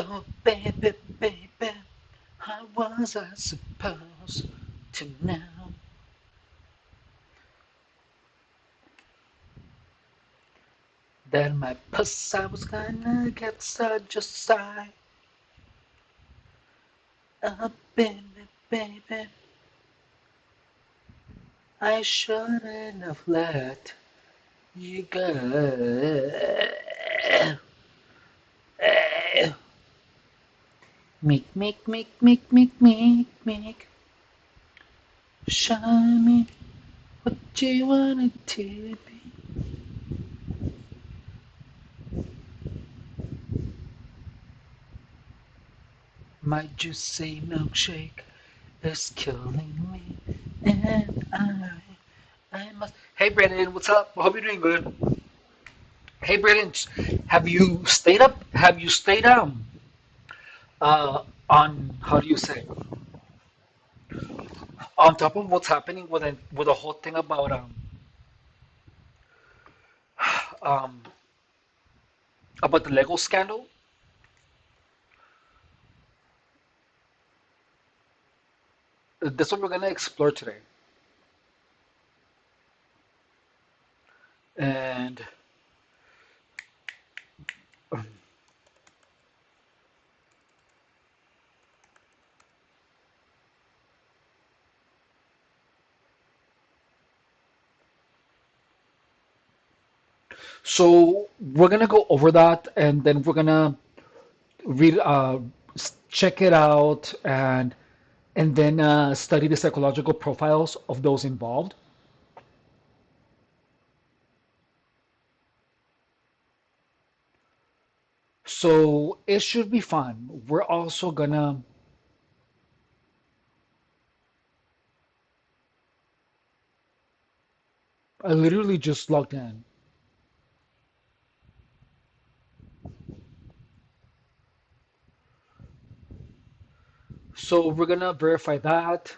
Oh, baby, baby, how was I supposed to know that my pussy was gonna get such a size? Oh, baby, baby, I shouldn't have let you go. Make. Show me what you want it to be. Might you say milkshake is killing me, and I must. Hey, Brandon, what's up? I hope you're doing good. Hey, Brandon, have you stayed up? Have you stayed on how do you say on top of what's happening with the whole thing um about the Lego scandal? That's what we're gonna explore today. And so we're gonna go over that, and then we're gonna read, check it out, and then study the psychological profiles of those involved. So it should be fun. We're also gonna. I literally just logged in. So we're gonna verify that.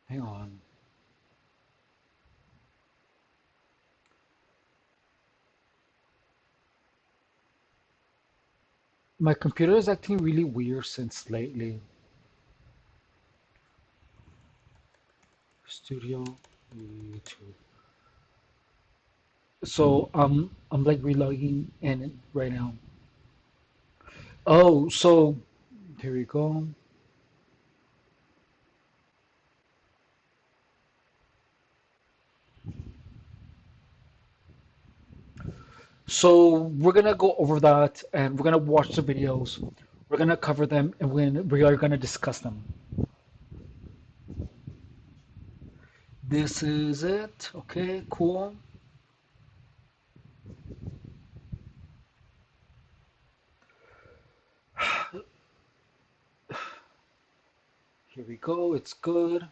Hang on. My computer is acting really weird since lately. Studio YouTube. So I'm like relogging in right now. Oh, so here we go. So we're gonna go over that, and we're gonna watch the videos. We're gonna cover them, and we are gonna discuss them. This is it. Okay, cool. Here we go. It's good.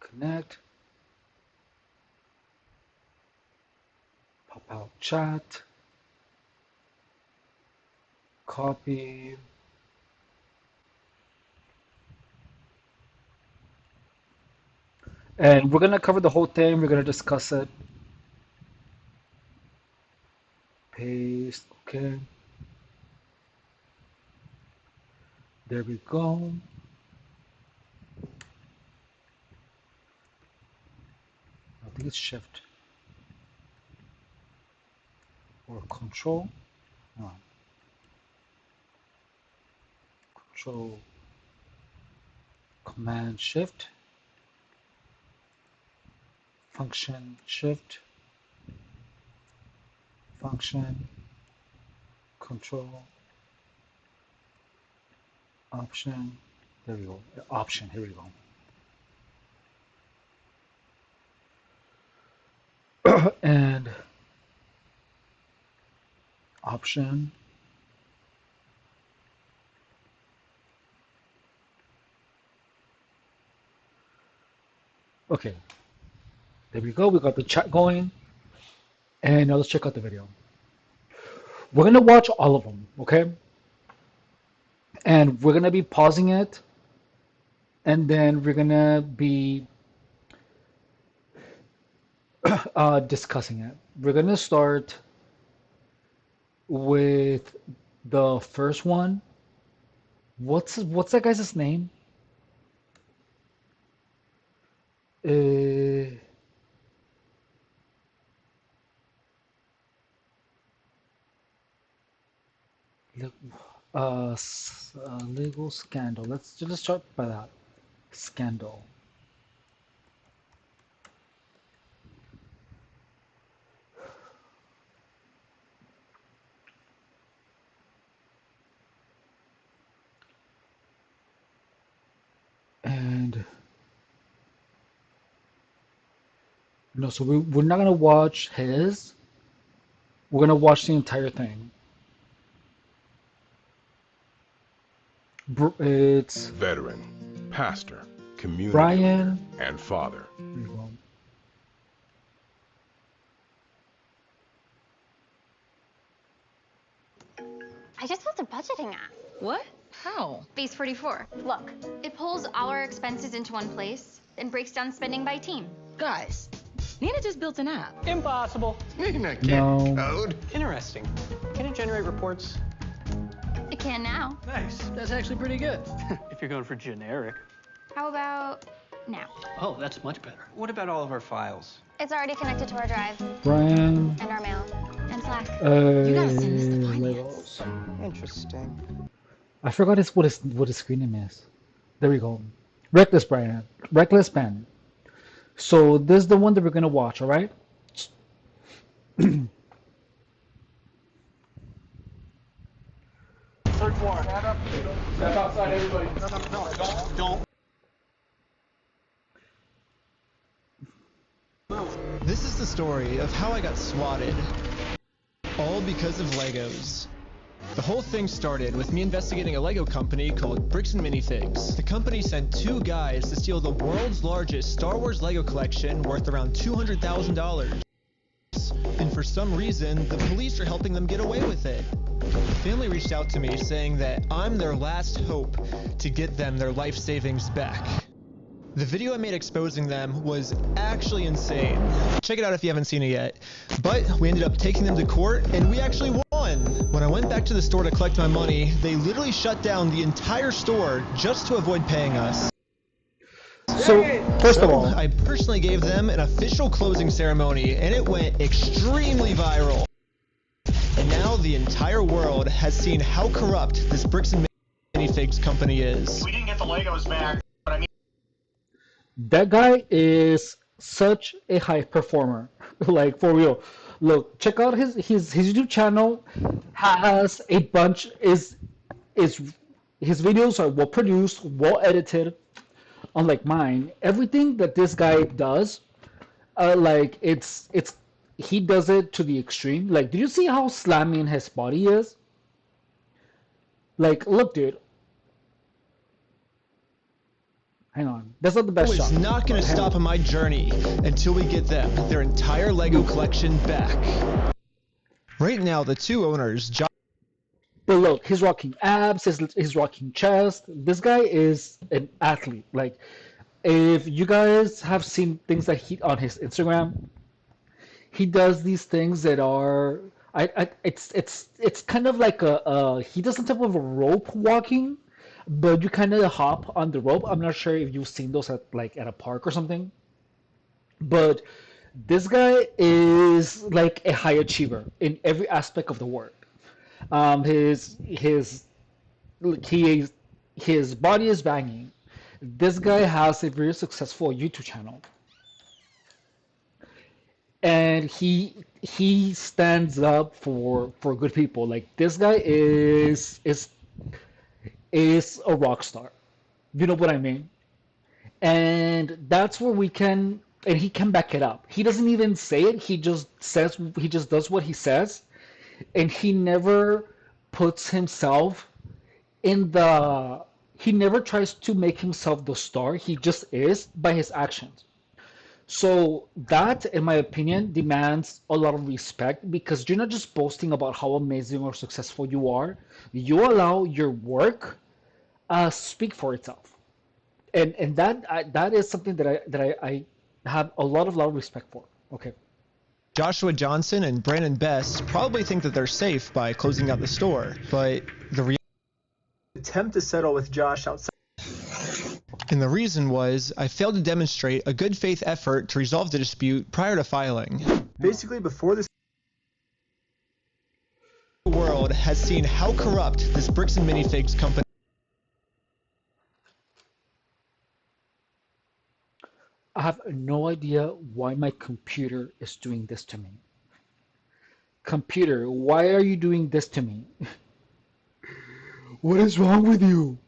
Connect. Pop out chat. Copy. And we're gonna cover the whole thing. We're gonna discuss it. Paste. Okay. There we go. I think it's Shift or Control. No, Control, Command Shift, Function Shift, Function, Control, Option. There we go. Option. Here we go. And Option. Okay. There we go. We got the chat going. And now let's check out the video. We're gonna watch all of them, okay? And we're gonna be pausing it, and then we're gonna be discussing it. We're gonna start with the first one. What's that guy's name? Uh, le- legal scandal. Let's just start by that scandal. And no, so we're not gonna watch his. We're gonna watch the entire thing. It's Veteran, pastor, community leader, Brian. and father. I just built a budgeting app. What? How? Base 44. Look, it pulls all our expenses into one place, then breaks down spending by team. Guys, Nina just built an app. Impossible. Nina can't No. code. Interesting. Can it generate reports? It can now. Nice. That's actually pretty good. If you're going for generic. How about now? Oh, that's much better. What about all of our files? It's already connected to our drive Brian. and our mail and Slack. You gotta send this to Legos. Interesting. I forgot what his screen name is. There we go. Reckless Brian. Reckless Ben. So this is the one that we're gonna watch, all right? Third floor. Stand up. Step outside, everybody. No. Don't. This is the story of how I got swatted. All because of Legos. The whole thing started with me investigating a Lego company called Bricks and Minifigs. The company sent two guys to steal the world's largest Star Wars Lego collection worth around $200,000. And for some reason, the police are helping them get away with it. The family reached out to me saying that I'm their last hope to get them their life savings back. The video I made exposing them was actually insane. Check it out if you haven't seen it yet. But we ended up taking them to court, and we actually won! When I went back to the store to collect my money, they literally shut down the entire store just to avoid paying us. So first of all, I personally gave them an official closing ceremony, and it went extremely viral. And now the entire world has seen how corrupt this Bricks and Minifigs company is. We didn't get the Legos back, but I mean. that guy is such a high performer. Like for real. Look, check out his YouTube channel. Has a bunch is his videos are well produced, well edited. Unlike mine, everything that this guy does, like it's he does it to the extreme. Like, did you see how slamming his body is? Like, look, dude. Hang on, that's not the best It's shot. not going to stop on my journey until we get them their entire Lego collection back. Right now, the two owners, John. But look, he's rocking abs, he's rocking chest. This guy is an athlete. Like, if you guys have seen things that he on his Instagram, he does these things that are it's kind of like he does some type of a rope walking, but you kind of hop on the rope. I'm not sure if you've seen those at a park or something. But this guy is like a high achiever in every aspect of the word. His his body is banging. This guy has a very successful YouTube channel, and he stands up for good people. Like this guy is a rock star. You know what I mean? And that's where we can, and he can back it up. He doesn't even say it. He just does what he says, and he never puts himself in the he never tries to make himself the star. He just is by his actions. So that, in my opinion, demands a lot of respect because you're not just boasting about how amazing or successful you are. You allow your work speak for itself, and that is something that I have a lot of respect for. Okay. Joshua Johnson and Brandon Best probably think that they're safe by closing out the store, but the attempt to settle with Josh outside. And the reason was I failed to demonstrate a good faith effort to resolve the dispute prior to filing. Basically, before this world has seen how corrupt this Bricks and Minifigs company. I have no idea why my computer is doing this to me. Computer, why are you doing this to me? What is wrong with you?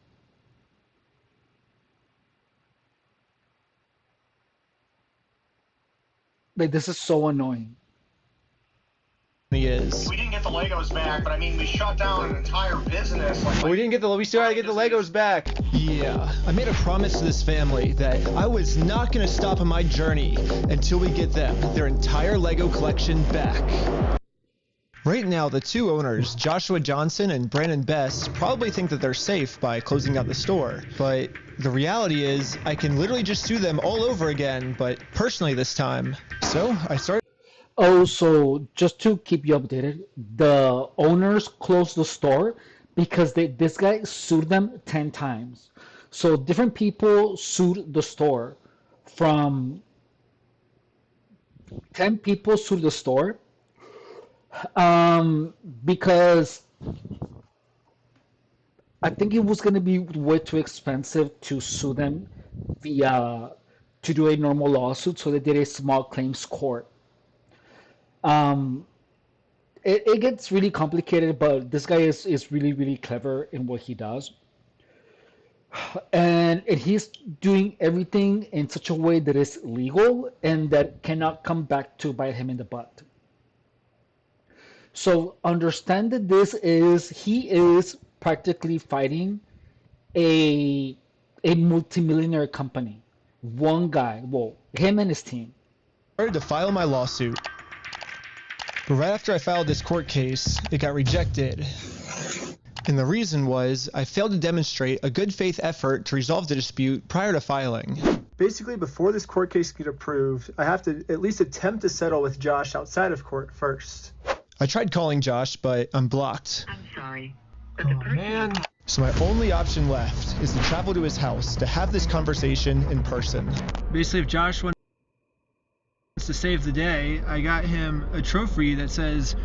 Like, this is so annoying. Is. We didn't get the Legos back, but I mean, we shut down an entire business. We still gotta get the Legos back. Yeah, I made a promise to this family that I was not gonna stop on my journey until we get them their entire Lego collection back. Right now, the two owners, Joshua Johnson and Brandon Best, probably think that they're safe by closing out the store. But the reality is, I can literally just sue them all over again, but personally this time. So I started. Oh, so just to keep you updated, the owners closed the store because this guy sued them 10 times. So different people sued the store. From 10 people sued the store because I think it was going to be way too expensive to sue them to do a normal lawsuit, so they did a small claims court. It gets really complicated, but this guy is really, really clever in what he does. And he's doing everything in such a way that is legal and that cannot come back to bite him in the butt. So understand that he is practically fighting a multimillionaire company. One guy, well, him and his team. I started to file my lawsuit. But right after I filed this court case, it got rejected. And the reason was I failed to demonstrate a good faith effort to resolve the dispute prior to filing. Basically, before this court case gets approved, I have to at least attempt to settle with Josh outside of court first. I tried calling Josh, but I'm blocked. I'm sorry, but the person... So my only option left is to travel to his house to have this conversation in person. Basically, if Josh wants to save the day, I got him a trophy that says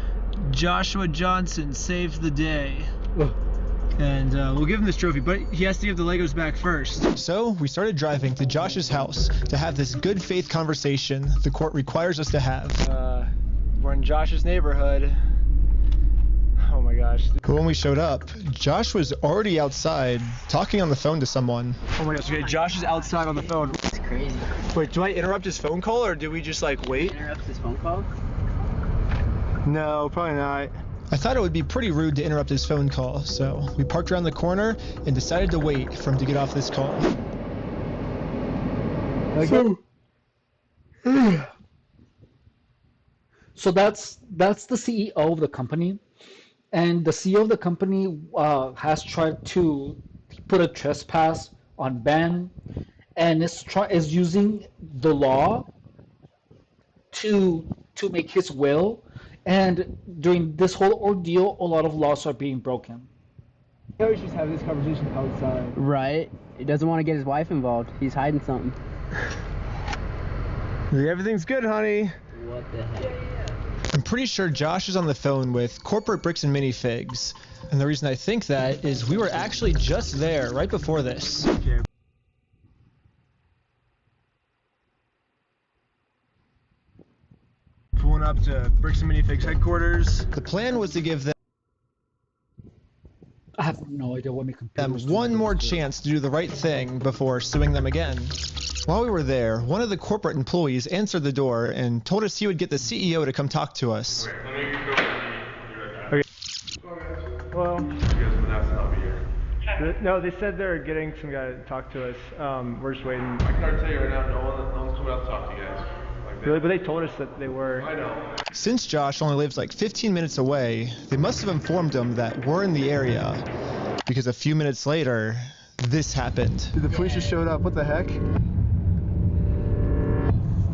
Joshua Johnson saved the day. And we'll give him this trophy, but he has to give the Legos back first. So we started driving to Josh's house to have this good faith conversation the court requires us to have. We're in Josh's neighborhood. Oh my gosh. But when we showed up, Josh was already outside talking on the phone to someone. Oh my gosh, okay, Josh is outside on the phone. It's crazy. Wait, do I interrupt his phone call or do we just like wait? Interrupt his phone call? No, probably not. I thought it would be pretty rude to interrupt his phone call, so we parked around the corner and decided to wait for him to get off this call. So that's the CEO of the company, and the CEO of the company has tried to put a trespass on Ben, and is using the law to make his will. And during this whole ordeal, a lot of laws are being broken. I always just have this conversation outside. Right. He doesn't want to get his wife involved. He's hiding something. Everything's good, honey. What the heck? I'm pretty sure Josh is on the phone with corporate Bricks and Minifigs. And the reason I think that is we were actually just there right before this. Okay. Pulling up to Bricks and Minifigs headquarters. The plan was to give them I have no idea what my computer was one more chance to do the right thing before suing them again. While we were there, one of the corporate employees answered the door and told us he would get the CEO to come talk to us. Okay. Well, no, they said they're getting some guy to talk to us. We're just waiting. I can already tell you right now, no one's coming out to talk to you guys. Really? But they told us that they were. I know. Since Josh only lives like 15 minutes away, they must have informed him that we're in the area. Because a few minutes later, this happened. Dude, the police just showed up. What the heck?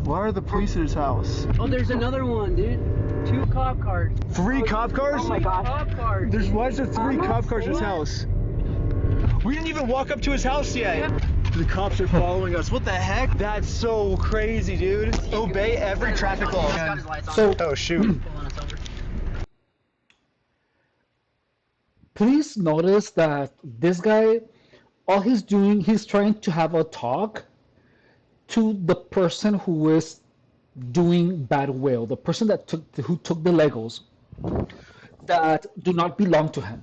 Why are the police at his house? Oh, there's another one, dude. 2 cop cars. 3 cop cars? Oh my gosh. Cop cars. Why is there 3 cop cars at his house? We didn't even walk up to his house yet. The cops are following us. What the heck? That's so crazy, dude. Obey every traffic law. So, Oh, shoot. please notice that this guy, all he's doing, he's trying to have a talk to the person who is doing bad will, the person who took the Legos that do not belong to him.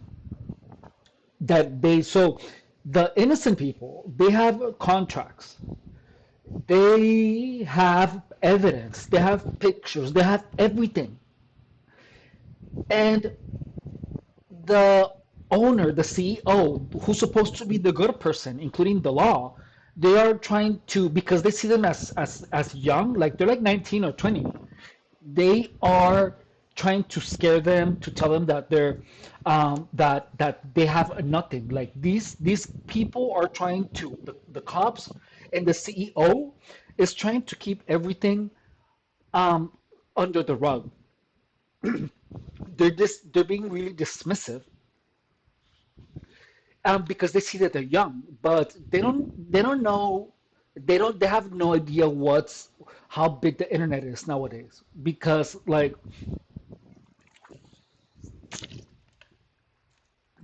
So the innocent people, they have contracts, they have evidence, they have pictures, they have everything, and the owner, the CEO, who's supposed to be the good person, including the law, they are trying to, because they see them as young, like they're like 19 or 20, they are trying to scare them, to tell them that they're that they have nothing. Like these people are trying to, the cops and the CEO is trying to keep everything under the rug. They're being really dismissive because they see that they're young, but they don't know, they have no idea how big the internet is nowadays, because like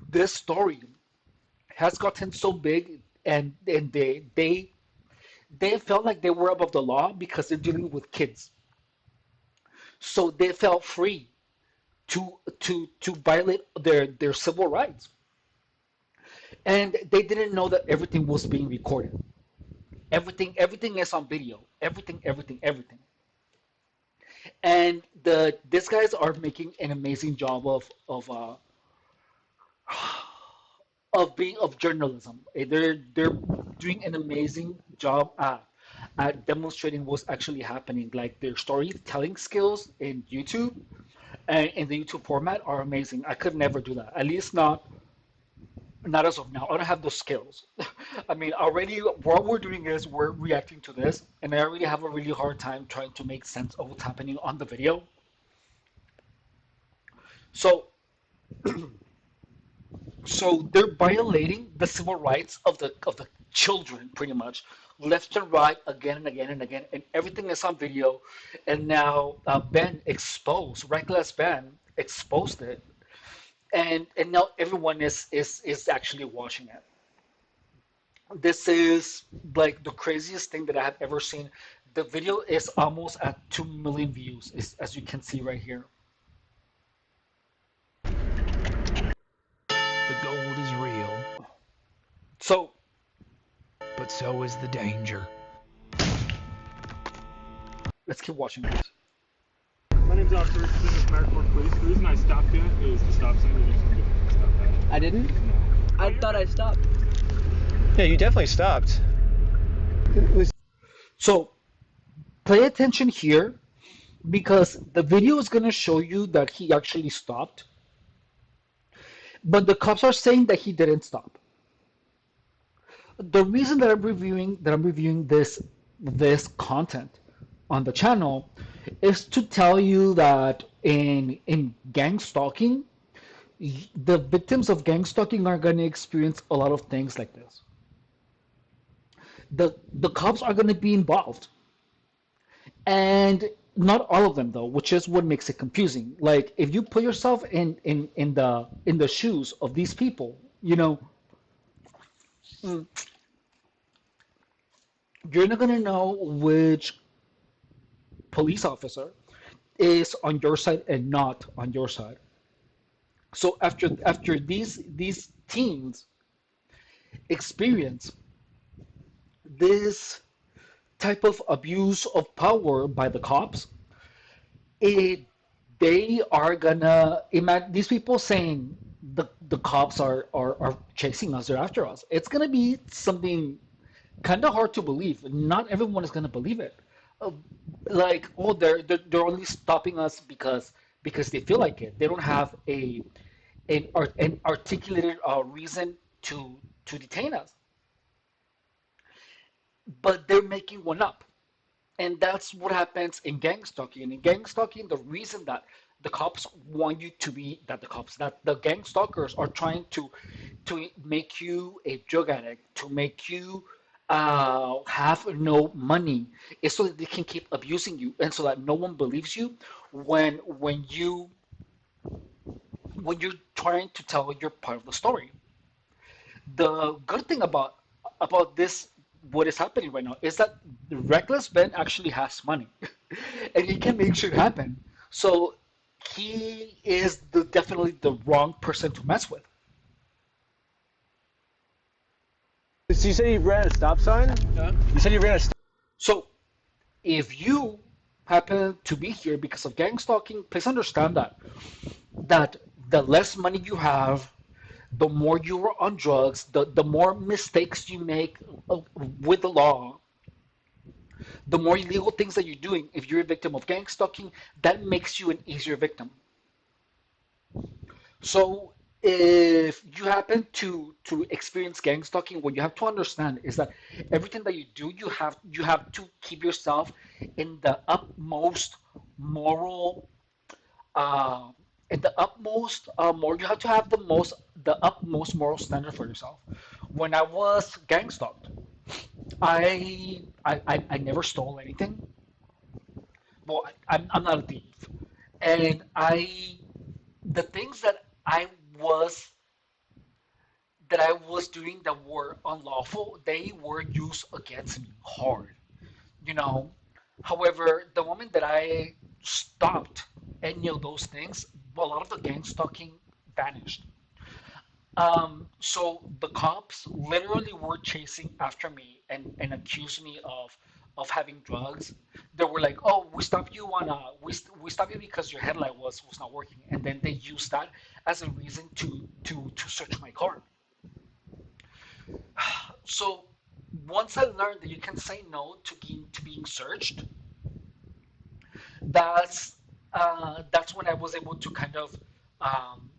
this story has gotten so big, and they felt like they were above the law because they're dealing with kids, so they felt free to violate their civil rights, and they didn't know that everything was being recorded. Everything is on video. Everything. And these guys are making an amazing job of journalism. They're doing an amazing job at demonstrating what's actually happening. Like their storytelling skills in YouTube and in the YouTube format are amazing. I could never do that. At least not as of now. I don't have those skills. I mean, already what we're doing is we're reacting to this, and I already have a really hard time trying to make sense of what's happening on the video. So, so they're violating the civil rights of the children, pretty much, left and right, again and again and again, and everything is on video. And now Reckless Ben exposed it, and now everyone is actually watching it. This is like the craziest thing that I have ever seen. The video is almost at 2 million views, as you can see right here. The gold is real. So, but so is the danger. Let's keep watching this. My name's Officer. This is Maricourt Police. The reason I stopped you is the stop sign. You didn't stop that. I didn't? No. I thought I stopped. Yeah, you definitely stopped. So, pay attention here, because the video is going to show you that he actually stopped, but the cops are saying that he didn't stop. The reason that I'm reviewing this content on the channel is to tell you that in gang stalking, the victims of gang stalking are going to experience a lot of things like this. The cops are going to be involved, and not all of them though, which is what makes it confusing. Like if you put yourself in the shoes of these people, you know, you're not going to know which police officer is on your side and not on your side. So after these teens experience this type of abuse of power by the cops, they are gonna imagine these people saying the cops are chasing us, they're after us. It's gonna be something kind of hard to believe. Not everyone is gonna believe it. Like, oh, they're only stopping us because they feel like it. They don't have an articulated reason to detain us. But they're making one up, And that's what happens in gang stalking. And in gang stalking, the reason that the cops want you to be that the gang stalkers are trying to make you a drug addict, to make you have no money, is so that they can keep abusing you, and so that no one believes you when you're trying to tell your part of the story. The good thing about this, what is happening right now, is that Reckless Ben actually has money, and he can make shit happen. So he is definitely the wrong person to mess with. So you said he ran a stop sign? Huh? You said he ran a stop. So if you happen to be here because of gang stalking, please understand that the less money you have, the more you are on drugs, the more mistakes you make with the law, the more illegal things that you're doing. If you're a victim of gang stalking, that makes you an easier victim. So if you happen to experience gang stalking, what you have to understand is that everything that you do, you have to keep yourself in the utmost moral uh, in the utmost more you have to have the utmost moral standard for yourself. When I was gang stalked, I never stole anything. Well, I'm not a thief, and the things was that I was doing that were unlawful, they were used against me hard, you know. However, the moment that I stopped any of those things, a lot of the gang stalking vanished. So the cops literally were chasing after me and accused me of having drugs. They were like, "Oh, we stopped you on we stopped you because your headlight was not working," and then they used that as a reason to search my car. So once I learned that you can say no to being searched, that's when I was able to kind of um,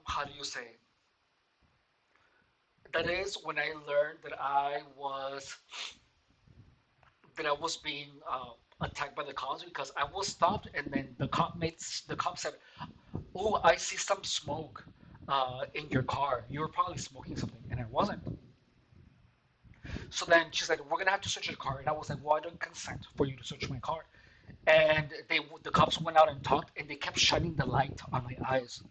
how do you say? That is when I learned that I was being attacked by the cops because I was stopped and then the cop said, "Oh, I see some smoke in your car. You were probably smoking something," and I wasn't. So then she's like, "We're gonna have to search your car," and I was like, "Well, I don't consent for you to search my car." And the cops went out and talked, and they kept shining the light on my eyes.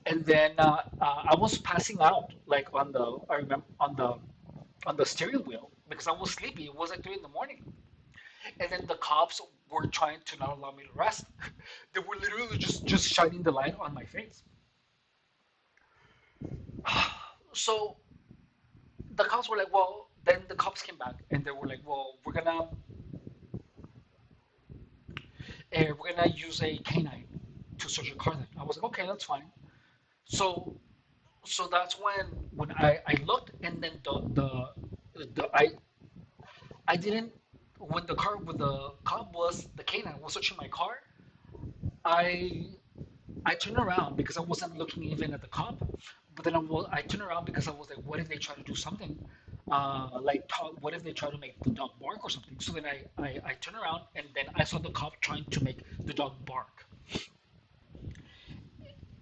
And then I was passing out, like I remember on the steering wheel because I was sleepy. It was like 3 in the morning, and then the cops were trying to not allow me to rest. They were literally just shining the light on my face. So the cops were like, "Well," then the cops came back and they were like, "Well, we're gonna use a canine to search your car." Then I was like, "Okay, that's fine." So so that's when I looked and then I didn't when the cop was the canine was searching my car. I I turned around because I wasn't looking even at the cop, but then I turned around because I was like, what if they try to do something, like talk, what if they try to make the dog bark or something? So then I turned around and then I saw the cop trying to make the dog bark,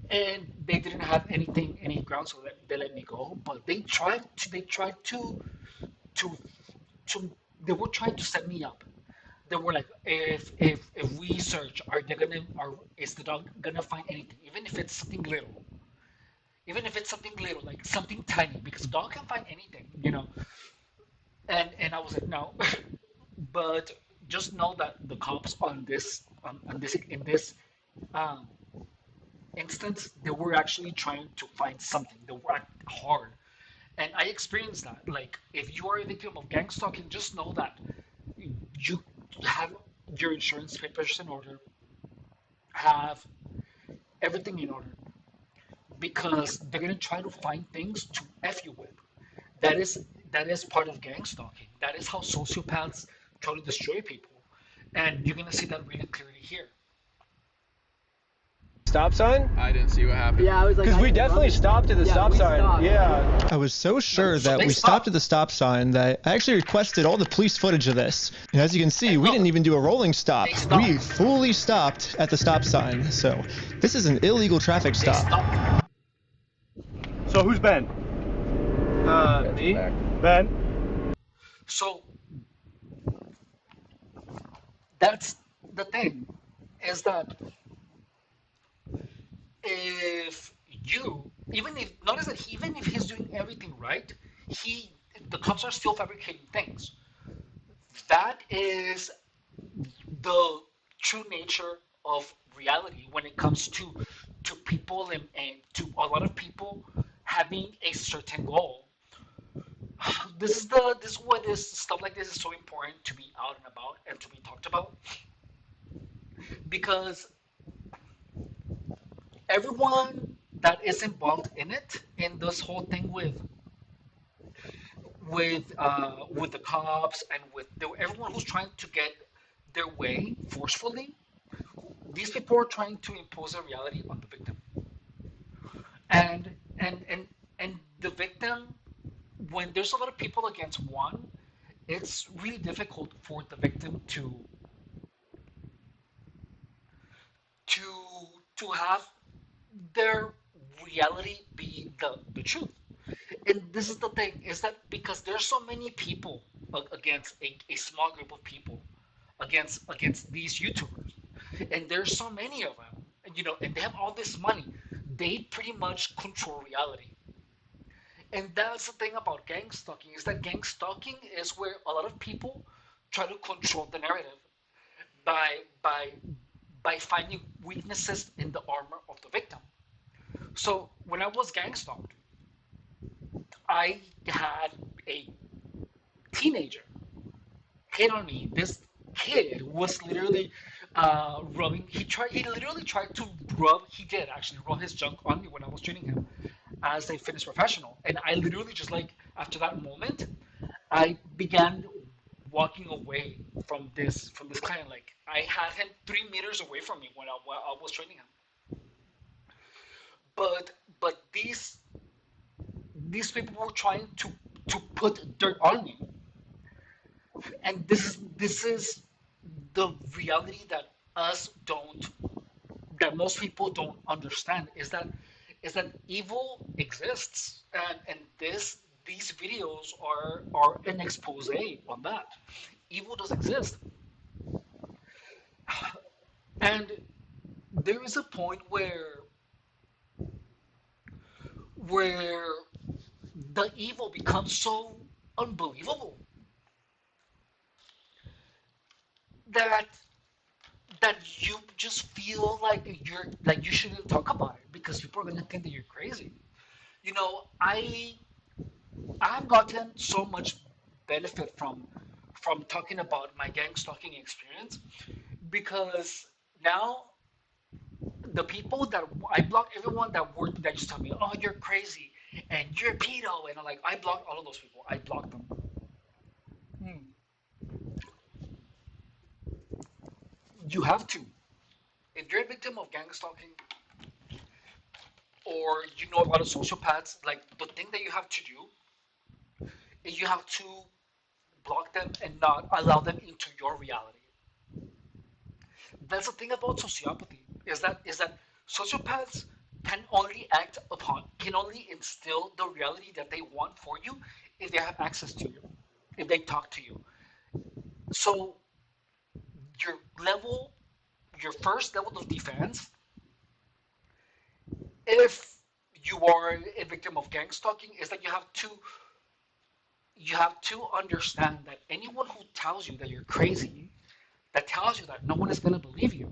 and they didn't have any ground, so they let me go. But to to they were trying to set me up. They were like, if we search, is the dog gonna find anything, even if it's something little, like something tiny, because a dog can find anything. And I was like, no, but just know that the cops on this in this um, instance, they were actually trying to find something. They worked hard, and I experienced that. Like, if you are a victim of gang stalking, just know that you have your insurance papers in order, have everything in order, because they're gonna try to find things to f you with. That is that is part of gang stalking. That is how sociopaths try to destroy people, and you're gonna see that really clearly here. stop sign? I didn't see what happened. Yeah, I was like, Because we definitely stopped at the stop sign. Stopped. Yeah. I was so sure So that they we stopped stopped. at the stop sign that I actually requested all the police footage of this. And as you can see, we didn't even do a rolling stop. They stopped. We fully stopped at the stop sign. So this is an illegal traffic They stop. stopped. So who's Ben? Me? Ben? So that's the thing, is that if you, even if, notice that even if he's doing everything right, the cops are still fabricating things. That is the true nature of reality when it comes to people and to a lot of people having a certain goal. This is why this stuff like this is so important to be out and about and to be talked about, because everyone that is involved in it, in this whole thing with the cops and with everyone who's trying to get their way forcefully, these people are trying to impose a reality on the victim, and and the victim, when there's a lot of people against one, it's really difficult for the victim to to have their reality be the truth. And this is the thing, is that because there's so many people against a small group of people against these YouTubers, and there's so many of them, and they have all this money, they pretty much control reality. And that's the thing about gang stalking, is that gang stalking is where a lot of people try to control the narrative by by by finding weaknesses in the armor of the victim. So when I was gang stalked, I had a teenager hit on me. This kid was literally rubbing. He literally tried to rub. He did actually rub his junk on me when I was training him as a fitness professional. And I literally just, like, after that moment, I began walking away from this client. Like, I had him 3 meters away from me when I was training him. But these people were trying to put dirt on me, and this is the reality that most people don't understand, is that evil exists, and these videos are an expose on that. Evil does exist, and there is a point where the evil becomes so unbelievable that you just feel like you shouldn't talk about it because people are gonna think that you're crazy. I've gotten so much benefit from talking about my gang stalking experience, because now the people that I block, everyone that used to tell me, "Oh, you're crazy and you're a pedo," and I blocked all of those people. I blocked them. Hmm. You have to. If you're a victim of gang stalking, or you know a lot of sociopaths, like, the thing that you have to do is you have to block them and not allow them into your reality. That's the thing about sociopathy, is that sociopaths can only instill the reality that they want for you if they have access to you, if they talk to you. So your level, your first level of defense, if you are a victim of gang stalking, is that you have to understand that anyone who tells you that you're crazy, that tells you that no one is going to believe you,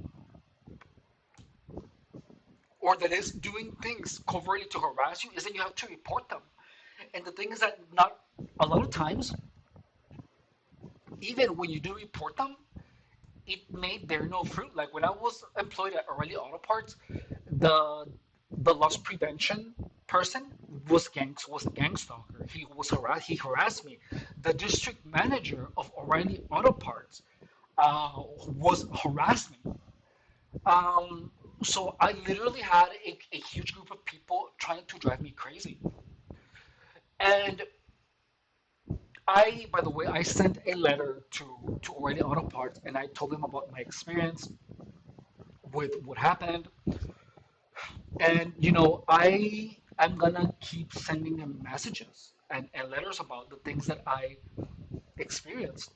or that is doing things covertly to harass you, is that you have to report them. And the thing is that not a lot of times, even when you do report them, it may bear no fruit. Like when I was employed at O'Reilly Auto Parts, the the loss prevention person was a gang stalker. He harassed me. The district manager of O'Reilly Auto Parts was harassed me. Um, So I literally had a huge group of people trying to drive me crazy. And by the way, I sent a letter to O'Reilly Auto Parts, and I told them about my experience with what happened. And I'm gonna keep sending them messages and letters about the things that I experienced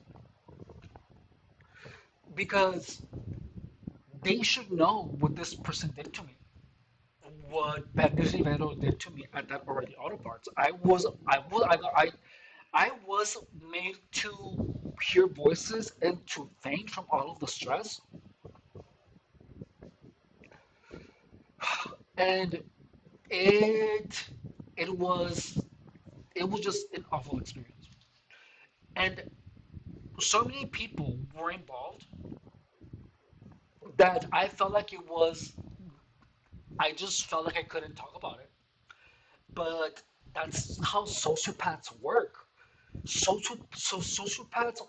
because they should know what this person did to me, what Bandit Rivero did to me at that O'Reilly Auto Parts. I was made to hear voices and to faint from all of the stress, and it it was it was just an awful experience. And so many people were involved that I just felt like I couldn't talk about it. But that's how sociopaths work. Sociopaths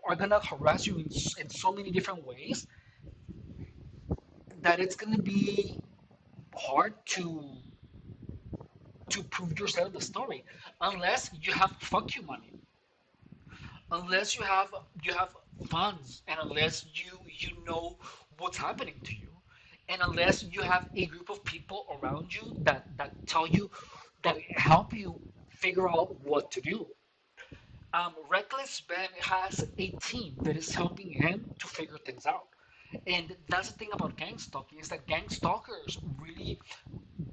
are gonna harass you in so many different ways that it's gonna be hard to prove your side of the story unless you have fuck you money, unless you have funds, and unless you know what's happening to you, and unless you have a group of people around you that tell you that help you figure out what to do. Reckless Ben has a team that is helping him to figure things out. And that's the thing about gang stalking is that gang stalkers really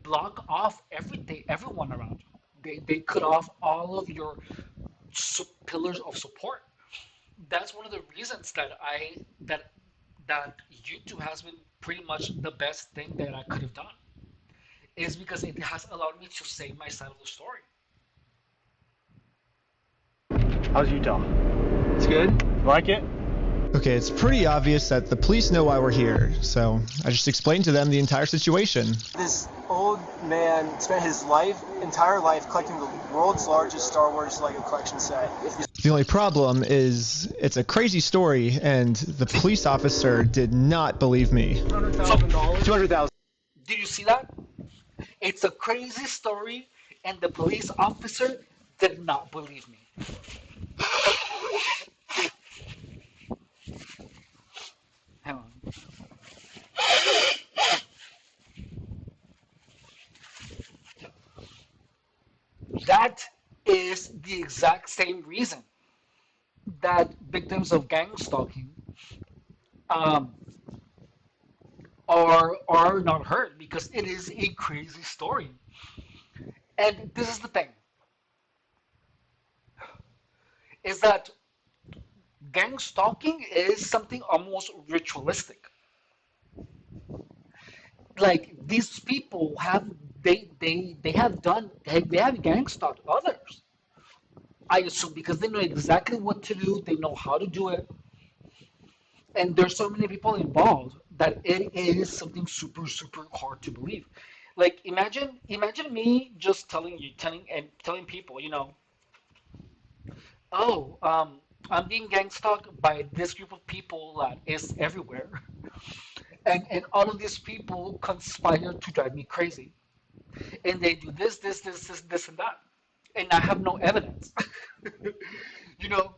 block off everything, everyone around you. They cut off all of your pillars of support. That's one of the reasons that YouTube has been pretty much the best thing that I could have done. Is because it has allowed me to say my side of the story. How's Utah? It's good. You like it? Okay, it's pretty obvious that the police know why we're here, so I just explained to them the entire situation. This old man spent his entire life collecting the world's largest Star Wars Lego collection set. The only problem is it's a crazy story, and the police officer did not believe me. $200,000. $200,000. Did you see that? It's a crazy story, and the police officer did not believe me. Hang on. That is the exact same reason that victims of gang stalking um, are not hurt, because it is a crazy story. And this is the thing, is that gang stalking is something almost ritualistic. Like these people have they have done they have gang stalked others. I assume because they know exactly what to do, they know how to do it, and there's so many people involved that it is something super hard to believe. Like imagine me just telling people, oh, I'm being gang stalked by this group of people that is everywhere, and all of these people conspire to drive me crazy, and they do this, and that, and I have no evidence. you know,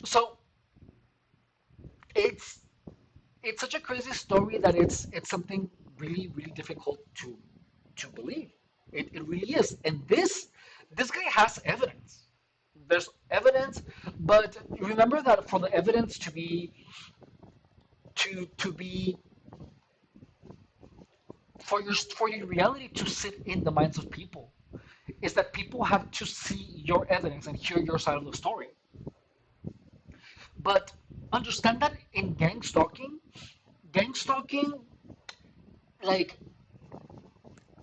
so it's it's such a crazy story that it's something really difficult to believe. It really is, and this guy has evidence. There's evidence, but remember that for the evidence to be for your reality to sit in the minds of people, is that people have to see your evidence and hear your side of the story. But understand that in gang stalking, like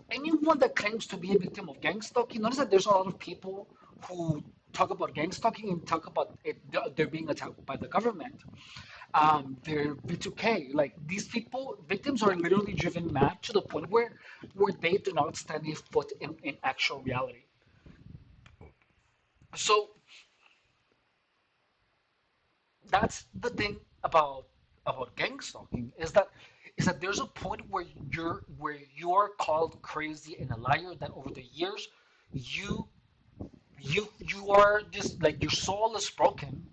anyone that claims to be a victim of gang stalking, notice that there's a lot of people who talk about gang stalking and talk about it, they're being attacked by the government. They're B2K. Like these people, victims are literally driven mad to the point where they do not stand a foot in actual reality. So that's the thing about gang stalking, is that is that there's a point where you are called crazy and a liar that over the years you are just like your soul is broken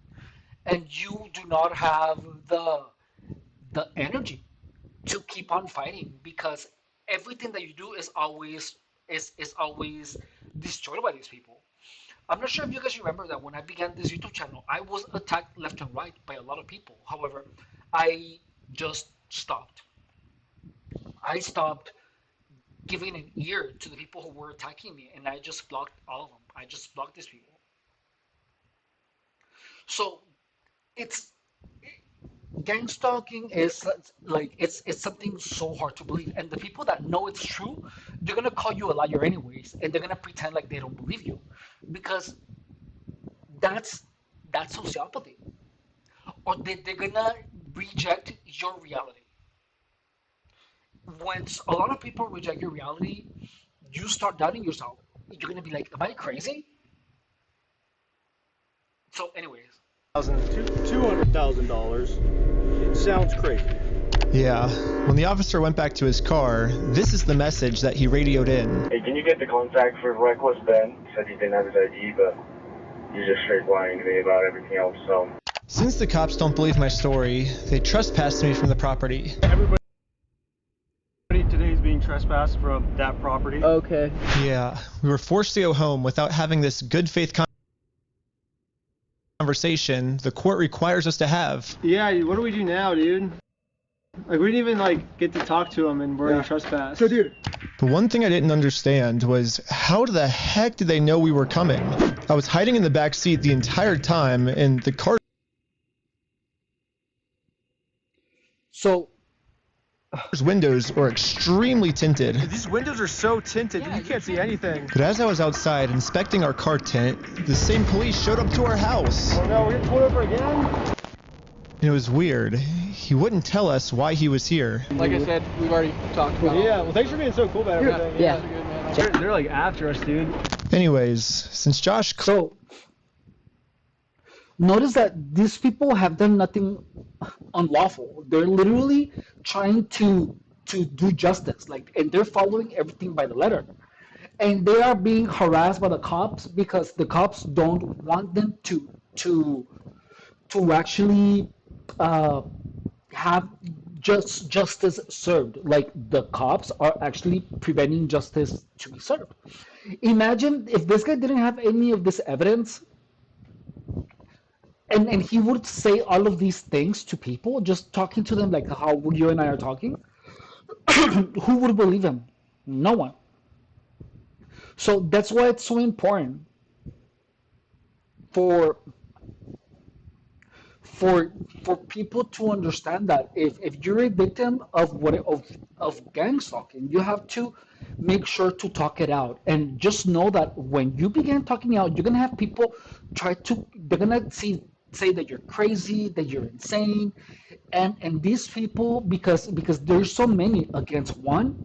and you do not have the energy to keep on fighting because everything that you do is always destroyed by these people. I'm not sure if you guys remember that when I began this YouTube channel, I was attacked left and right by a lot of people. However, I just stopped. I stopped giving an ear to the people who were attacking me, and I just blocked all of them. I just blocked these people. So it's gang stalking is like it's something so hard to believe, and the people that know it's true, they're gonna call you a liar anyways, and they're gonna pretend like they don't believe you, because that's sociopathy, or they're gonna reject your reality. When a lot of people reject your reality, you start doubting yourself. You're gonna be like, "Am I crazy?" So, anyways, $200,000. It sounds crazy. Yeah. When the officer went back to his car, this is the message that he radioed in. Hey, can you get the contact for Reckless Ben? He said he didn't have his ID, but he's just straight lying to me about everything else, so. Since the cops don't believe my story, they trespassed me from the property. Everybody today is being trespassed from that property. Okay. Yeah. We were forced to go home without having this good faith conversation the court requires us to have. Yeah, what do we do now, dude? Like, we didn't even, get to talk to him, and we're in trespass. So, dude. The one thing I didn't understand was how the heck did they know we were coming? I was hiding in the back seat the entire time, and the car... So... windows were extremely tinted. These windows are so tinted, you can't see anything. But as I was outside inspecting our car tint, the same police showed up to our house. Oh no, we're getting pulled over again? And it was weird. He wouldn't tell us why he was here. Like I said, we've already talked about it. Yeah, well, thanks for being so cool about everything. Yeah. They're like after us, dude. Anyways, since Josh... So, notice that these people have done nothing unlawful. They're literally trying to do justice, and they're following everything by the letter. And they are being harassed by the cops because the cops don't want them to actually have justice served. Like, the cops are actually preventing justice to be served. Imagine if this guy didn't have any of this evidence, and he would say all of these things to people, just talking to them like how you and I are talking. Who would believe him? No one. So that's why it's so important for people to understand that if you're a victim of gang stalking, you have to make sure to talk it out, and just know that when you begin talking out, you're gonna have people they're gonna say that you're crazy, that you're insane, and these people, because there's so many against one,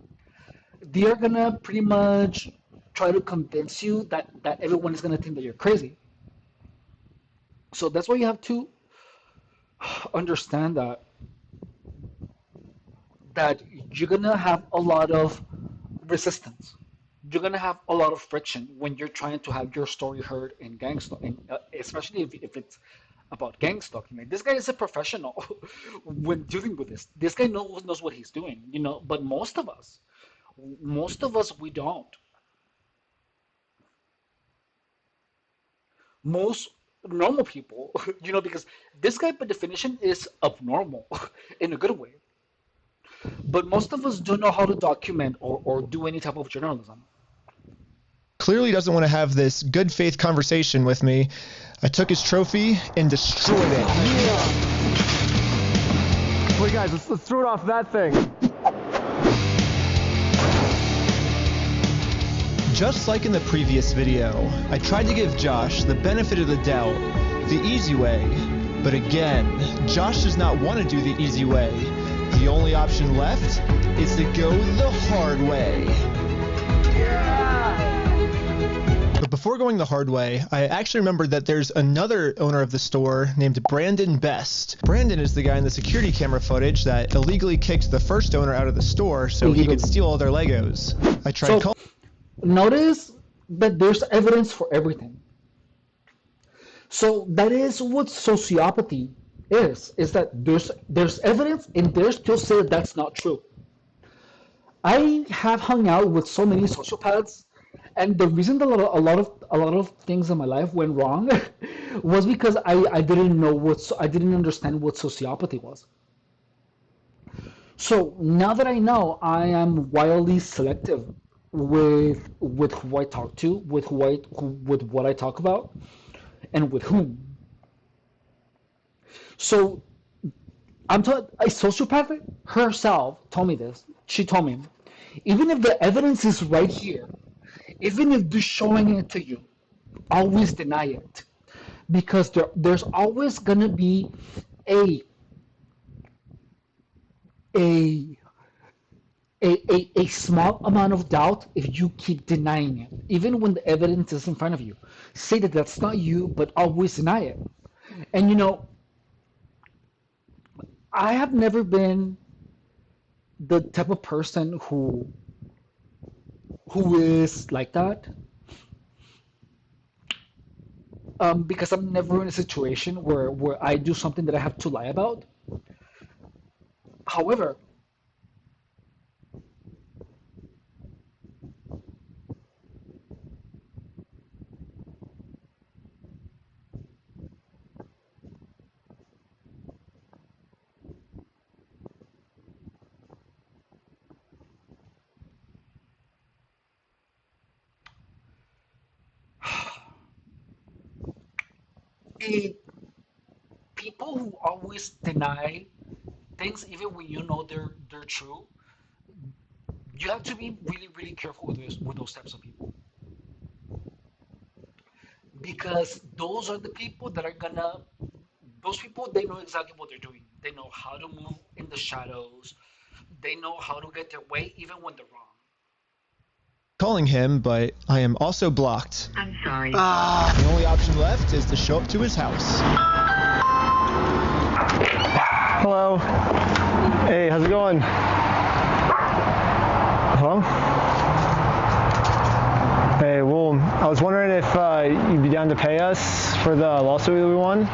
they're gonna pretty much try to convince you that everyone is gonna think that you're crazy. So that's why you have to understand that you're gonna have a lot of resistance. You're gonna have a lot of friction when you're trying to have your story heard in gang stalking, especially if it's about gang stalking. Like, this guy is a professional when dealing with this. This guy knows what he's doing, But most of us, we don't. Most normal people, because this guy by definition is abnormal in a good way. But most of us don't know how to document or do any type of journalism. Clearly doesn't want to have this good faith conversation with me. I took his trophy and destroyed it. Yeah. Wait, guys, let's throw it off that thing. Just like in the previous video, I tried to give Josh the benefit of the doubt, the easy way. But again, Josh does not want to do the easy way. The only option left is to go the hard way. Yeah! But before before going the hard way, I actually remembered that there's another owner of the store named Brandon Best. Brandon is the guy in the security camera footage that illegally kicked the first owner out of the store so he could steal all their Legos. I tried calling. Notice that there's evidence for everything. So that is what sociopathy is that there's evidence and they're still saying that's not true. I have hung out with so many sociopaths, and the reason that a lot of things in my life went wrong was because I didn't understand what sociopathy was. So now that I know, I am wildly selective with who I talk to, with what I talk about, and with whom. So a sociopath herself told me this. She told me, even if the evidence is right here, even if they're showing it to you, always deny it, because there's always gonna be a small amount of doubt if you keep denying it, even when the evidence is in front of you. Say that that's not you, but always deny it. And I have never been the type of person who is like that, because I'm never in a situation where I do something that I have to lie about. However, people who always deny things, even when you know they're true, you have to be really, really careful with those types of people, because those are the people that are gonna. Those people, they know exactly what they're doing. They know how to move in the shadows. They know how to get their way, even when they're wrong. Calling him, but I am also blocked. I'm sorry. The only option left is to show up to his house. Hello. Hey, how's it going? Hello? Hey, well, I was wondering if you'd be down to pay us for the lawsuit that we won.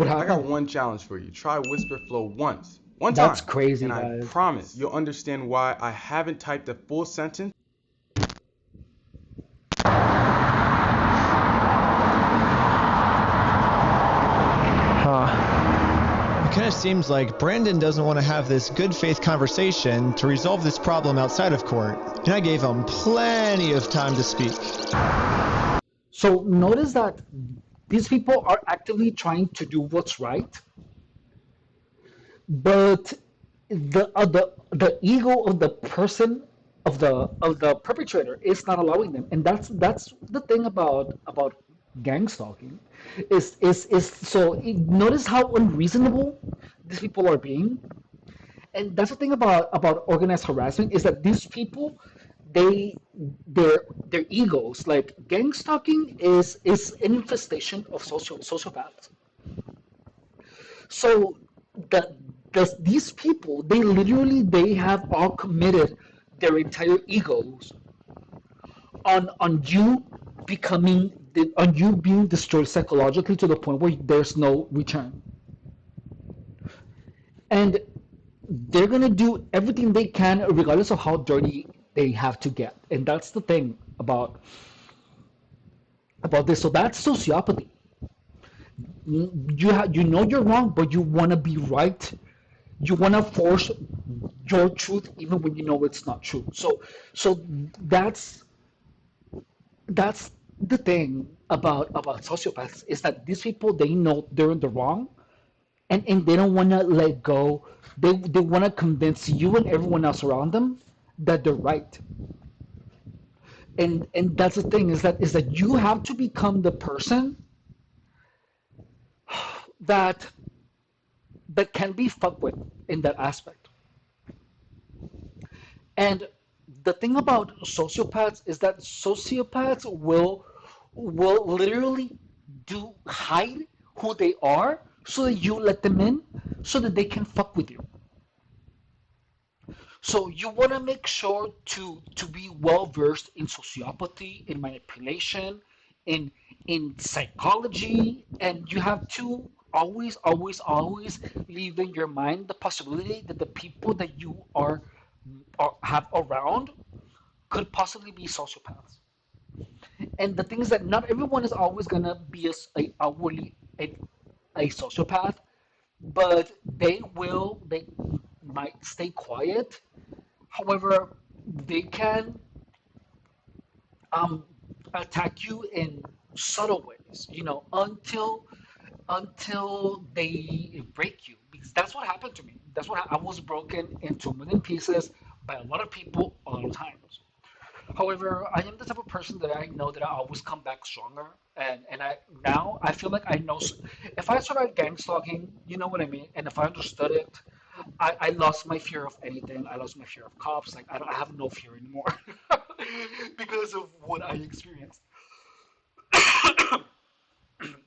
I got one challenge for you. Try Whisper Flow once. One That's time. crazy, and guys. I promise you'll understand why I haven't typed a full sentence. It kind of seems like Brandon doesn't want to have this good faith conversation to resolve this problem outside of court, and I gave him plenty of time to speak. So notice that these people are actively trying to do what's right, but the ego of the person, of the perpetrator, is not allowing them, and that's the thing about gang stalking, is so notice how unreasonable these people are being. And that's the thing about organized harassment, is that these people, their egos, like gang stalking is an infestation of sociopaths. So these people, they have all committed their entire egos on you on you being destroyed psychologically to the point where there's no return. And they're gonna do everything they can, regardless of how dirty they have to get. And that's the thing about this. So that's sociopathy. You know you're wrong, but you want to be right. You want to force your truth even when you know it's not true. So that's the thing about sociopaths, is that these people, they know they're in the wrong, and they don't want to let go. They want to convince you and everyone else around them that they're right. And that's the thing, is that you have to become the person that can be fucked with in that aspect. And the thing about sociopaths is that sociopaths will literally hide who they are so that you let them in so that they can fuck with you. So you want to make sure to be well versed in sociopathy, in manipulation, in psychology, and you have to always leave in your mind the possibility that the people that you have around could possibly be sociopaths. And the thing is that not everyone is always gonna be a sociopath, but they might stay quiet. However, they can um, attack you in subtle ways, until they break you. Because that's what happened to me. That's what I was broken into a million pieces by a lot of people all the times. However, I am the type of person that I know that I always come back stronger, and I feel like I know. If I started gang stalking, you know what I mean, and if I understood it, I lost my fear of anything. I lost my fear of cops. Like I have no fear anymore because of what I experienced,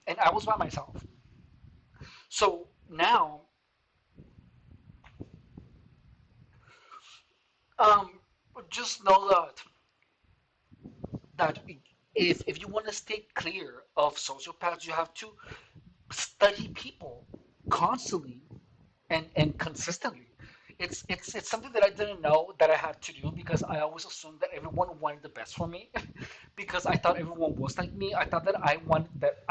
and I was by myself. So now, um, just know that if you want to stay clear of sociopaths, you have to study people constantly and consistently. It's something that I didn't know that I had to do because I always assumed that everyone wanted the best for me because I thought everyone was like me. I thought that I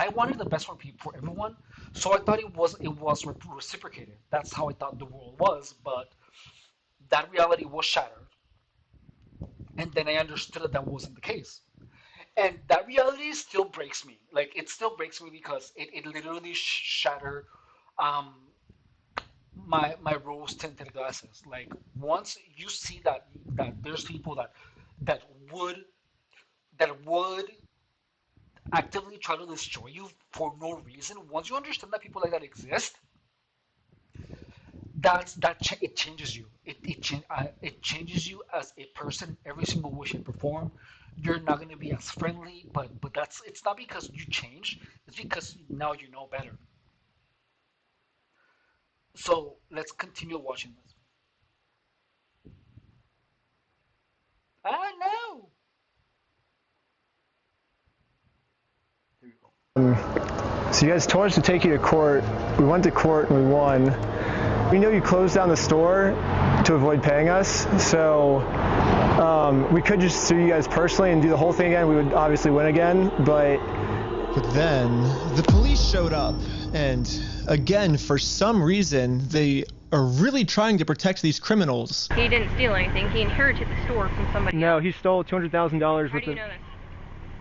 wanted the best for people, for everyone. So I thought it was reciprocated. That's how I thought the world was, but that reality was shattered. And then I understood that wasn't the case. And that reality still breaks me. Like it still breaks me because it literally shattered um, my rose tinted glasses. Like once you see that there's people that would that would actively try to destroy you for no reason. Once you understand that people like that exist, it changes you. It changes you as a person every single way, shape, or form. You're not going to be as friendly, but it's not because you changed. It's because now you know better. So let's continue watching this. I know. So you guys told us to take you to court. We went to court and we won. We know you closed down the store to avoid paying us, so we could just sue you guys personally and do the whole thing again. We would obviously win again, but then the police showed up, and again, for some reason, they are really trying to protect these criminals. He didn't steal anything. He inherited the store from somebody. No, he stole $200,000 How do you know this?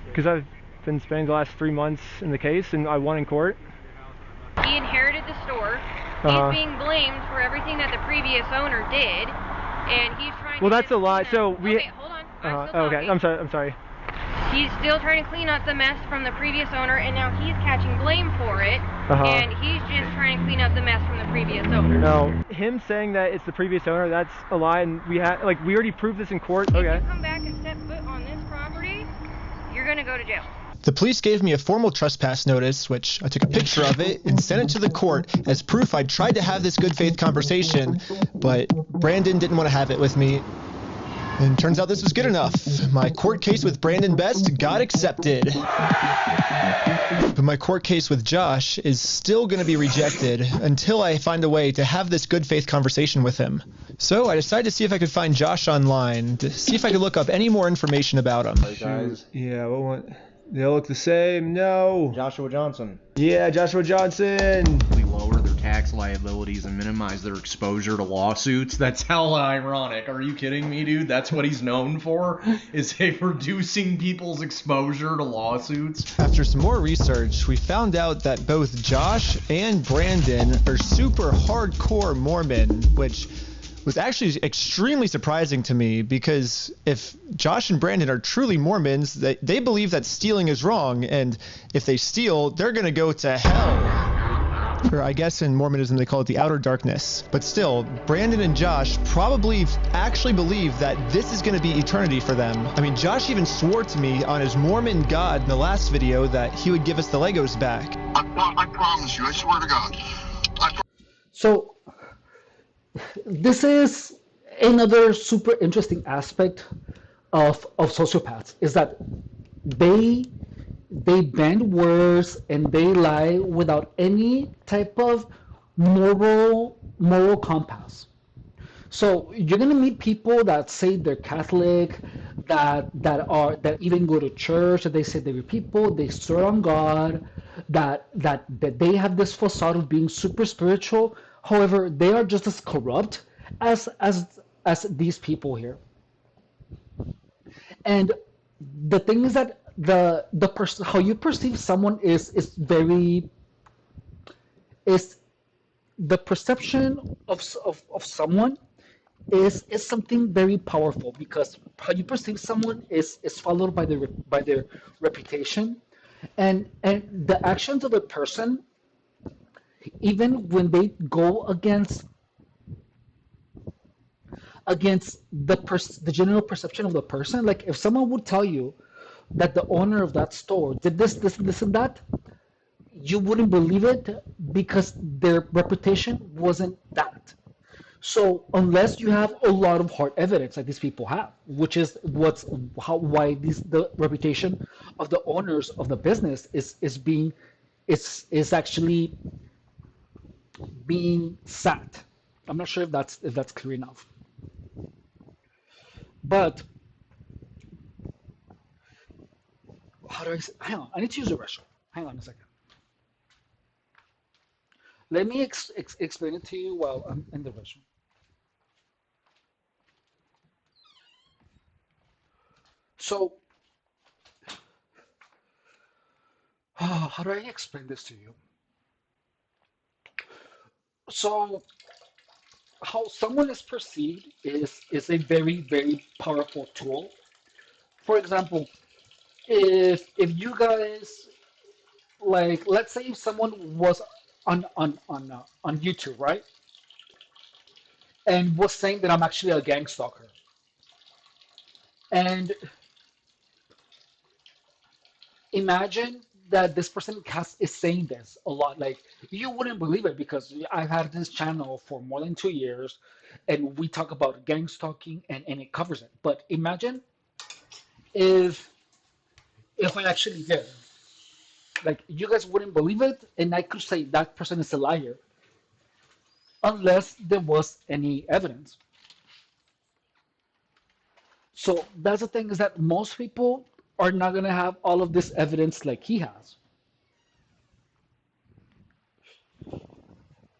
Because I've been spending the last 3 months in the case, and I won in court. He inherited the store. He's being blamed for everything that the previous owner did, and he's trying to... Well, that's a lie. So we... Okay, hold on. I'm still okay, talking. I'm sorry. He's still trying to clean up the mess from the previous owner, and now he's catching blame for it, and he's just trying to clean up the mess from the previous owner. No, him saying that it's the previous owner, that's a lie, and we already proved this in court. If you come back and step foot on this property, you're gonna go to jail. The police gave me a formal trespass notice, which I took a picture of it and sent it to the court as proof I tried to have this good faith conversation, but Brandon didn't want to have it with me. And turns out this was good enough. My court case with Brandon Best got accepted. But my court case with Josh is still going to be rejected until I find a way to have this good faith conversation with him. So I decided to see if I could find Josh online, to see if I could look up any more information about him. Hey guys. Yeah, they all look the same. No. Joshua Johnson. Yeah, Joshua Johnson. We lower their tax liabilities and minimize their exposure to lawsuits. That's hella ironic. Are you kidding me, dude? That's what he's known for, is reducing people's exposure to lawsuits. After some more research, we found out that both Josh and Brandon are super hardcore Mormon, which was actually extremely surprising to me, because if Josh and Brandon are truly Mormons, they believe that stealing is wrong, and if they steal, they're going to go to hell. Or I guess in Mormonism they call it the outer darkness. But still, Brandon and Josh probably actually believe that this is going to be eternity for them. I mean, Josh even swore to me on his Mormon God in the last video that he would give us the Legos back. I promise you, I swear to God. So, this is another super interesting aspect of sociopaths, is that they bend words and they lie without any type of moral compass. So you're gonna meet people that say they're Catholic, that even go to church, that they say they're people, they swear on God, that they have this facade of being super spiritual. However, they are just as corrupt as these people here. And the thing is that how you perceive someone is the perception of someone is something very powerful, because how you perceive someone is followed by their reputation, and the actions of a person, even when they go against the general perception of the person. Like if someone would tell you that the owner of that store did this, and that, you wouldn't believe it because their reputation wasn't that. So unless you have a lot of hard evidence like these people have, which is why the reputation of the owners of the business is actually being set. I'm not sure if that's clear enough. But how do I say? Hang on, I need to use the restroom. Hang on a second. Let me explain it to you while I'm in the restroom. So, how do I explain this to you? So, how someone is perceived is a very, very powerful tool. For example, if you guys, like, let's say if someone was on YouTube, right, and was saying that I'm actually a gang stalker, and imagine that this person is saying this a lot. Like, you wouldn't believe it because I've had this channel for more than 2 years, and we talk about gang stalking, and it covers it. But imagine if I actually did. Like, you guys wouldn't believe it, and I could say that person is a liar unless there was any evidence. So that's the thing, is that most people are not going to have all of this evidence like he has.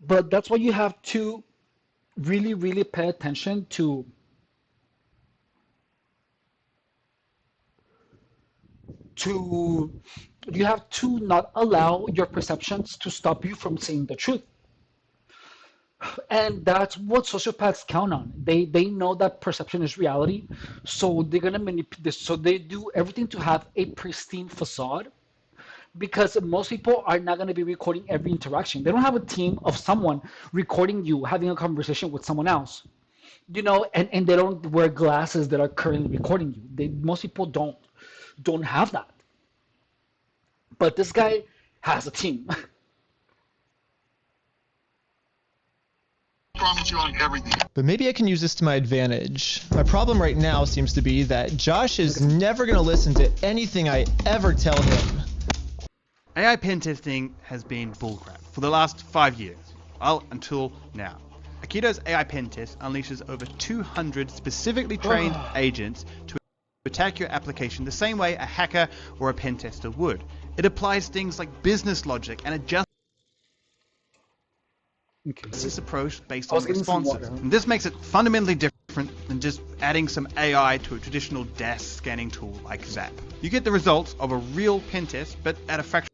But that's why you have to really, really pay attention to you have to not allow your perceptions to stop you from seeing the truth. And that's what sociopaths count on. They know that perception is reality, so they're gonna manipulate this. So they do everything to have a pristine facade, because most people are not gonna be recording every interaction. They don't have a team of someone recording you having a conversation with someone else, and they don't wear glasses that are currently recording you. Most people don't have that. But this guy has a team. Promise you on everything. But maybe I can use this to my advantage. My problem right now seems to be that Josh is never going to listen to anything I ever tell him. AI pen testing has been bullcrap for the last 5 years. Well, until now. Akito's AI pen test unleashes over 200 specifically trained agents to attack your application the same way a hacker or a pen tester would. It applies things like business logic and adjusts this approach based on responses. And this makes it fundamentally different than just adding some AI to a traditional desk scanning tool like Zap. You get the results of a real pen test, but at a fraction.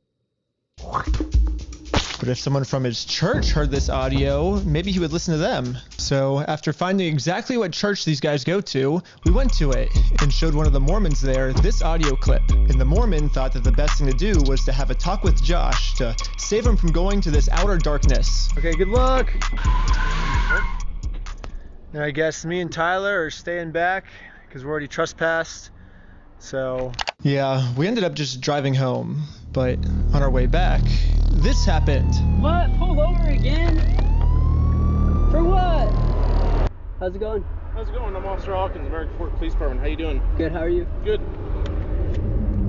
But if someone from his church heard this audio, maybe he would listen to them. So after finding exactly what church these guys go to, we went to it and showed one of the Mormons there this audio clip. And the Mormon thought that the best thing to do was to have a talk with Josh to save him from going to this outer darkness. Okay, good luck. And I guess me and Tyler are staying back because we're already trespassed. So yeah, we ended up just driving home, but on our way back, this happened. What? Pulled over again? For what? How's it going? How's it going? I'm Officer Hawkins, American Fork Police Department. How you doing? Good, how are you? Good.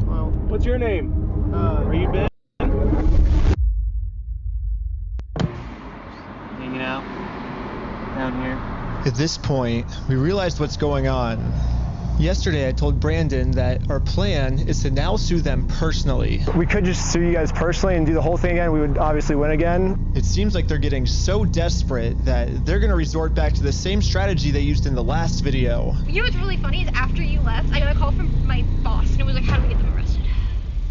Well, what's your name? Are you Ben? Hanging out down here. At this point, we realized what's going on. Yesterday, I told Brandon that our plan is to now sue them personally. We could just sue you guys personally and do the whole thing again. We would obviously win again. It seems like they're getting so desperate that they're going to resort back to the same strategy they used in the last video. You know what's really funny is after you left, I got a call from my boss, and it was like, how do we get them arrested?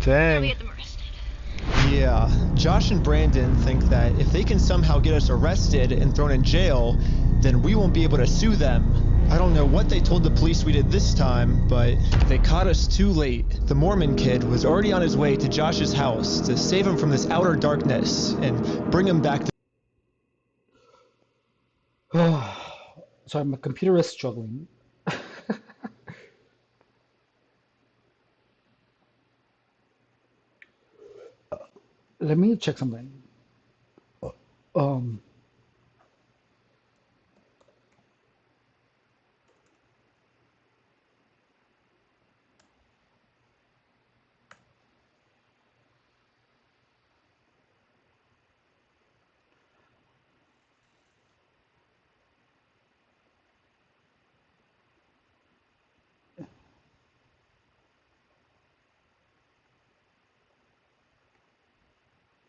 Dang. How do we get them arrested? Yeah, Josh and Brandon think that if they can somehow get us arrested and thrown in jail, then we won't be able to sue them. I don't know what they told the police we did this time, but they caught us too late. The Mormon kid was already on his way to Josh's house to save him from this outer darkness and bring him back to... Sorry, my computer is struggling. Let me check something.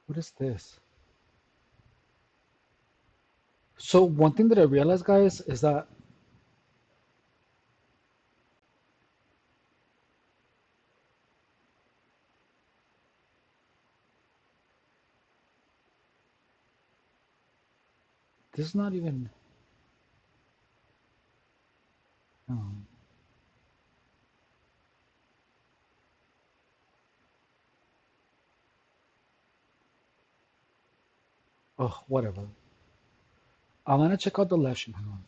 What is this? So one thing that I realized, guys, is that this is not even. Oh, whatever. I want to check out the lesson. Hang on.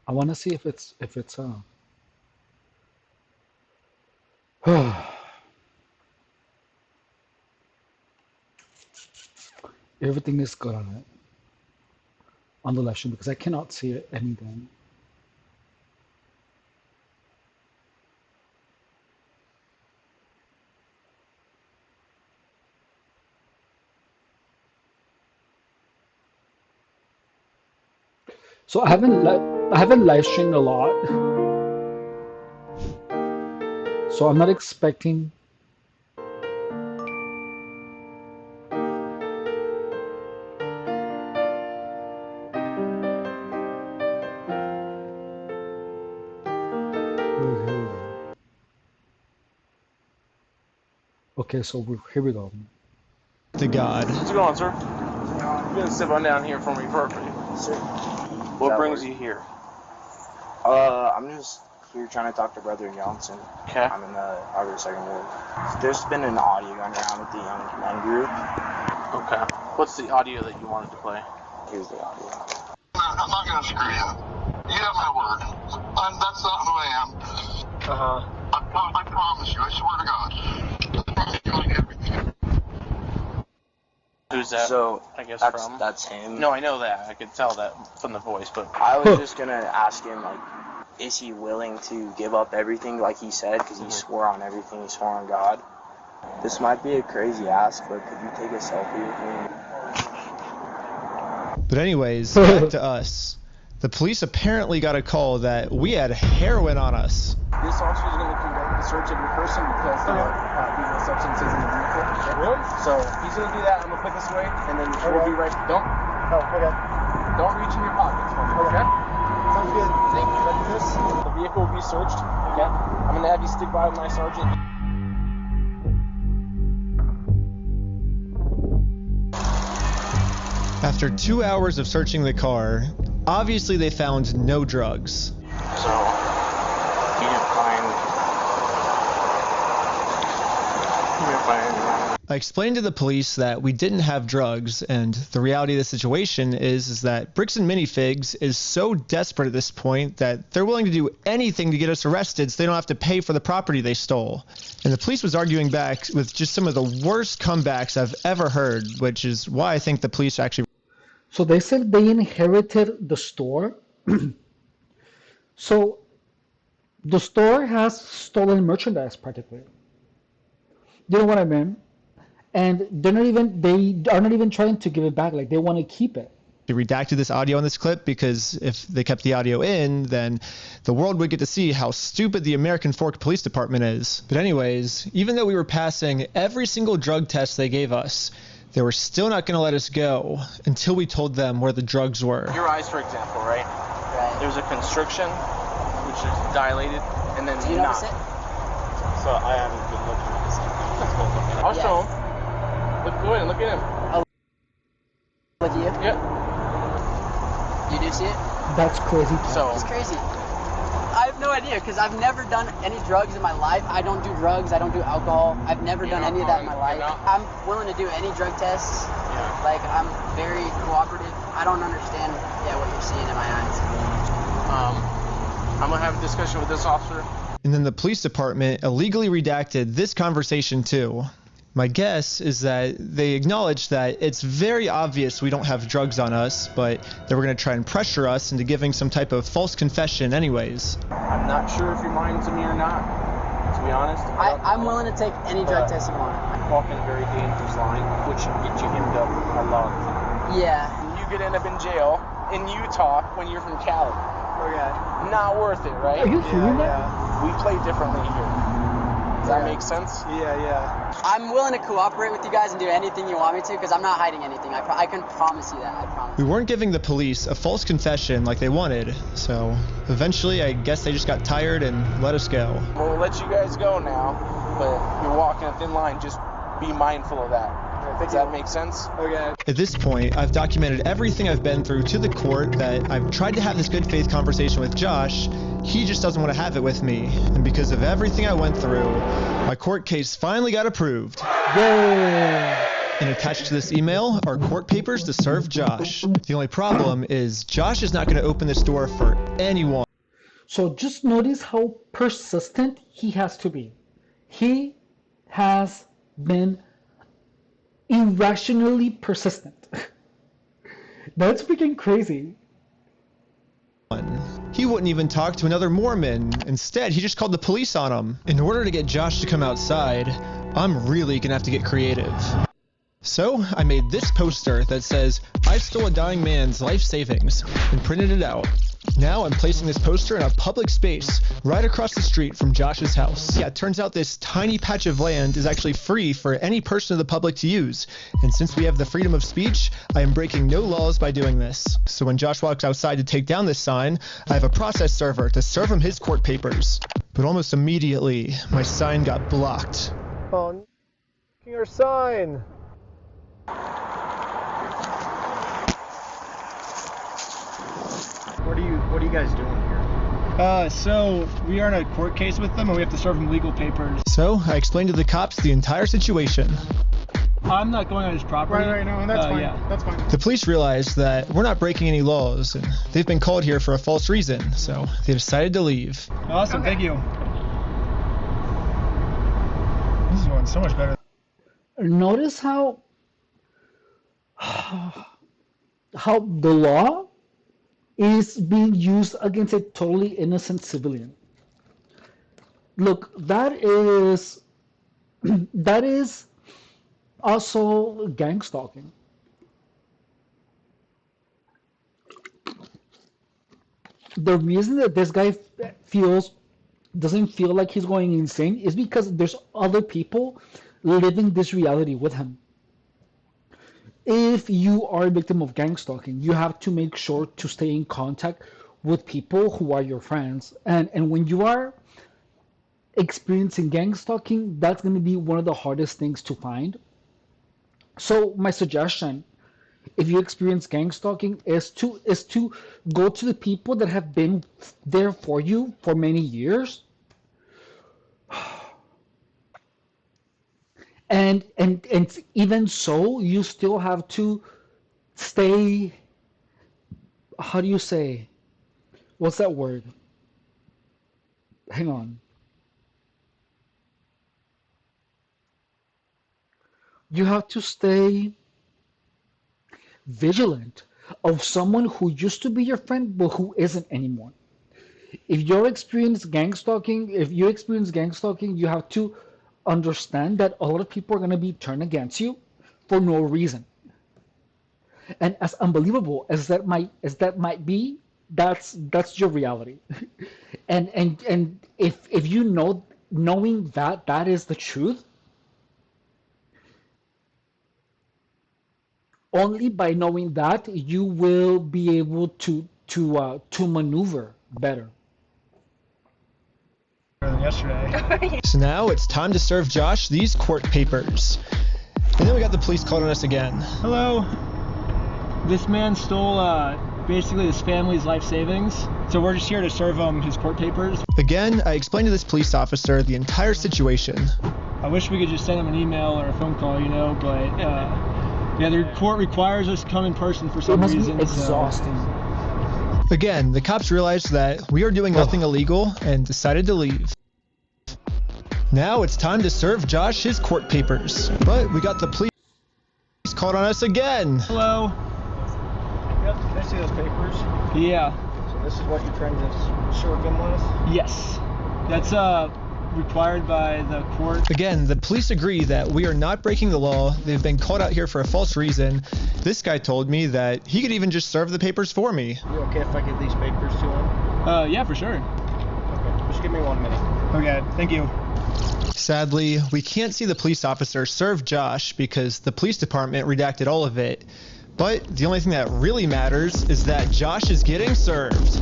I want to see if it's everything is good on it, on the lesson, because I cannot see it, anything. So I haven't live streamed a lot, so I'm not expecting. Okay, so here we go. To God. How's it going, sir? You're gonna sit on down here for me, perfect. Sir. What brings you here? I'm just here trying to talk to Brother Johnson. Okay. I'm in the Harvard Second Ward. There's been an audio going around with the young men group. Okay. What's the audio that you wanted to play? Here's the audio. I'm not going to screw you. You have my word. That's not who I am. Uh-huh. I promise you. I swear to God. I promise you on everything. Who's that? So, I guess that's, from? that's him. No, I know that. I could tell that from the voice, but... I was just going to ask him, like, is he willing to give up everything like he said? Because he swore on everything. He swore on God. This might be a crazy ask, but could you take a selfie with me? But anyways, back to us. The police apparently got a call that we had heroin on us. This officer is going to conduct a search of your person because there are illegal substances in the vehicle. Really? So he's going to do that. I'm going to put this away, and then we'll be right. Don't reach in your pockets for me. Okay. Sounds good. Thank you. Ready for this? The vehicle will be searched. Okay. I'm going to have you stick by my sergeant. After 2 hours of searching the car, obviously they found no drugs. So he didn't find anything. I explained to the police that we didn't have drugs, and the reality of the situation is that Bricks and Minifigs is so desperate at this point that they're willing to do anything to get us arrested so they don't have to pay for the property they stole. And the police was arguing back with just some of the worst comebacks I've ever heard, which is why I think the police actually... So they said they inherited the store. So the store has stolen merchandise practically. You know what I mean? And they are not even trying to give it back. Like, they want to keep it. They redacted this audio in this clip because if they kept the audio in, then the world would get to see how stupid the American Fork Police Department is. But anyways, even though we were passing every single drug test they gave us, they were still not going to let us go until we told them where the drugs were. Your eyes, for example, right? Right. There's a constriction, which is dilated, and then Do you not. notice it? So I haven't been looking at this. I'll show him. Go ahead and look at him. Look at you? Yep. You do see it? That's crazy. So it's crazy. I have no idea because I've never done any drugs in my life. I don't do drugs. I don't do alcohol. I've never done any of that in my life. I'm willing to do any drug tests. Yeah. Like, I'm very cooperative. I don't understand what you're seeing in my eyes. I'm going to have a discussion with this officer. And then the police department illegally redacted this conversation too. My guess is that they acknowledged that it's very obvious we don't have drugs on us, but they were going to try and pressure us into giving some type of false confession anyways. I'm not sure if you're lying to me or not, to be honest. I'm willing to take any drug test you want. I'm walking a very dangerous line, which can get you hemmed up a lot. Yeah. You could end up in jail in Utah when you're from Cali. Okay. Not worth it, right? Are you feeling that? We play differently here. Does that make sense? Yeah. I'm willing to cooperate with you guys and do anything you want me to because I'm not hiding anything. I can promise you that. I promise. We weren't giving the police a false confession like they wanted, so eventually I guess they just got tired and let us go. We'll let you guys go now, but you're walking a thin line. Just be mindful of that. Does that make sense? Okay. At this point, I've documented everything I've been through to the court, that I've tried to have this good faith conversation with Josh. He just doesn't want to have it with me. And because of everything I went through, my court case finally got approved. Yay! And attached to this email are court papers to serve Josh. The only problem is Josh is not going to open this door for anyone. So just notice how persistent he has to be. He has been irrationally persistent. That's freaking crazy. He wouldn't even talk to another Mormon. Instead, he just called the police on him. In order to get Josh to come outside, I'm really gonna have to get creative. So I made this poster that says, "I stole a dying man's life savings," and printed it out. Now I'm placing this poster in a public space right across the street from Josh's house. Yeah, it turns out this tiny patch of land is actually free for any person of the public to use. And since we have the freedom of speech, I am breaking no laws by doing this. So when Josh walks outside to take down this sign, I have a process server to serve him his court papers. But almost immediately, my sign got blocked. Oh, our sign. What are you guys doing here? So we are in a court case with them and we have to serve them legal papers. So I explained to the cops the entire situation. I'm not going on his property. Right, no, that's fine. Yeah. That's fine. The police realized that we're not breaking any laws, and they've been called here for a false reason, so they decided to leave. Awesome, thank you. This is going so much better. Notice how the law is being used against a totally innocent civilian. Look, that is also gang stalking. The reason that this guy doesn't feel like he's going insane is because there's other people living this reality with him. If you are a victim of gang stalking, you have to make sure to stay in contact with people who are your friends. And when you are experiencing gang stalking, that's going to be one of the hardest things to find. So my suggestion if you experience gang stalking, is to go to the people that have been there for you for many years, and even so, you still have to stay. How do you say? What's that word? Hang on. You have to stay vigilant of someone who used to be your friend but who isn't anymore. If you experience gang stalking, you have to understand that a lot of people are going to be turned against you for no reason. And as unbelievable as that might be, that's your reality. And if you knowing that that is the truth, only by knowing that you will be able to maneuver better. Than yesterday. So now it's time to serve Josh these court papers. And then we got the police called on us again. Hello. This man stole basically his family's life savings, so we're just here to serve him his court papers. Again, I explained to this police officer the entire situation. I wish we could just send him an email or a phone call, but yeah, the court requires us to come in person for some reason. It must be exhausting. Again, the cops realized that we are doing nothing illegal and decided to leave. Now it's time to serve Josh his court papers. But we got the police called on us again. Hello. Yep, did I see those papers? Yeah. So this is what you're trying to serve them with? Yes. That's required by the court. Again, the police agree that we are not breaking the law. They've been called out here for a false reason. This guy told me that he could even just serve the papers for me. You okay if I give these papers to him? Yeah, for sure. Okay, just give me 1 minute. Okay, thank you. Sadly, we can't see the police officer serve Josh because the police department redacted all of it. But the only thing that really matters is that Josh is getting served.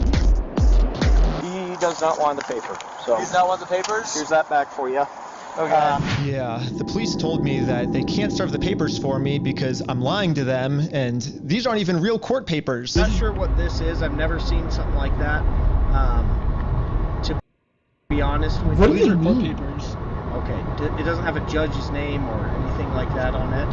He does not want the paper. So He's not want the papers? Here's that back for you. Okay. Yeah, the police told me that they can't serve the papers for me because I'm lying to them, and these aren't even real court papers. Not sure what this is. I've never seen something like that. To be honest with What you, do you These are court mean? papers. okay, it doesn't have a judge's name or anything like that on it.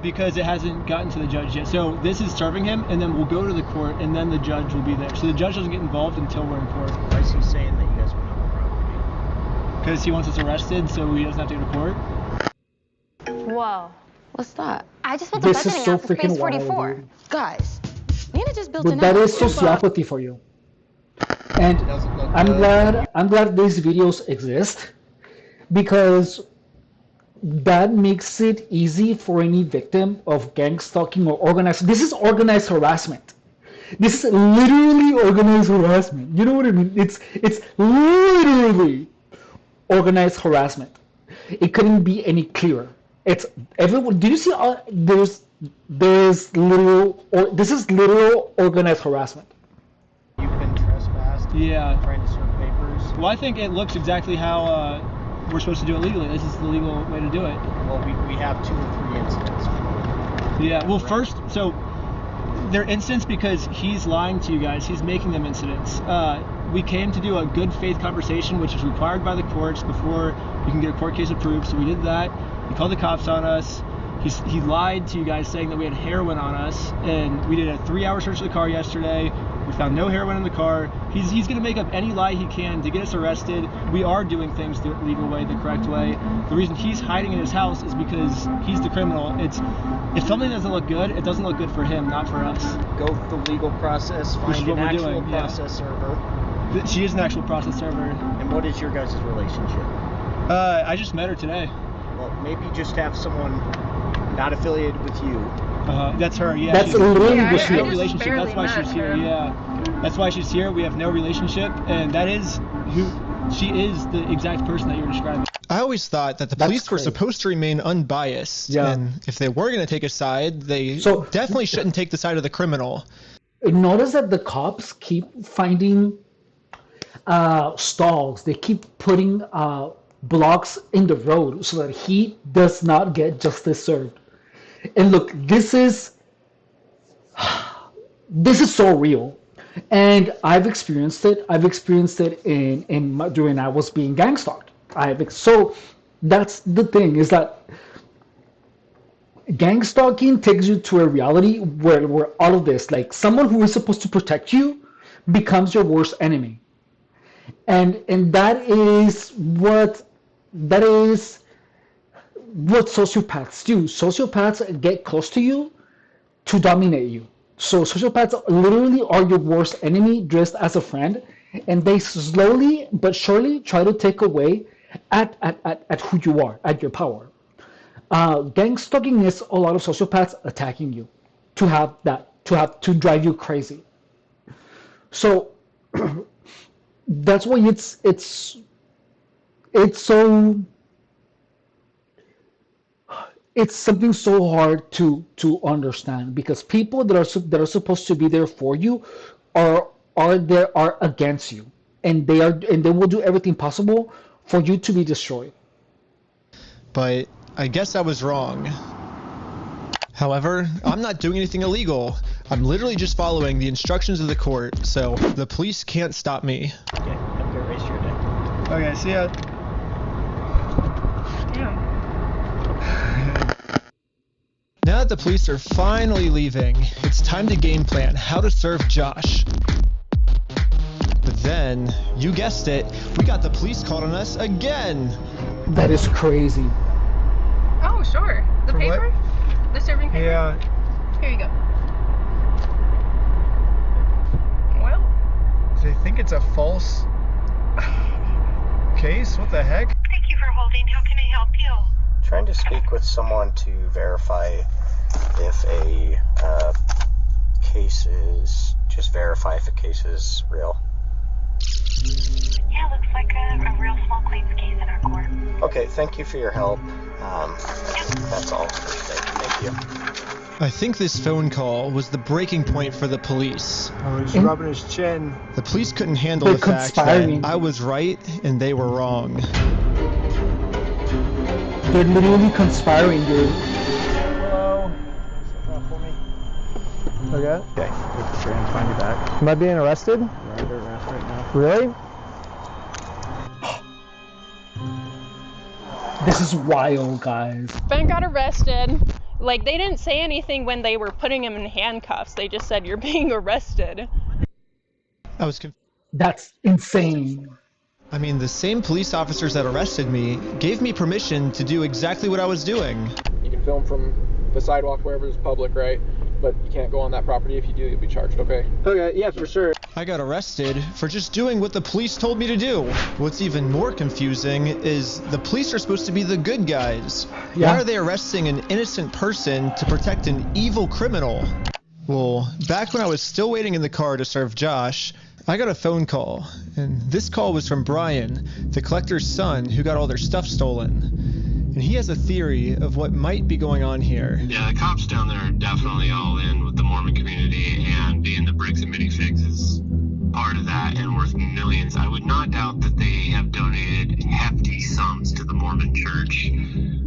Because it hasn't gotten to the judge yet. So this is serving him, and then we'll go to the court, and then the judge will be there. So the judge doesn't get involved until we're in court. Why is he saying that you guys went on the property? Because he wants us arrested, so he doesn't have to go to court. Whoa. What's that? I just built a This is budgeting so app for Space freaking wild, 44. dude. Guys, Nina just built But an that app. is sociopathy for you. And Doesn't look I'm good. glad these videos exist, because that makes it easy for any victim of gang stalking or organized. This is organized harassment. This is literally organized harassment. You know what I mean? It's literally organized harassment. It couldn't be any clearer. It's everyone. Do you see? There's literal. Or this is literal organized harassment. You've been trespassed. Yeah. Trying to serve papers. Well, I think it looks exactly how we're supposed to do it legally. This is the legal way to do it. Well, we have 2 or 3 incidents. Yeah. Well, first, so they're incidents because he's lying to you guys. He's making them incidents. We came to do a good faith conversation, which is required by the courts before you can get a court case approved. So we did that. He called the cops on us. He lied to you guys saying that we had heroin on us, and we did a 3-hour search of the car yesterday. We found no heroin in the car. He's going to make up any lie he can to get us arrested. We are doing things the legal way, the correct way. The reason he's hiding in his house is because he's the criminal. If something doesn't look good, it doesn't look good for him, not for us. Go through the legal process, Which is find what an we're actual doing, yeah. process server. She is an actual process server. And what is your guys' relationship? I just met her today. Well, maybe just have someone not affiliated with you. That's her, yeah. That's literally what she no is. relationship. That's why she's here, yeah. That's why she's here. We have no relationship, and that is she is the exact person that you were describing. I always thought that the That's police were crazy. supposed to remain unbiased, Yeah. and if they were going to take a side, they So- definitely shouldn't take the side of the criminal. Notice that the cops keep finding stalls. They keep putting blocks in the road so that he does not get justice served. And look, this is this is so real, and I've experienced it. I've experienced it during I was being gang stalked. So that's the thing, is that gang stalking takes you to a reality where all of this, like someone who is supposed to protect you, becomes your worst enemy, and that is what sociopaths do. Sociopaths get close to you to dominate you. So sociopaths literally are your worst enemy dressed as a friend, and they slowly but surely try to take away at who you are, at your power. Gang stalking is a lot of sociopaths attacking you to drive you crazy. So that's why it's something so hard to understand, because people that are supposed to be there for you are against you, and they will do everything possible for you to be destroyed. But I guess I was wrong. However, I'm not doing anything illegal. I'm literally just following the instructions of the court, so the police can't stop me. Okay, have a good rest of your day. Okay, see ya. Now that the police are finally leaving, it's time to game plan how to serve Josh. But then, you guessed it, we got the police called on us again! That is crazy. Oh, sure. The For paper? what? The serving paper? Yeah. Here you go. Well, They think it's a false case? What the heck? Thank you for holding. How can I help you? Trying to speak with someone to verify if a case is, just verify if a case is real. Yeah, looks like a real small claims case in our court. Okay, thank you for your help. That's all for today. Thank you. I think this phone call was the breaking point for the police. Oh, he's rubbing his chin. The police couldn't handle They're the fact conspiring. that I was right and they were wrong. They're literally conspiring, dude. Hello. For me. Okay. Okay, we're trying to find you back. Am I being arrested? You're under arrest right now. Really? This is wild, guys. Ben got arrested. Like, they didn't say anything when they were putting him in handcuffs. They just said, "You're being arrested." I was confused. That's insane. I mean, the same police officers that arrested me gave me permission to do exactly what I was doing. You can film from the sidewalk wherever is public, right? But you can't go on that property. If you do, you'll be charged, okay? Okay, yeah, for sure. I got arrested for just doing what the police told me to do. What's even more confusing is the police are supposed to be the good guys. Yeah. Why are they arresting an innocent person to protect an evil criminal? Well, back when I was still waiting in the car to serve Josh, I got a phone call, and this call was from Brian, the collector's son who got all their stuff stolen. And he has a theory of what might be going on here. Yeah, the cops down there are definitely all in with the Mormon community, and being the bricks and minifigs is part of that and worth millions. I would not doubt that they have donated hefty sums to the Mormon church,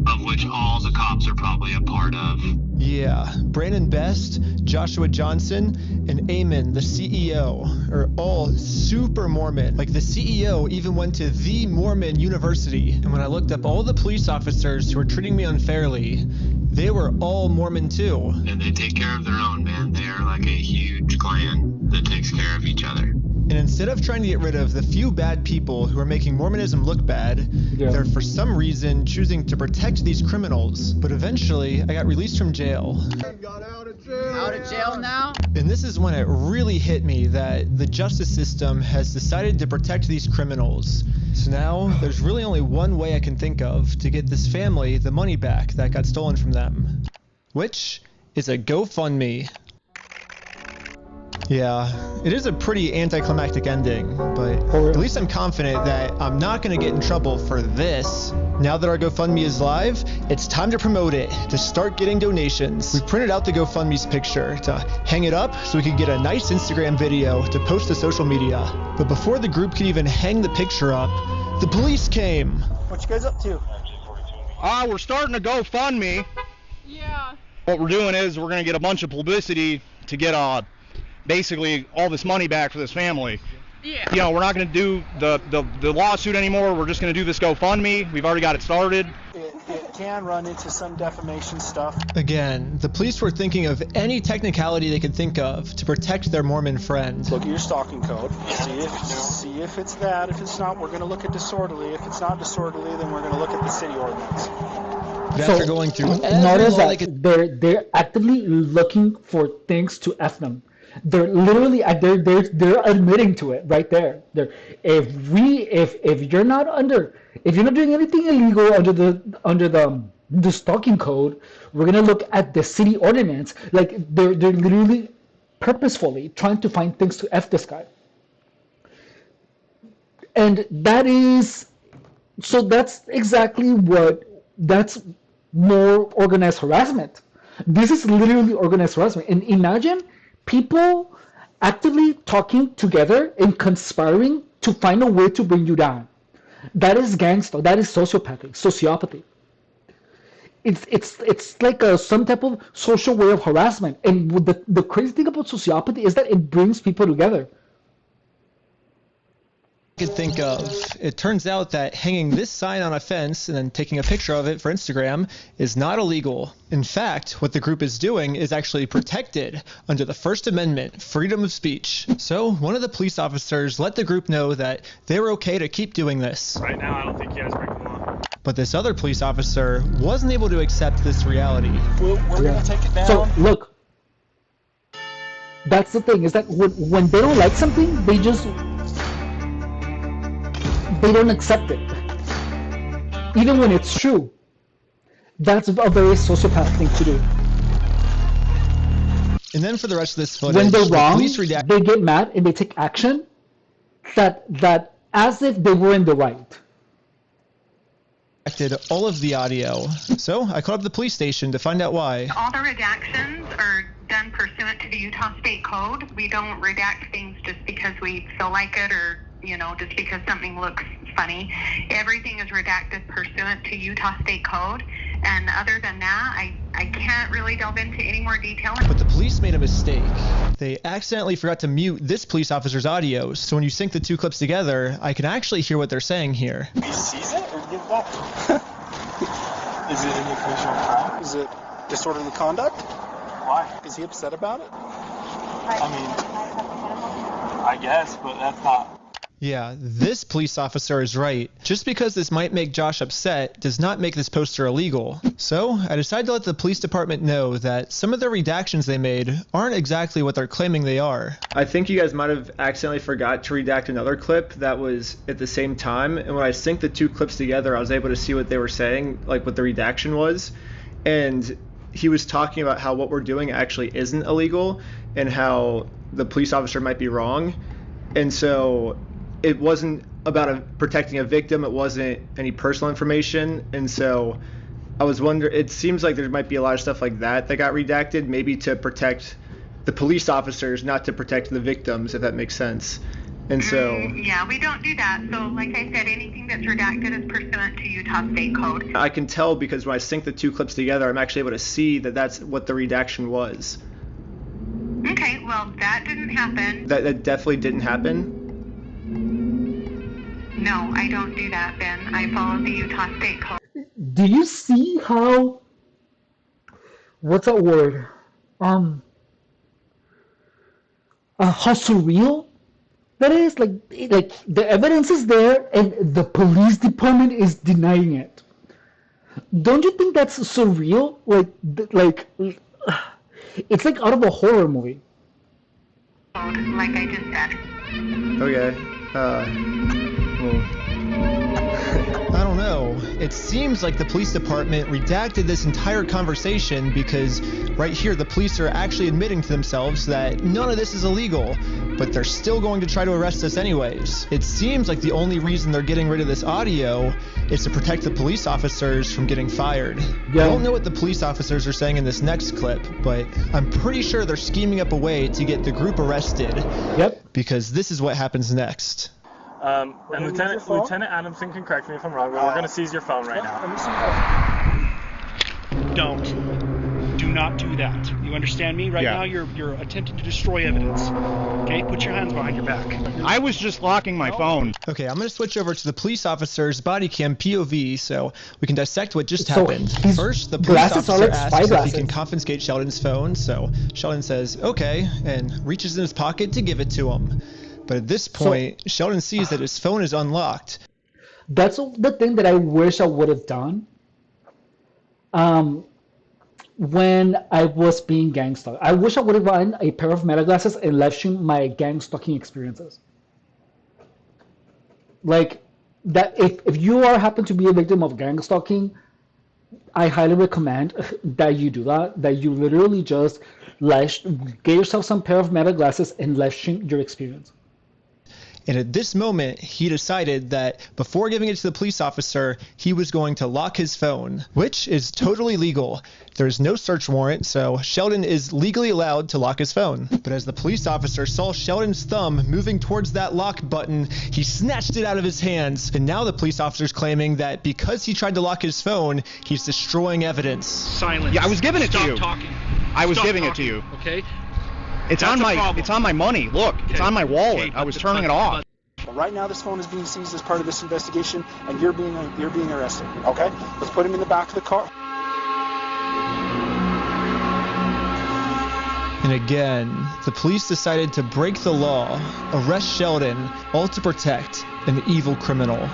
of which all the cops are probably a part of. Yeah, Brandon Best, Joshua Johnson, and Eamon, the CEO, are all super Mormon. Like, the CEO even went to the Mormon University. And when I looked up all the police officers who were treating me unfairly, they were all Mormon too. And they take care of their own, man. They are like a huge clan that takes care of each other. And instead of trying to get rid of the few bad people who are making Mormonism look bad, they're for some reason choosing to protect these criminals. But eventually, I got released from jail. Out of jail now? And this is when it really hit me that the justice system has decided to protect these criminals. So now, there's really only one way I can think of to get this family the money back that got stolen from them. Which is a GoFundMe. Yeah, it is a pretty anticlimactic ending, but at least I'm confident that I'm not going to get in trouble for this. Now that our GoFundMe is live, it's time to promote it, to start getting donations. We printed out the GoFundMe's picture to hang it up so we could get a nice Instagram video to post to social media. But before the group could even hang the picture up, the police came. What you guys up to? We're starting a GoFundMe. Yeah. What we're doing is we're going to get a bunch of publicity to get basically all this money back for this family. Yeah. You know, we're not going to do the lawsuit anymore. We're just going to do this GoFundMe. We've already got it started. It can run into some defamation stuff. Again, the police were thinking of any technicality they could think of to protect their Mormon friend. Look at your stalking code. See if it's that. If it's not, we're going to look at disorderly. If it's not disorderly, then we're going to look at the city ordinance. After going through every notice law they that could... they're actively looking for things to F them. They're literally they're admitting to it right there. If you're not doing anything illegal under the stalking code, we're gonna look at the city ordinance. Like they're literally purposefully trying to find things to F this guy. And that's more organized harassment. This is literally organized harassment. And imagine people actively talking together and conspiring to find a way to bring you down. That is gangster. That is sociopathy. It's like some type of social way of harassment. And the crazy thing about sociopathy is that it brings people together. could think of. It turns out that hanging this sign on a fence and then taking a picture of it for Instagram is not illegal. In fact, what the group is doing is actually protected under the First Amendment, freedom of speech. So one of the police officers let the group know that they were okay to keep doing this. Right now, I don't think you guys break the law. But this other police officer wasn't able to accept this reality. We're going to take it down. So, look, that's the thing, is that when they don't like something, they don't accept it. Even when it's true. That's a very sociopath thing to do. And then for the rest of this footage, when they're wrong, the they get mad and they take action that as if they were in the right. All of the audio. So I called up the police station to find out why. All the redactions are done pursuant to the Utah State Code. We don't redact things just because we feel like it or, just because something looks funny. Everything is redacted pursuant to Utah State Code. And other than that, I can't really delve into any more detail. But the police made a mistake. They accidentally forgot to mute this police officer's audio, so when you sync the two clips together, I can actually hear what they're saying here. He sees it or give it back? Is it an occasional crime? Is it disorderly conduct? Why? Is he upset about it? I mean, I guess, but that's not... Yeah, this police officer is right. Just because this might make Josh upset does not make this poster illegal. So I decided to let the police department know that some of the redactions they made aren't exactly what they're claiming they are. I think you guys might have accidentally forgot to redact another clip that was at the same time, and when I synced the two clips together, I was able to see what they were saying, like what the redaction was. And he was talking about how what we're doing actually isn't illegal and how the police officer might be wrong. And so it wasn't about protecting a victim. It wasn't any personal information. And so I was wondering, it seems like there might be a lot of stuff like that got redacted, maybe to protect the police officers, not to protect the victims, if that makes sense. And so... Yeah, we don't do that. So like I said, anything that's redacted is pursuant to Utah State Code. I can tell because when I sync the two clips together, I'm actually able to see that that's what the redaction was. Okay, well, that didn't happen. That definitely didn't happen? No, I don't do that, Ben. I follow the Utah State Code. Do you see how... What's that word? How surreal that is? Like the evidence is there and the police department is denying it. Don't you think that's surreal? Like it's like out of a horror movie. Like I just said. Okay. I don't know. It seems like the police department redacted this entire conversation because right here the police are actually admitting to themselves that none of this is illegal, but they're still going to try to arrest us anyways. It seems like the only reason they're getting rid of this audio is to protect the police officers from getting fired. Yeah. I don't know what the police officers are saying in this next clip, but I'm pretty sure they're scheming up a way to get the group arrested. Yep. Because this is what happens next. And Lieutenant Adamson can correct me if I'm wrong, but we're going to seize your phone right now. Don't. Do not do that. You understand me? Right now you're attempting to destroy evidence. Okay, put your hands behind your back. I was just locking my phone. Okay, I'm going to switch over to the police officer's body cam POV so we can dissect what just happened. First, the police officer asks if he can confiscate Sheldon's phone, so Sheldon says, okay, and reaches in his pocket to give it to him. But at this point, Sheldon sees that his phone is unlocked. That's the thing that I wish I would have done when I was being gang stalked. I wish I would have gotten a pair of meta glasses and live stream my gang stalking experiences. Like, that if you happen to be a victim of gang stalking, I highly recommend that you do that you literally just get yourself some pair of meta glasses and live stream your experience. And at this moment, he decided that before giving it to the police officer, he was going to lock his phone, which is totally legal. There's no search warrant, so Sheldon is legally allowed to lock his phone. But as the police officer saw Sheldon's thumb moving towards that lock button, he snatched it out of his hands. And now the police officer's claiming that because he tried to lock his phone, he's destroying evidence. Silence. Yeah, I was giving it to you. Stop talking. I was Stop giving talking, it to you. Okay? It's on my money. Look, it's on my wallet. I was turning it off. Right now, this phone is being seized as part of this investigation, and you're being arrested. Okay, let's put him in the back of the car. And again, the police decided to break the law, arrest Sheldon, all to protect an evil criminal.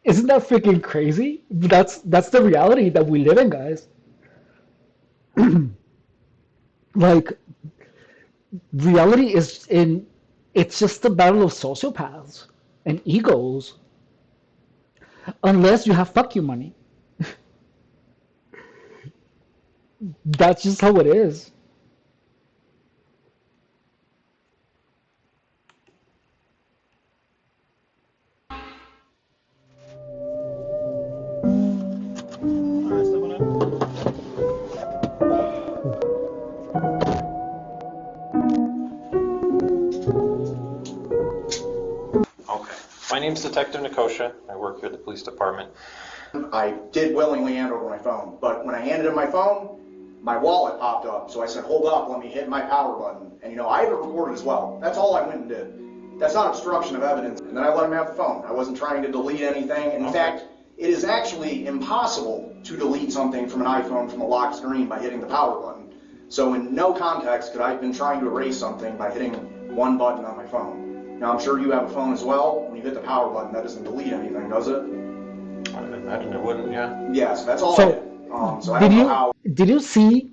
Isn't that freaking crazy? That's the reality that we live in, guys. Like, reality it's just a battle of sociopaths and egos. Unless you have fuck you money. That's just how it is. My name's Detective Nikosha. I work here at the police department. I did willingly hand over my phone, but when I handed him my phone, my wallet popped up. So I said, hold up, let me hit my power button. And I have it recorded as well. That's all I went and did. That's not obstruction of evidence. And then I let him have the phone. I wasn't trying to delete anything. In fact, it is actually impossible to delete something from an iPhone from a locked screen by hitting the power button. So in no context could I have been trying to erase something by hitting one button on my phone. Now, I'm sure you have a phone as well. When you hit the power button, that doesn't delete anything, does it? I imagine it wouldn't, yeah. Yes, that's all So, I did. So I don't know how... Did you see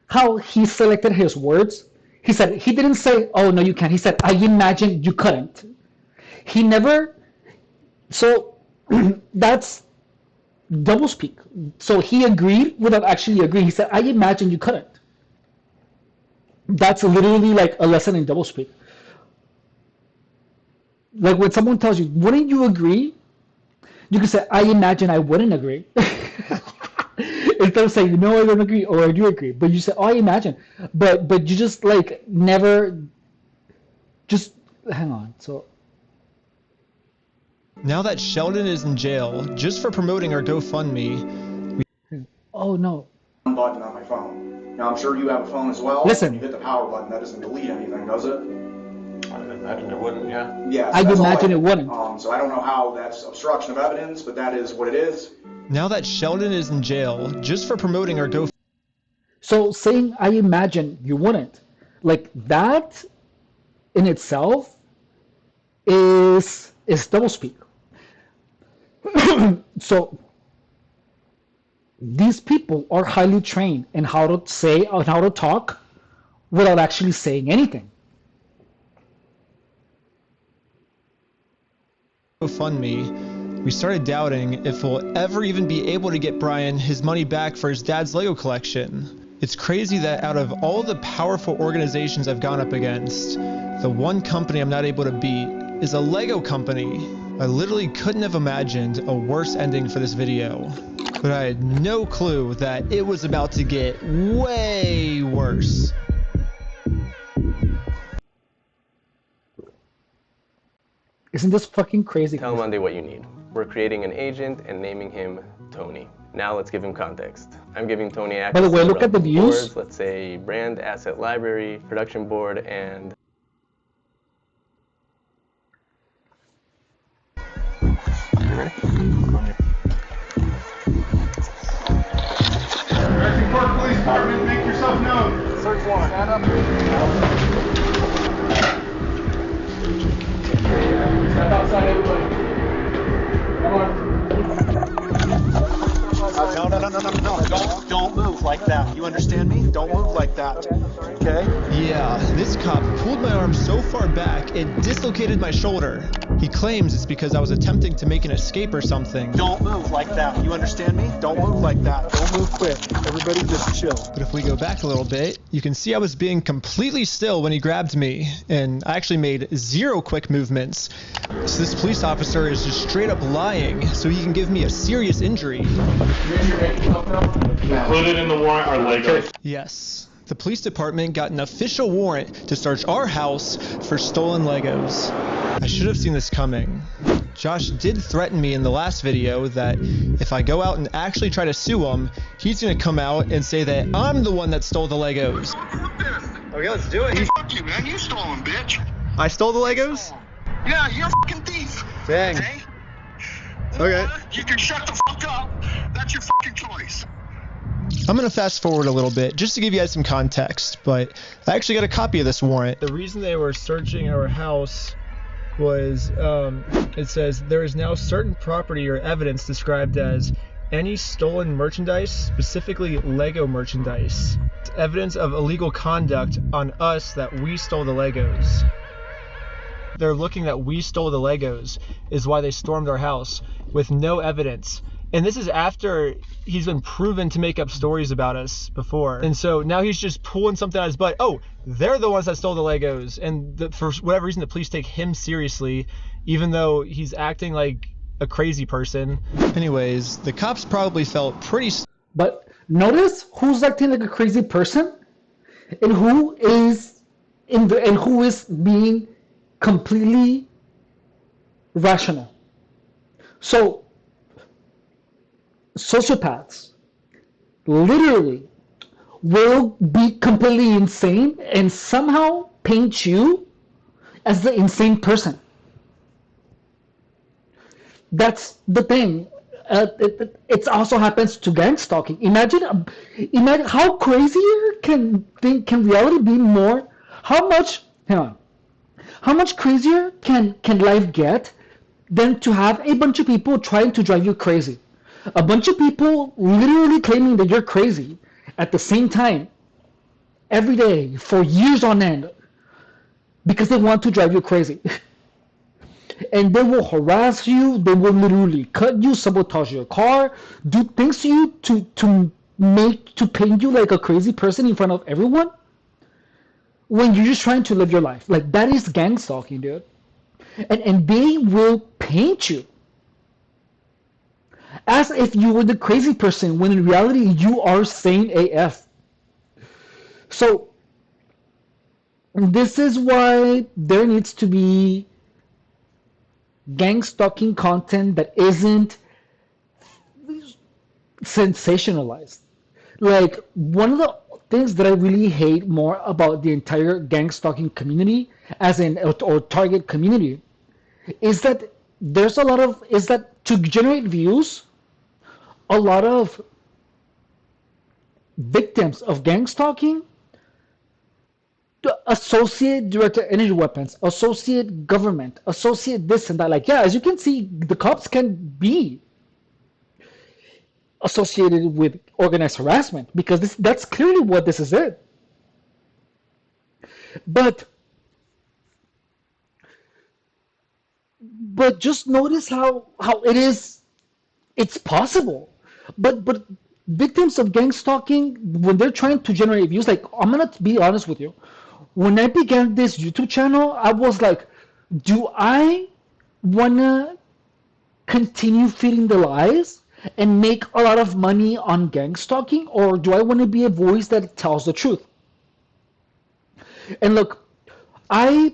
how he selected his words? He said, he didn't say, oh, no, you can't. He said, I imagine you couldn't. He never... So, that's doublespeak. So he agreed without actually agreeing. He said, I imagine you couldn't. That's literally like a lesson in doublespeak. Like when someone tells you, wouldn't you agree? You can say, I imagine I wouldn't agree. Instead of saying, no, I don't agree, or I do agree. But you say, oh, I imagine. But you just like never, just, hang on, so. Now that Sheldon is in jail, just for promoting our GoFundMe, oh no. One button on my phone. Now I'm sure you have a phone as well. Listen. When you hit the power button, that doesn't delete anything, does it? I imagine it wouldn't, yeah. Yes, I that's all imagine did. it wouldn't. So I don't know how that's obstruction of evidence, but that is what it is. now that Sheldon is in jail, just for promoting our GoFundMe. So saying, I imagine you wouldn't, like that in itself is doublespeak. So these people are highly trained in how to say and how to talk without actually saying anything. GoFundMe, we started doubting if we'll ever even be able to get Brian his money back for his dad's Lego collection. It's crazy that out of all the powerful organizations I've gone up against, the one company I'm not able to beat is a Lego company. I literally couldn't have imagined a worse ending for this video, but I had no clue that it was about to get way worse. Isn't this fucking crazy? Tell Monday what you need. We're creating an agent and naming him Tony. Now let's give him context. I'm giving Tony access By the way, to look at the relevant views. boards, let's say brand, asset library, production board, and... You ready? American Park Police Department, make yourself known. Search warrant. Stand up. Step outside, everybody. Come on. No. Don't move like that. You understand me? Don't move like that. Okay? Yeah, this cop pulled my arm so far back it dislocated my shoulder. He claims it's because I was attempting to make an escape or something. Don't move like that. You understand me? Don't move like that. Don't move quick. Everybody just chill. But if we go back a little bit, you can see I was being completely still when he grabbed me, and I actually made 0 quick movements. So this police officer is just straight up lying so he can give me a serious injury. Included in the warrant are Legos. Yes. The police department got an official warrant to search our house for stolen Legos. I should have seen this coming. Josh did threaten me in the last video that if I go out and actually try to sue him, he's gonna come out and say that I'm the one that stole the Legos. Okay, let's do it. Fuck you, man. You stole them, bitch. I stole the Legos? Yeah, you're a fucking thief. Dang. Okay? Okay. You can shut the fuck up. That's your fucking choice. I'm going to fast forward a little bit just to give you guys some context, but I actually got a copy of this warrant. The reason they were searching our house was, it says, there is now certain property or evidence described as any stolen merchandise, specifically Lego merchandise. It's evidence of illegal conduct on us that we stole the Legos. They're looking that we stole the Legos is why they stormed our house with no evidence. And this is after he's been proven to make up stories about us before. And so now he's just pulling something out of his butt. Oh, they're the ones that stole the Legos. And for whatever reason, the police take him seriously, even though he's acting like a crazy person. Anyways, the cops probably felt pretty... But notice who's acting like a crazy person and who is being completely rational. So sociopaths literally will be completely insane and somehow paint you as the insane person. That's the thing. It also happens to gang stalking. Imagine how crazier can reality be more? How much crazier can life get than to have a bunch of people trying to drive you crazy? A bunch of people literally claiming that you're crazy at the same time, every day, for years on end, because they want to drive you crazy. And they will harass you, they will literally cut you, sabotage your car, do things to you to paint you like a crazy person in front of everyone, when you're just trying to live your life. Like, that is gang stalking, dude. And they will paint you as if you were the crazy person, when in reality you are sane AF. So this is why there needs to be gang stalking content that isn't sensationalized. Like, one of the things that I really hate more about the entire gang stalking community, as in or target community, is that to generate views, a lot of victims of gang stalking associate directed energy weapons, associate government, associate this and that. Like, yeah, as you can see, the cops can be associated with organized harassment, because that's clearly what this is it. But just notice how it's possible. But victims of gang stalking, when they're trying to generate views, like, I'm gonna be honest with you, when I began this YouTube channel, I was like, do I wanna continue feeding the lies and make a lot of money on gang stalking, or do I want to be a voice that tells the truth? And look, I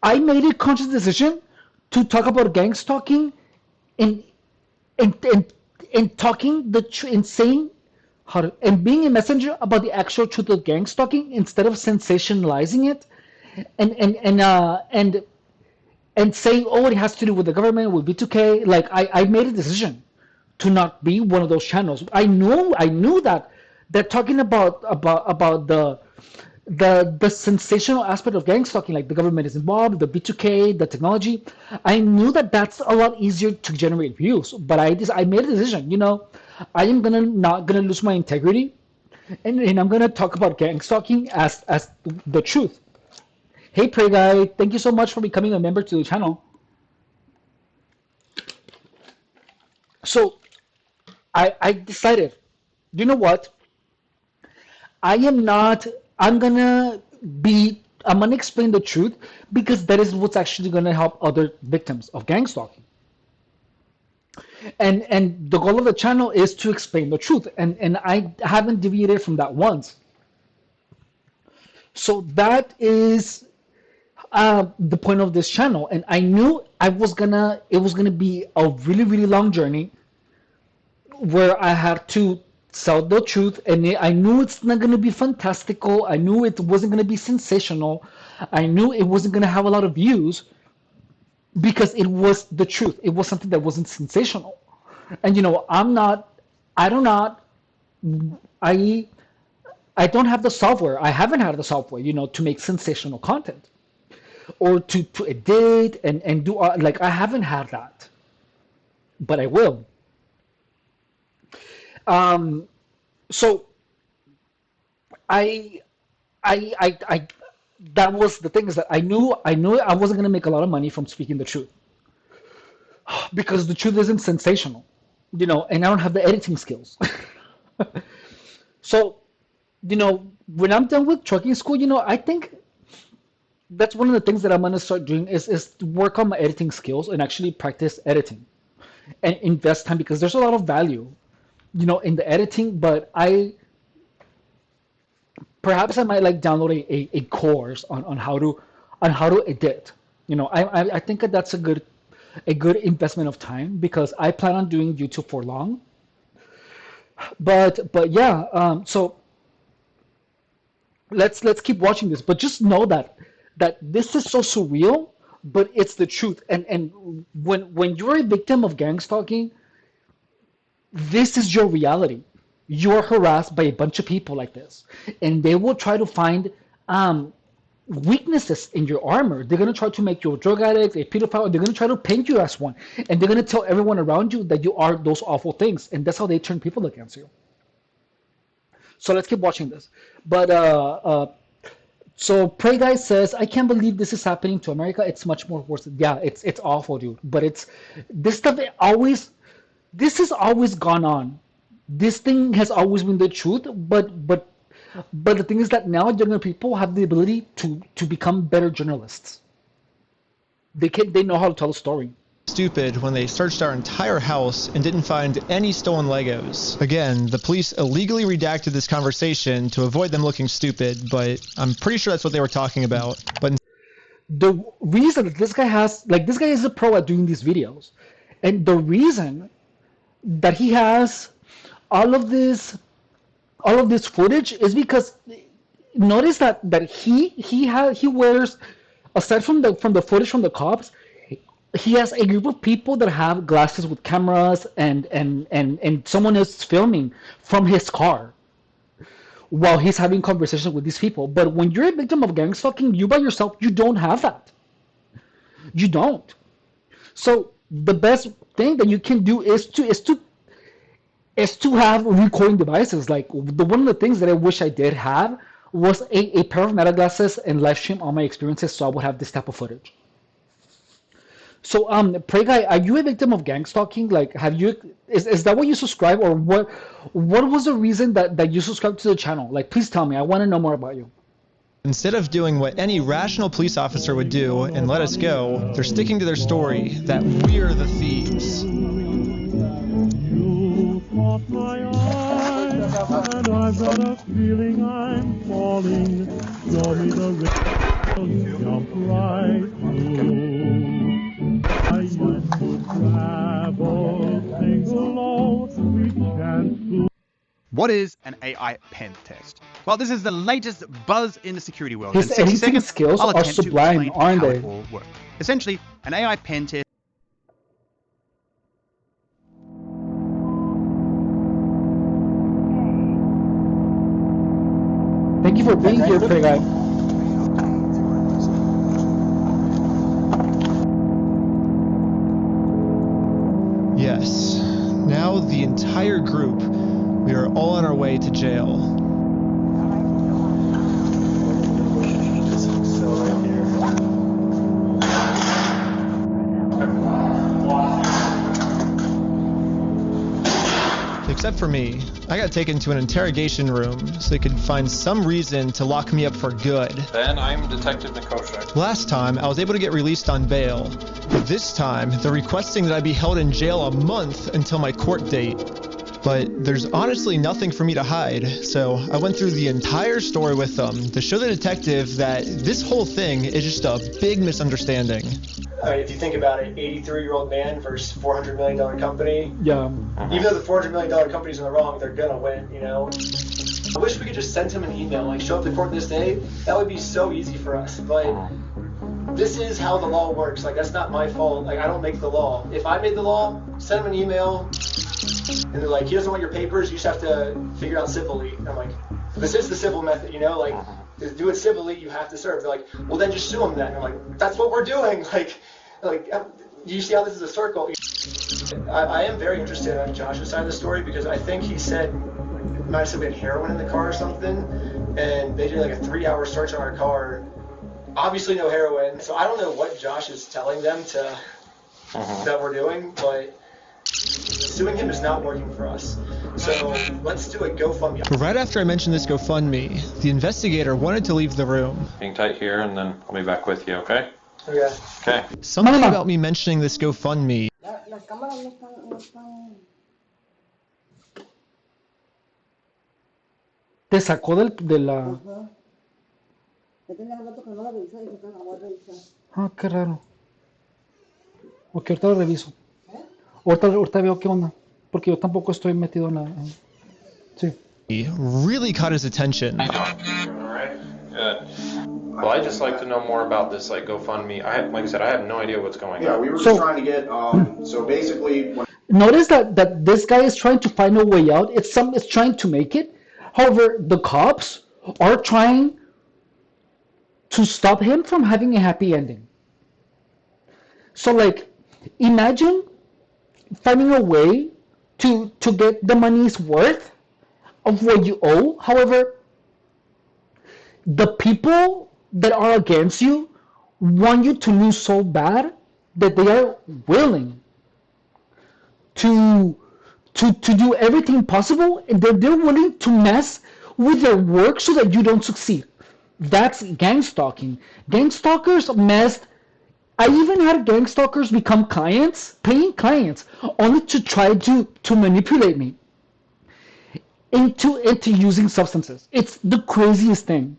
I made a conscious decision to talk about gang stalking and talking and saying and being a messenger about the actual truth of gang stalking instead of sensationalizing it and saying, oh, it has to do with the government, with B2K. Like I made a decision to not be one of those channels. I knew that talking about the sensational aspect of gang stalking, like the government is involved, the B2K, the technology, I knew that that's a lot easier to generate views. But I made a decision, I am not gonna lose my integrity, and I'm gonna talk about gang stalking as the truth. Hey, Prey Guy, thank you so much for becoming a member to the channel. So I decided, you know what? I'm gonna explain the truth because that is what's actually gonna help other victims of gang stalking. And the goal of the channel is to explain the truth, and I haven't deviated from that once. So that is the point of this channel, and I knew it was gonna be a really, really long journey where I had to sell the truth, and I knew it's not going to be fantastical. I knew it wasn't going to be sensational. I knew it wasn't going to have a lot of views because it was the truth. It was something that wasn't sensational. And I don't have the software. I haven't had the software, to make sensational content or to edit and do like I haven't had that, but I will. So I that was the thing, is that I knew I wasn't going to make a lot of money from speaking the truth because the truth isn't sensational, and I don't have the editing skills. So, when I'm done with trucking school, I think that's one of the things that I'm going to start doing is work on my editing skills and actually practice editing and invest time, because there's a lot of value in the editing. But perhaps I might like download a course on how to edit. I think that's a good investment of time, because I plan on doing YouTube for long. But yeah, so let's keep watching this. But just know that this is so surreal, but it's the truth. And when you're a victim of gang stalking, this is your reality. You're harassed by a bunch of people like this, and they will try to find weaknesses in your armor. They're going to try to make you a drug addict, a pedophile. They're going to try to paint you as one, and they're going to tell everyone around you that you are those awful things, and that's how they turn people against you. So let's keep watching this. But so Prey Guy says, I can't believe this is happening to America. It's much more worse. Yeah, it's awful, dude. But this stuff this has always gone on. This thing has always been the truth. But the thing is that now younger people have the ability to become better journalists. They know how to tell a story. Stupid when they searched our entire house and didn't find any stolen Legos. Again, the police illegally redacted this conversation to avoid them looking stupid, but I'm pretty sure that's what they were talking about. But the reason that this guy is a pro at doing these videos, and the reason that he has all of this footage is because notice that he wears, aside from the footage from the cops, he has a group of people that have glasses with cameras, and someone is filming from his car while he's having conversations with these people. But when you're a victim of gang stalking, you by yourself, you don't have that. You don't. So the best thing that you can do is to have recording devices. Like one of the things that I wish I did have was a pair of meta glasses and live stream all my experiences, so I would have this type of footage. So, Prey Guy, are you a victim of gang stalking? Like, is that what you subscribe, or what was the reason that you subscribed to the channel? Like, please tell me. I want to know more about you. instead of doing what any rational police officer would do and let us go, they're sticking to their story that we're the thieves. You caught my eye, and I've got a feeling I'm falling. Show me the jump right What is an AI pen test? Well, this is the latest buzz in the security world. His In 60 editing seconds, skills I'll are attempt to sublime, explain aren't how they? it all works. Essentially, an AI pen test. Thank you for being here, Pretty Guy. Yes. Now the entire group, we are all on our way to jail. Except for me. I got taken to an interrogation room so they could find some reason to lock me up for good. Then I'm Detective Nikosha. Last time, I was able to get released on bail. This time, they're requesting that I be held in jail a month until my court date. But there's honestly nothing for me to hide, so I went through the entire story with them to show the detective that this whole thing is just a big misunderstanding. If you think about it, 83-year-old man versus $400 million company. Yeah. Even though the $400 million company's in the wrong, they're gonna win, you know? I wish we could just send him an email, like show up to court this day. That would be so easy for us, but this is how the law works. Like, that's not my fault. Like, I don't make the law. If I made the law, send him an email, and they're like, he doesn't want your papers, you just have to figure out civilly. I'm like, this is the civil method, you know? Like, to do it civilly, you have to serve. They're like, well, then just sue him then. I'm like, that's what we're doing. Like, you see how this is a circle? I am very interested on Josh's side of the story because I think he said, might have said we had heroin in the car or something, and they did like a 3-hour search on our car. Obviously no heroin, so I don't know what Josh is telling them to that we're doing, but suing him is not working for us. So let's do a GoFundMe. Right after I mentioned this GoFundMe, the investigator wanted to leave the room. Hang tight here, and then I'll be back with you, okay? Okay. Okay. Something about me mentioning this GoFundMe. Las cámaras no están... Te sacó de la... Ajá. Ya tenía rato que no la revisaba y dije, la voy a revisar. Ah, qué raro. Ok, ahorita lo reviso. Ahorita veo qué onda. Porque yo tampoco estoy metido en la... Sí. Really caught his attention. Alright, good. Well, I'd just like to know more about this, like, GoFundMe. Like I said, I have no idea what's going on. Yeah, we were just trying to get, so basically... Notice that this guy is trying to find a way out. It's trying to make it. However, the cops are trying to stop him from having a happy ending. So, like, imagine finding a way to get the money's worth of what you owe. However, the people that are against you want you to lose so bad that they are willing to do everything possible, and they're willing to mess with their work so that you don't succeed. That's gang stalking. Gang stalkers messed. I even had gang stalkers become clients, paying clients, only to try to manipulate me into using substances. It's the craziest thing.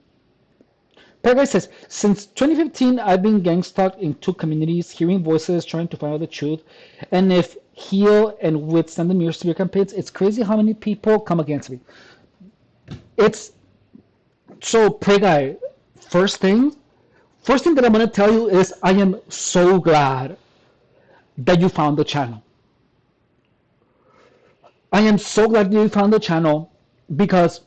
Guy says, since 2015, I've been gang stalked in 2 communities, hearing voices, trying to find out the truth, and if heal and withstand the mere severe campaigns, it's crazy how many people come against me. It's so, Guy, first thing that I'm going to tell you is I am so glad that you found the channel. I am so glad that you found the channel because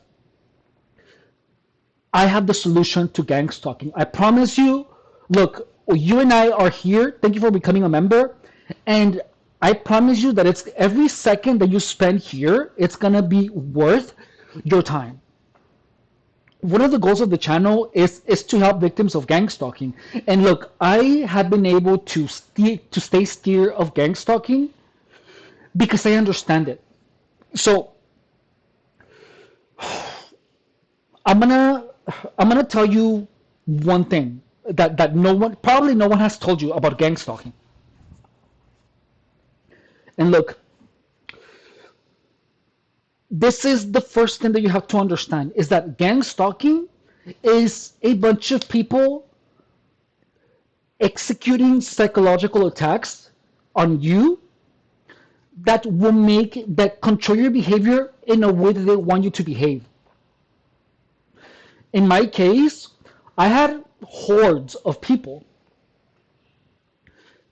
I have the solution to gang stalking. I promise you, look, you and I are here. Thank you for becoming a member. And I promise you that it's every second that you spend here, it's going to be worth your time. One of the goals of the channel is to help victims of gang stalking. And look, I have been able to stay clear of gang stalking because I understand it. So I'm gonna tell you one thing that probably no one has told you about gang stalking. And look, this is the first thing that you have to understand, is that gang stalking is a bunch of people executing psychological attacks on you that control your behavior in a way that they want you to behave. In my case, I had hordes of people.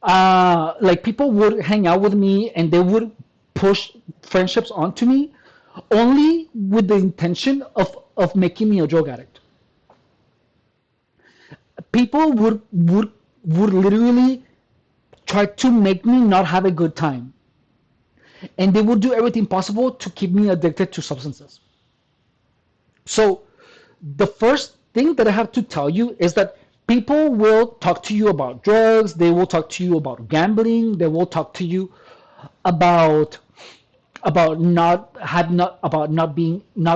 Like people would hang out with me and they would push friendships onto me only with the intention of making me a drug addict. People would literally try to make me not have a good time. And they would do everything possible to keep me addicted to substances. So the first thing that I have to tell you is that people will talk to you about drugs, they will talk to you about gambling, they will talk to you about not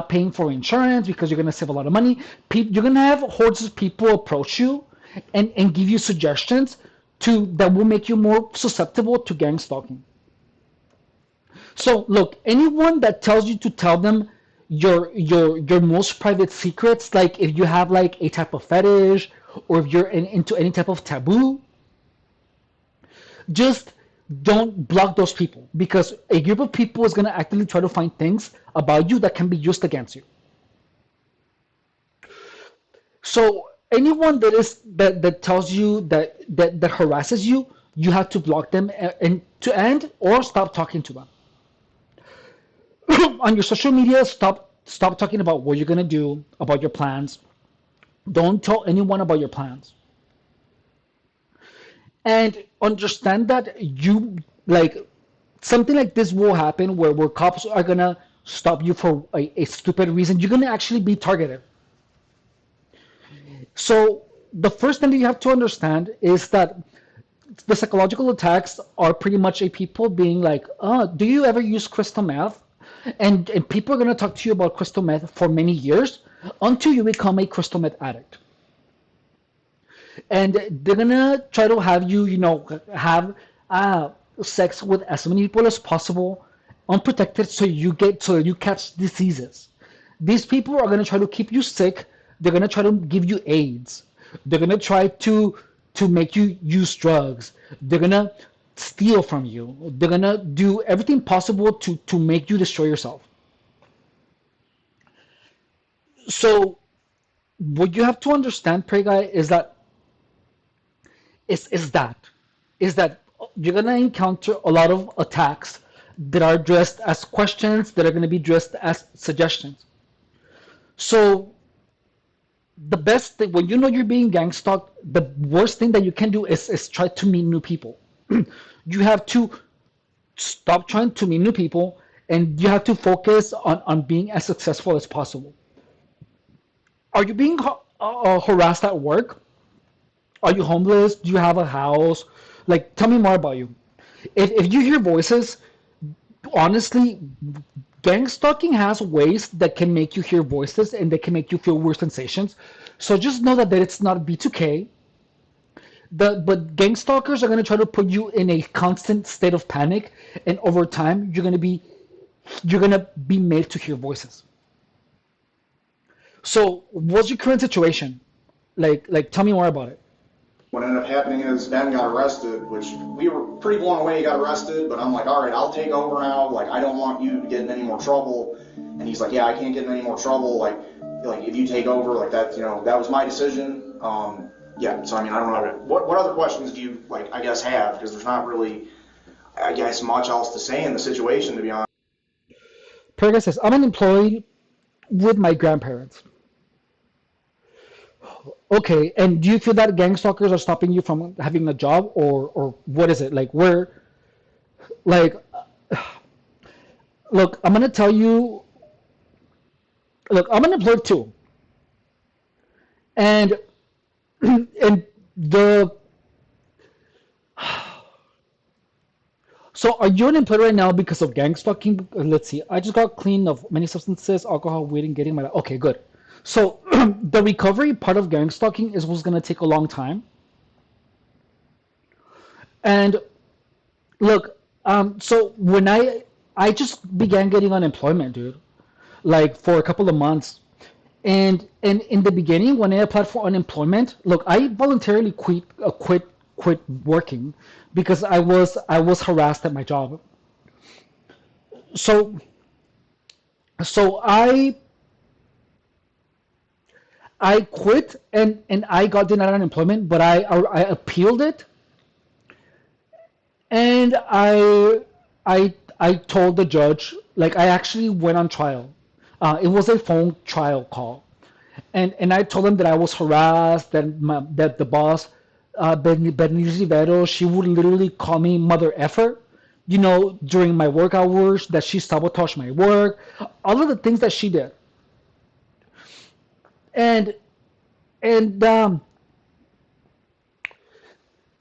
paying for insurance because you're going to save a lot of money. You're going to have hordes of people approach you and give you suggestions that will make you more susceptible to gang stalking. So look, anyone that tells you to tell them your most private secrets, like if you have like a type of fetish or if you're into any type of taboo, just don't block those people, because a group of people is going to actively try to find things about you that can be used against you. So anyone that tells you that harasses you, you have to block them and to end or stop talking to them. On your social media, stop talking about what you're going to do, about your plans. Don't tell anyone about your plans. And understand that something like this will happen where cops are going to stop you for a stupid reason. You're going to actually be targeted. So the first thing that you have to understand is that the psychological attacks are pretty much a people being like, do you ever use crystal meth? And people are going to talk to you about crystal meth for many years until you become a crystal meth addict. And they're going to try to have you, have sex with as many people as possible, unprotected, so you catch diseases. These people are going to try to keep you sick. They're going to try to give you AIDS. They're going to try to make you use drugs. They're going to steal from you. They're going to do everything possible to make you destroy yourself. So what you have to understand, Prey Guy, is that you're going to encounter a lot of attacks that are dressed as questions, that are going to be dressed as suggestions. So the best thing, when you know you're being gang stalked, the worst thing that you can do is try to meet new people. You have to stop trying to meet new people, and you have to focus on being as successful as possible. Are you being harassed at work? Are you homeless? Do you have a house? Like, tell me more about you. If you hear voices, honestly, gang stalking has ways that can make you hear voices and that can make you feel weird sensations. So just know that it's not B2K. But gang stalkers are going to try to put you in a constant state of panic, and over time you're going to be made to hear voices. So what's your current situation? Like tell me more about it. What ended up happening is Ben got arrested, which we were pretty blown away he got arrested, but I'm like, all right, I'll take over now. Like, I don't want you to get in any more trouble. And he's like, yeah, I can't get in any more trouble. Like if you take over, like that, that was my decision. Yeah, so I mean, I don't know. What other questions do you, I guess, have? Because there's not really, I guess, much else to say in the situation, to be honest. Perga says, I'm unemployed with my grandparents. Okay, and do you feel that gang stalkers are stopping you from having a job, or what is it? Look, I'm going to tell you, look, I'm unemployed too. And so are you unemployed right now because of gang stalking? Let's see, I just got clean of many substances, alcohol, weed, and getting my life. Okay, good. So the recovery part of gang stalking was going to take a long time. And look, so when I just began getting unemployment, dude, for a couple of months. And in the beginning, when I applied for unemployment, look, I voluntarily quit working because I was harassed at my job. so so I quit and I got denied unemployment, but I appealed it, and I told the judge, like, I actually went on trial. It was a phone trial call, and I told him that I was harassed, that the boss, Bernice Rivero, she would literally call me mother effer, during my work hours, that she sabotaged my work, all of the things that she did, and and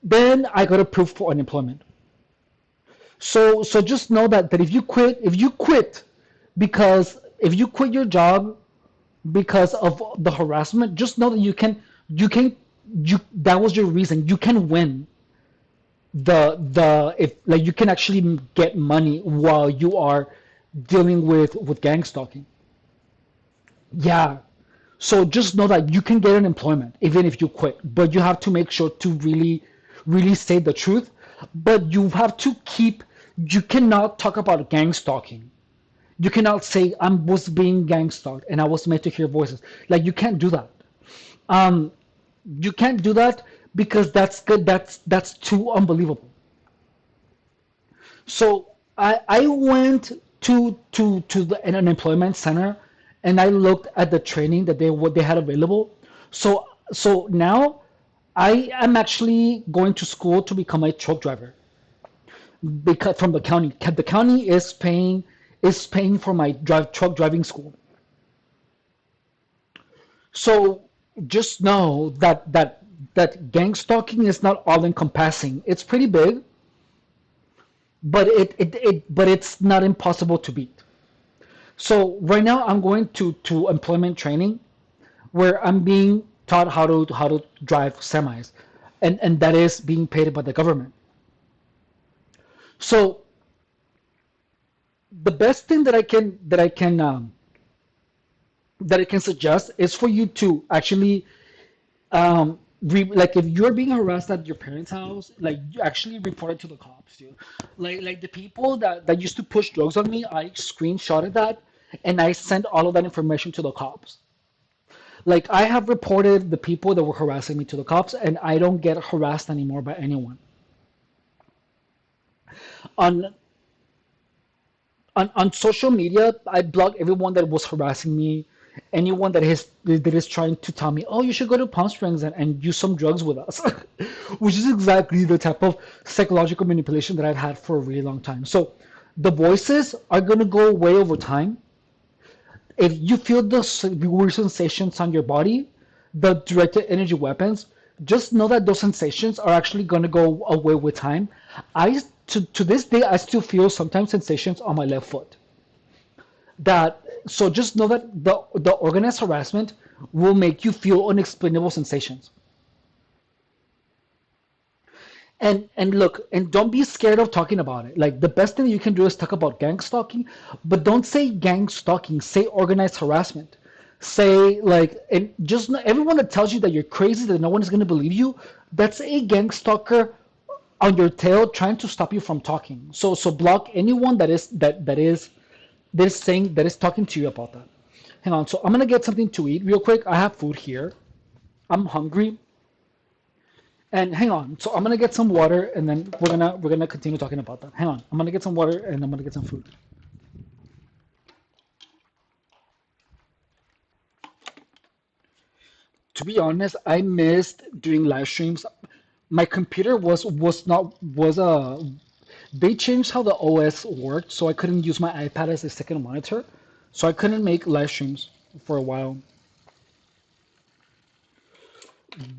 then I got approved for unemployment. So just know that if you quit because if you quit your job because of the harassment, just know that you that was your reason. You can win if like you can actually get money while you are dealing with gang stalking. Yeah. So just know that you can get an employment even if you quit, but you have to make sure to really say the truth. But you have to you cannot talk about gang stalking. You cannot say I was being gang stalked and I was made to hear voices. Like, you can't do that. Um, you can't do that because that's good. That's too unbelievable. So I went an unemployment center, and I looked at the training that they had available. So now I am actually going to school to become a truck driver, because from the county. The county is paying for my truck driving school. So just know that gang stalking is not all encompassing. It's pretty big, but it's not impossible to beat. So right now I'm going to employment training, where I'm being taught how to drive semis, and that is being paid by the government. So the best thing that I can suggest is for you to actually, like, if you're being harassed at your parents' house, like, you actually report it to the cops, dude. Like the people that used to push drugs on me, I screenshotted that, and I sent all of that information to the cops. Like, I have reported the people that were harassing me to the cops, and I don't get harassed anymore by anyone. On on social media, I block everyone that was harassing me, anyone that is trying to tell me, oh, you should go to Palm Springs and use some drugs with us, which is exactly the type of psychological manipulation that I've had for a really long time. So the voices are going to go away over time. If you feel the weird sensations on your body, the directed energy weapons, just know that those sensations are actually going to go away with time. To this day, I still feel sometimes sensations on my left foot. So just know that the organized harassment will make you feel unexplainable sensations. And look, and don't be scared of talking about it. Like, the best thing you can do is talk about gang stalking, but don't say gang stalking. Say organized harassment. Say, like, and just everyone that tells you that you're crazy, that no one is going to believe you, that's a gang stalker on your tail trying to stop you from talking. So block anyone that is talking to you about that. Hang on. So I'm gonna get something to eat real quick. I have food here. I'm hungry. And hang on. So I'm gonna get some water, and then we're gonna continue talking about that. Hang on. I'm gonna get some water, and I'm gonna get some food. To be honest, I missed doing live streams. My computer was not was they changed how the OS worked, so I couldn't use my iPad as a second monitor, so I couldn't make live streams for a while.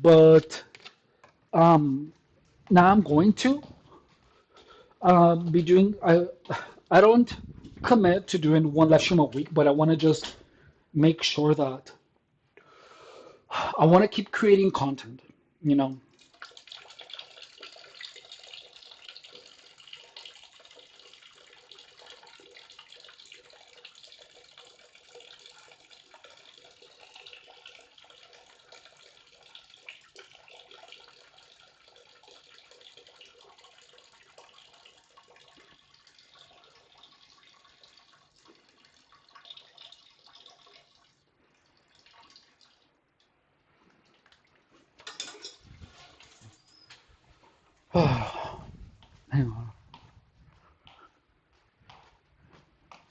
But now I'm going to be doing. I don't commit to doing one live stream a week, but I want to just make sure that I want to keep creating content. You know.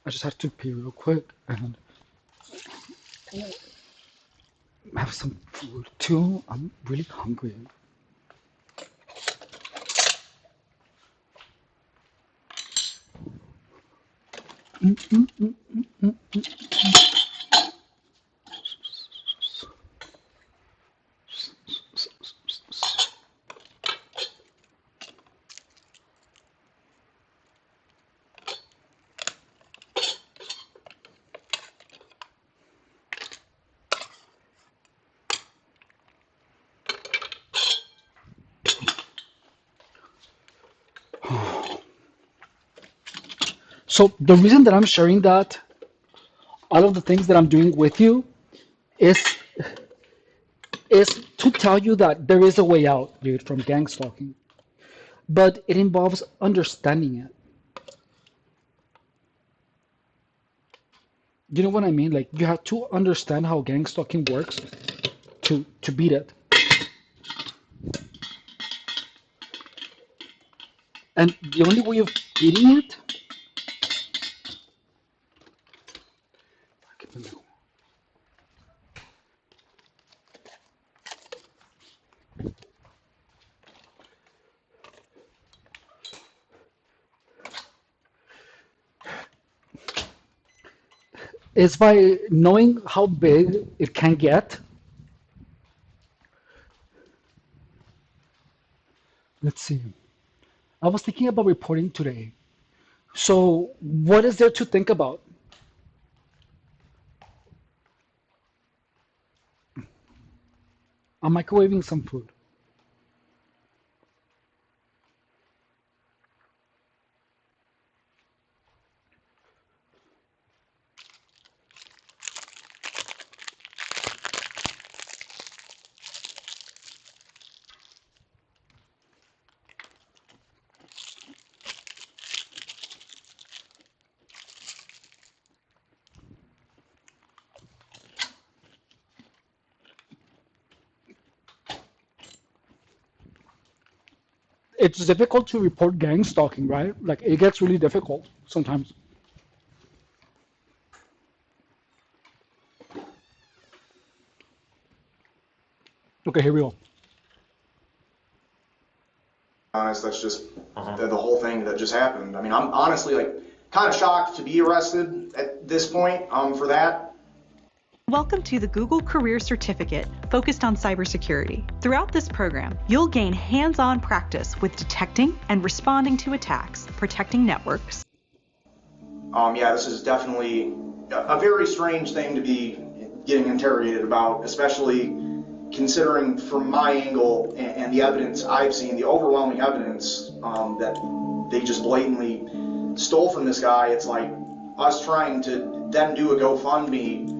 I just have to pee real quick and have some food too. I'm really hungry. So the reason that I'm sharing that, all of the things that I'm doing with you, is is to tell you that there is a way out, dude, from gang stalking. But it involves understanding it. You know what I mean? Like you have to understand how gang stalking works to beat it. And the only way of beating it is by knowing how big it can get. Let's see. I was thinking about reporting today. So what is there to think about? I'm microwaving some food. It's difficult to report gang stalking, right? Like it gets really difficult sometimes. Okay, here we go. Honest, that's just the whole thing that just happened. I mean, I'm honestly like kind of shocked to be arrested at this point for that. Welcome to the Google Career Certificate focused on cybersecurity. Throughout this program, you'll gain hands-on practice with detecting and responding to attacks, protecting networks. Yeah, this is definitely a very strange thing to be getting interrogated about, especially considering from my angle and the evidence I've seen, the overwhelming evidence that they just blatantly stole from this guy. It's like us trying to then do a GoFundMe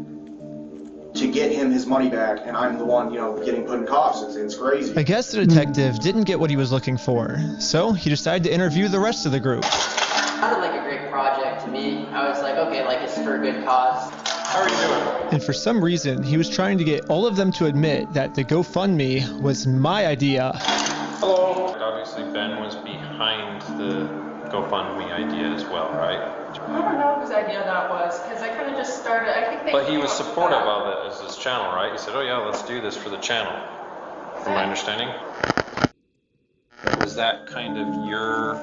to get him his money back, and I'm the one, getting put in cuffs. It's crazy. I guess the detective didn't get what he was looking for, so he decided to interview the rest of the group. It sounded like a great project to me. I was like, okay, like it's for a good cause. How are you doing? And for some reason, he was trying to get all of them to admit that the GoFundMe was my idea. Hello. Obviously, Ben was behind the GoFundMe idea as well, right? I don't know whose idea that was, because I kind of just started, I think they... But he was supportive of it as his channel, right? He said, oh yeah, let's do this for the channel, from my understanding. Was that kind of your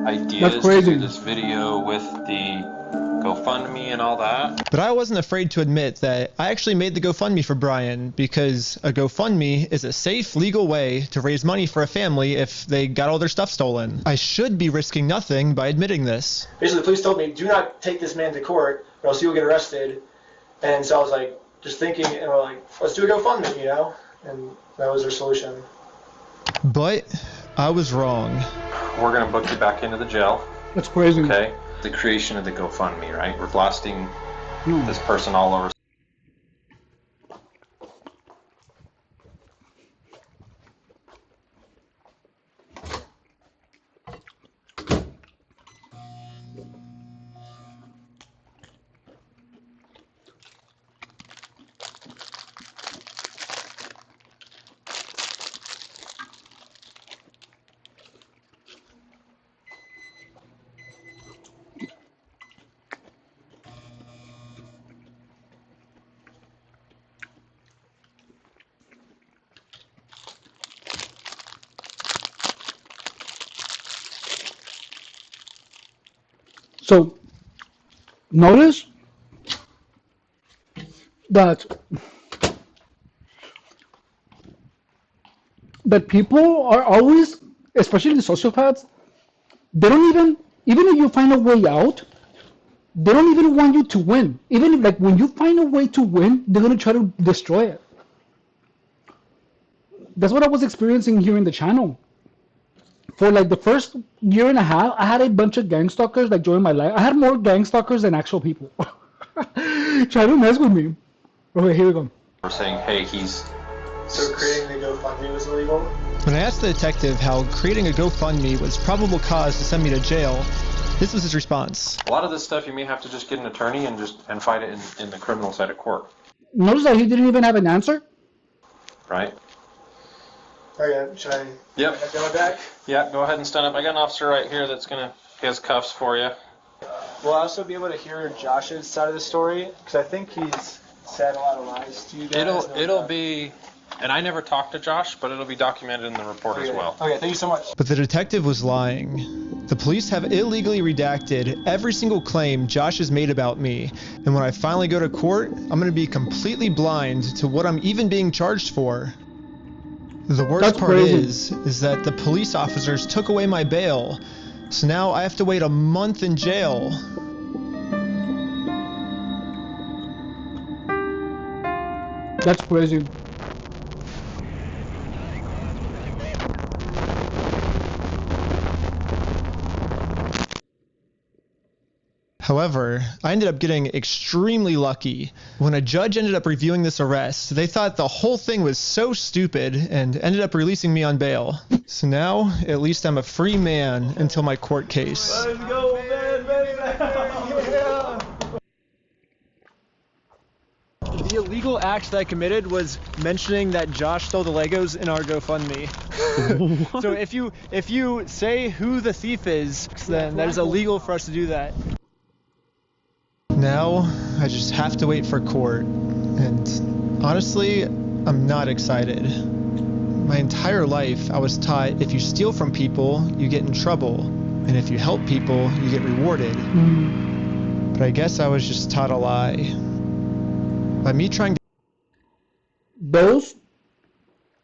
idea to do this video with the GoFundMe and all that? But I wasn't afraid to admit that I actually made the GoFundMe for Brian because a GoFundMe is a safe, legal way to raise money for a family if they got all their stuff stolen. I should be risking nothing by admitting this. Basically, the police told me, do not take this man to court or else you'll get arrested. And so I was like, just thinking, and we're like, let's do a GoFundMe, And that was their solution. But I was wrong. We're going to book you back into the jail. That's crazy. Okay. The creation of the GoFundMe, right? We're blasting this person all over. So notice that people are always, especially the sociopaths, they don't even if you find a way out, they don't even want you to win. Even if, like, when you find a way to win, they're gonna try to destroy it. That's what I was experiencing here in the channel. For like the first year and a half, I had a bunch of gang stalkers like join my life. I had more gang stalkers than actual people. Try to mess with me. Okay, here we go. We're saying, hey, he's... So creating the GoFundMe was illegal? When I asked the detective how creating a GoFundMe was probable cause to send me to jail, this was his response. A lot of this stuff you may have to just get an attorney and fight it in the criminal side of court. Notice that he didn't even have an answer. Right? Okay, should I go back? Yeah, go ahead and stand up. I got an officer right here that's he has cuffs for you. Will I also be able to hear Josh's side of the story? Because I think he's said a lot of lies to you guys. It'll be, and I never talked to Josh, but it'll be documented in the report as well. Okay, thank you so much. But the detective was lying. The police have illegally redacted every single claim Josh has made about me, and when I finally go to court, I'm going to be completely blind to what I'm even being charged for. The worst part is that the police officers took away my bail, so now I have to wait a month in jail. That's crazy. However, I ended up getting extremely lucky. When a judge ended up reviewing this arrest, they thought the whole thing was so stupid and ended up releasing me on bail. So now, at least I'm a free man until my court case. Let's go, man, yeah. The illegal act that I committed was mentioning that Josh stole the Legos in our GoFundMe. So if you say who the thief is, then that is illegal for us to do that. Now, I just have to wait for court, and honestly, I'm not excited. My entire life, I was taught if you steal from people, you get in trouble, and if you help people, you get rewarded. But I guess I was just taught a lie. By me trying to... Those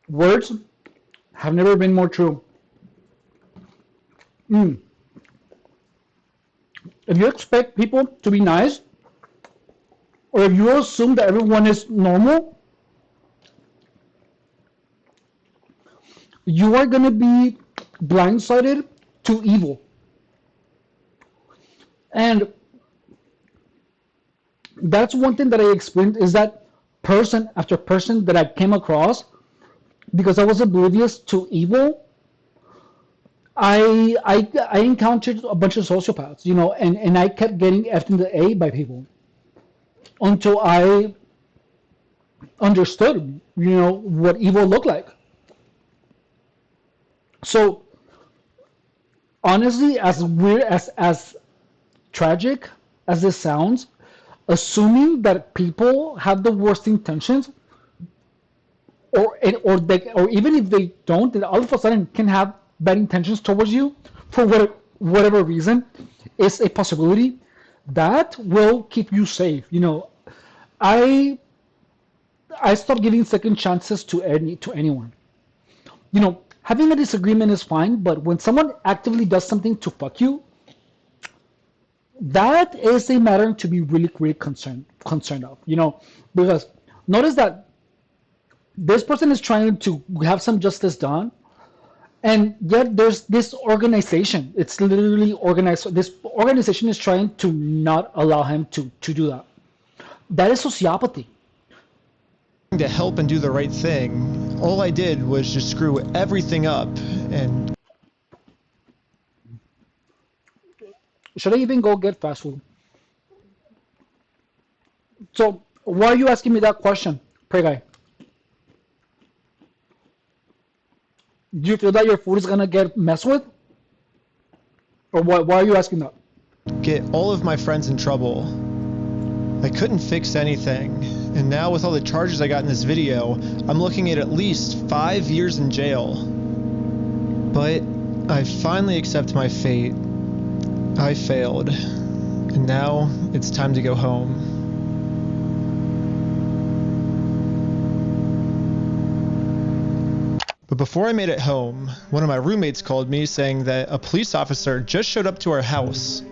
words have never been more true. If you expect people to be nice, or if you assume that everyone is normal, you are going to be blindsided to evil. And that's one thing that I experienced, is that person after person that I came across, because I was oblivious to evil, I encountered a bunch of sociopaths, you know, and I kept getting F'd in the A by people until I understood, you know, what evil looked like. So honestly, as weird, as tragic as this sounds, assuming that people have the worst intentions, or even if they don't, then all of a sudden can have bad intentions towards you for whatever reason, is a possibility that will keep you safe. You know, I stopped giving second chances to anyone. You know, having a disagreement is fine, but when someone actively does something to fuck you, that is a matter to be really, really concerned of. You know, because notice that this person is trying to have some justice done, and yet there's this organization. It's literally organized. This organization is trying to not allow him to do that. That is sociopathy. To help and do the right thing, all I did was just screw everything up. And should I even go get fast food? So why are you asking me that question, Pray Guy? Do you feel that your food is gonna get messed with? Or why are you asking that? Get all of my friends in trouble. I couldn't fix anything, and now with all the charges I got in this video, I'm looking at least 5 years in jail. But I finally accept my fate. I failed. And now it's time to go home. But before I made it home, one of my roommates called me saying that a police officer just showed up to our house.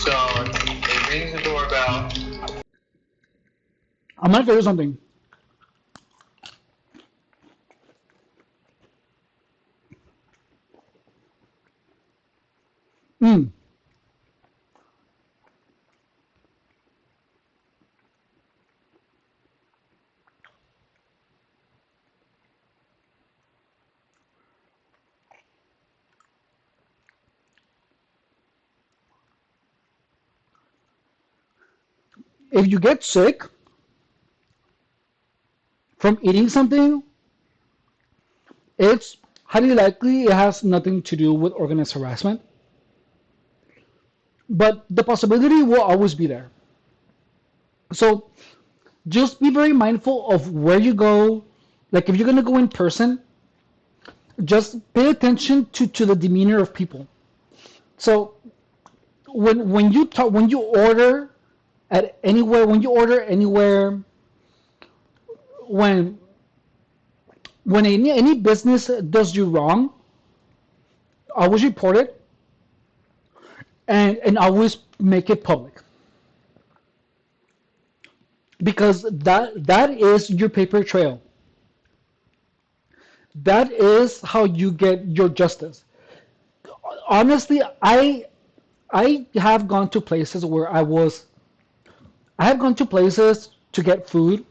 So it rings the doorbell. I'm gonna tell you something. If you get sick from eating something, it's highly likely it has nothing to do with organized harassment. But the possibility will always be there. So just be very mindful of where you go. Like if you're gonna go in person, just pay attention to the demeanor of people. So when you order anywhere, when any business does you wrong, always report it and always make it public. Because that is your paper trail. That is how you get your justice. Honestly, I have gone to places where I have gone to places to get food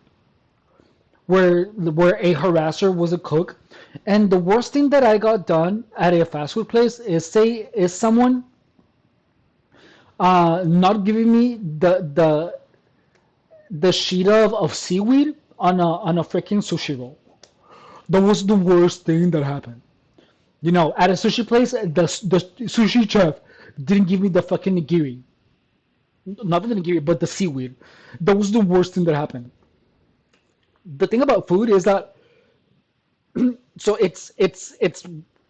where a harasser was a cook, and the worst thing that I got done at a fast food place is someone not giving me the sheet of seaweed on a freaking sushi roll. That was the worst thing that happened. You know, at a sushi place, the sushi chef didn't give me the fucking nigiri. Not the nigiri, but the seaweed. That was the worst thing that happened. The thing about food is that so it's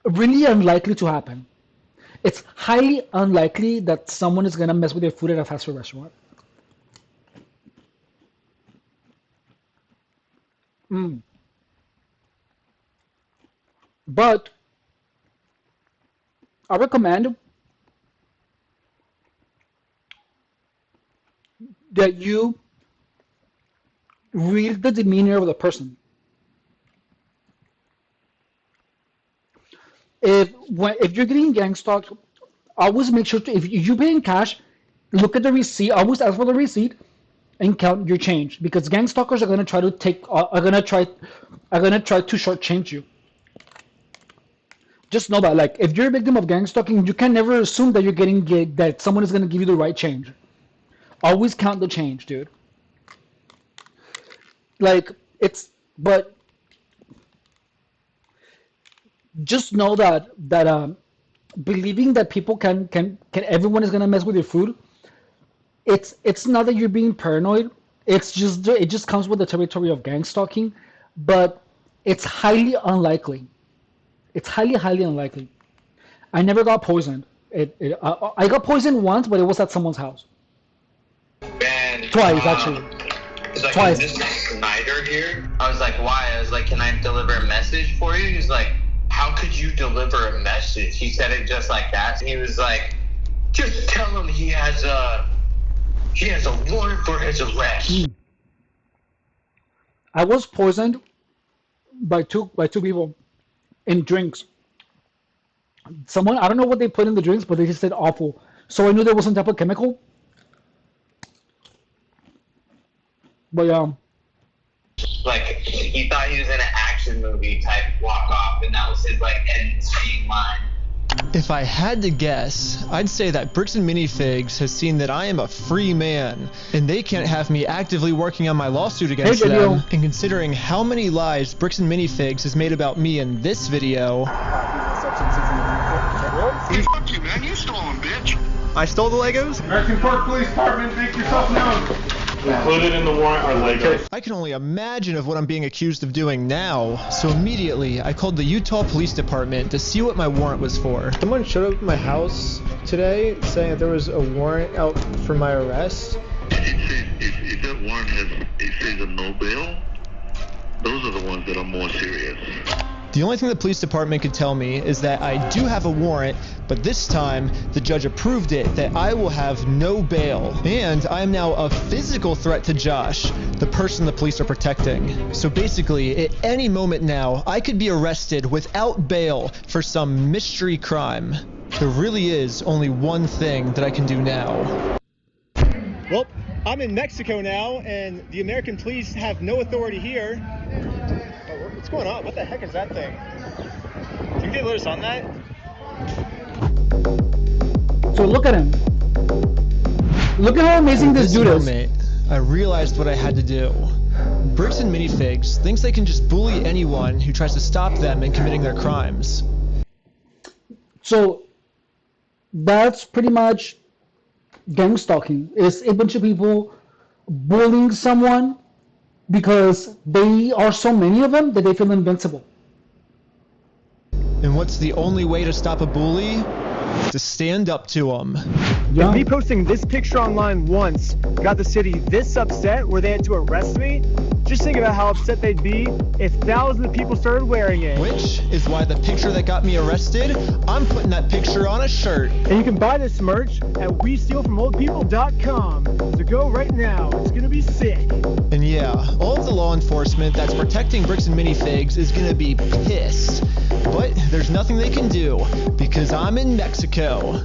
really unlikely to happen. It's highly unlikely that someone is gonna mess with your food at a fast food restaurant. But I recommend that you read the demeanor of the person. If you're getting gang stalked, always make sure if you pay in cash, look at the receipt. Always ask for the receipt and count your change, because gang stalkers are gonna try to try to shortchange you. Just know that, like, if you're a victim of gang stalking, you can never assume that that someone is gonna give you the right change. Always count the change, dude. Like, but just know that believing that people can everyone is gonna mess with your food, it's not that you're being paranoid. It just comes with the territory of gang stalking, but it's highly unlikely. It's highly unlikely. I never got poisoned. I got poisoned once, but it was at someone's house. And, Twice, actually. It's like, Twice. Mr. Snyder here. I was like, why? I was like, can I deliver a message for you? He's like, how could you deliver a message? He said it just like that. He was like, just tell him he has a warrant for his arrest. I was poisoned by two people in drinks. Someone, I don't know what they put in the drinks, but they just said awful. So I knew there was some type of chemical. But yeah. Like, he thought he was in an action movie type walk off, and that was his like end screen line. If I had to guess, I'd say that Bricks and Minifigs has seen that I am a free man, and they can't have me actively working on my lawsuit against them. And considering how many lies Bricks and Minifigs has made about me in this video... Hey, fuck you, man. You stole them, bitch. I stole the Legos? American Park Police Department, make yourself known. Included in the warrant are Legos. I can only imagine of what I'm being accused of doing now. So immediately, I called the Utah Police Department to see what my warrant was for. Someone showed up at my house today saying that there was a warrant out for my arrest. If that warrant says a no bail, those are the ones that are more serious. The only thing the police department could tell me is that I do have a warrant, but this time the judge approved it that I will have no bail. And I am now a physical threat to Josh, the person the police are protecting. So basically, at any moment now, I could be arrested without bail for some mystery crime. There really is only one thing that I can do now. Well, I'm in Mexico now, and the American police have no authority here. What's going on? What the heck is that thing? Can you let us on that? So look at him. Look at how amazing this dude is. I realized what I had to do. Bricks and Minifigs thinks they can just bully anyone who tries to stop them in committing their crimes. So that's pretty much gang stalking. It's a bunch of people bullying someone because they are so many of them that they feel invincible. And what's the only way to stop a bully? To stand up to them. Yeah. If me posting this picture online once got the city this upset where they had to arrest me, just think about how upset they'd be if thousands of people started wearing it. Which is why the picture that got me arrested, I'm putting that picture on a shirt. And you can buy this merch at WeStealFromOldPeople.com. So go right now. It's gonna be sick. And yeah, all of the law enforcement that's protecting Bricks and Minifigs is gonna be pissed. But there's nothing they can do because I'm in Mexico.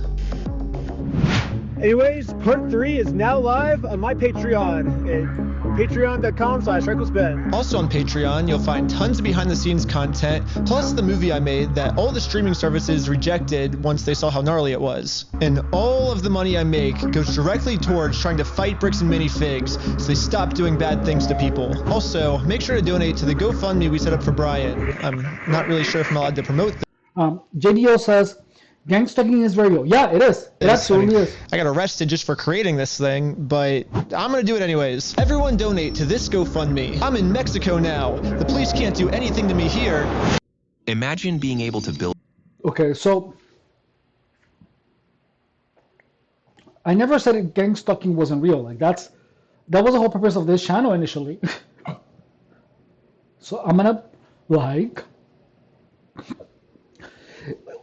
Anyways, part 3 is now live on my Patreon at patreon.com/RecklessBen. Also on Patreon, you'll find tons of behind-the-scenes content, plus the movie I made that all the streaming services rejected once they saw how gnarly it was. And all of the money I make goes directly towards trying to fight Bricks and Minifigs so they stop doing bad things to people. Also, make sure to donate to the GoFundMe we set up for Brian. I'm not really sure if I'm allowed to promote this. JDO says, gang stalking is very real. Yeah, it is. It absolutely is. I got arrested just for creating this thing, but I'm gonna do it anyways. Everyone donate to this GoFundMe. I'm in Mexico now. The police can't do anything to me here. Imagine being able to build... Okay, so I never said gang stalking wasn't real. Like that was the whole purpose of this channel initially. So I'm gonna like...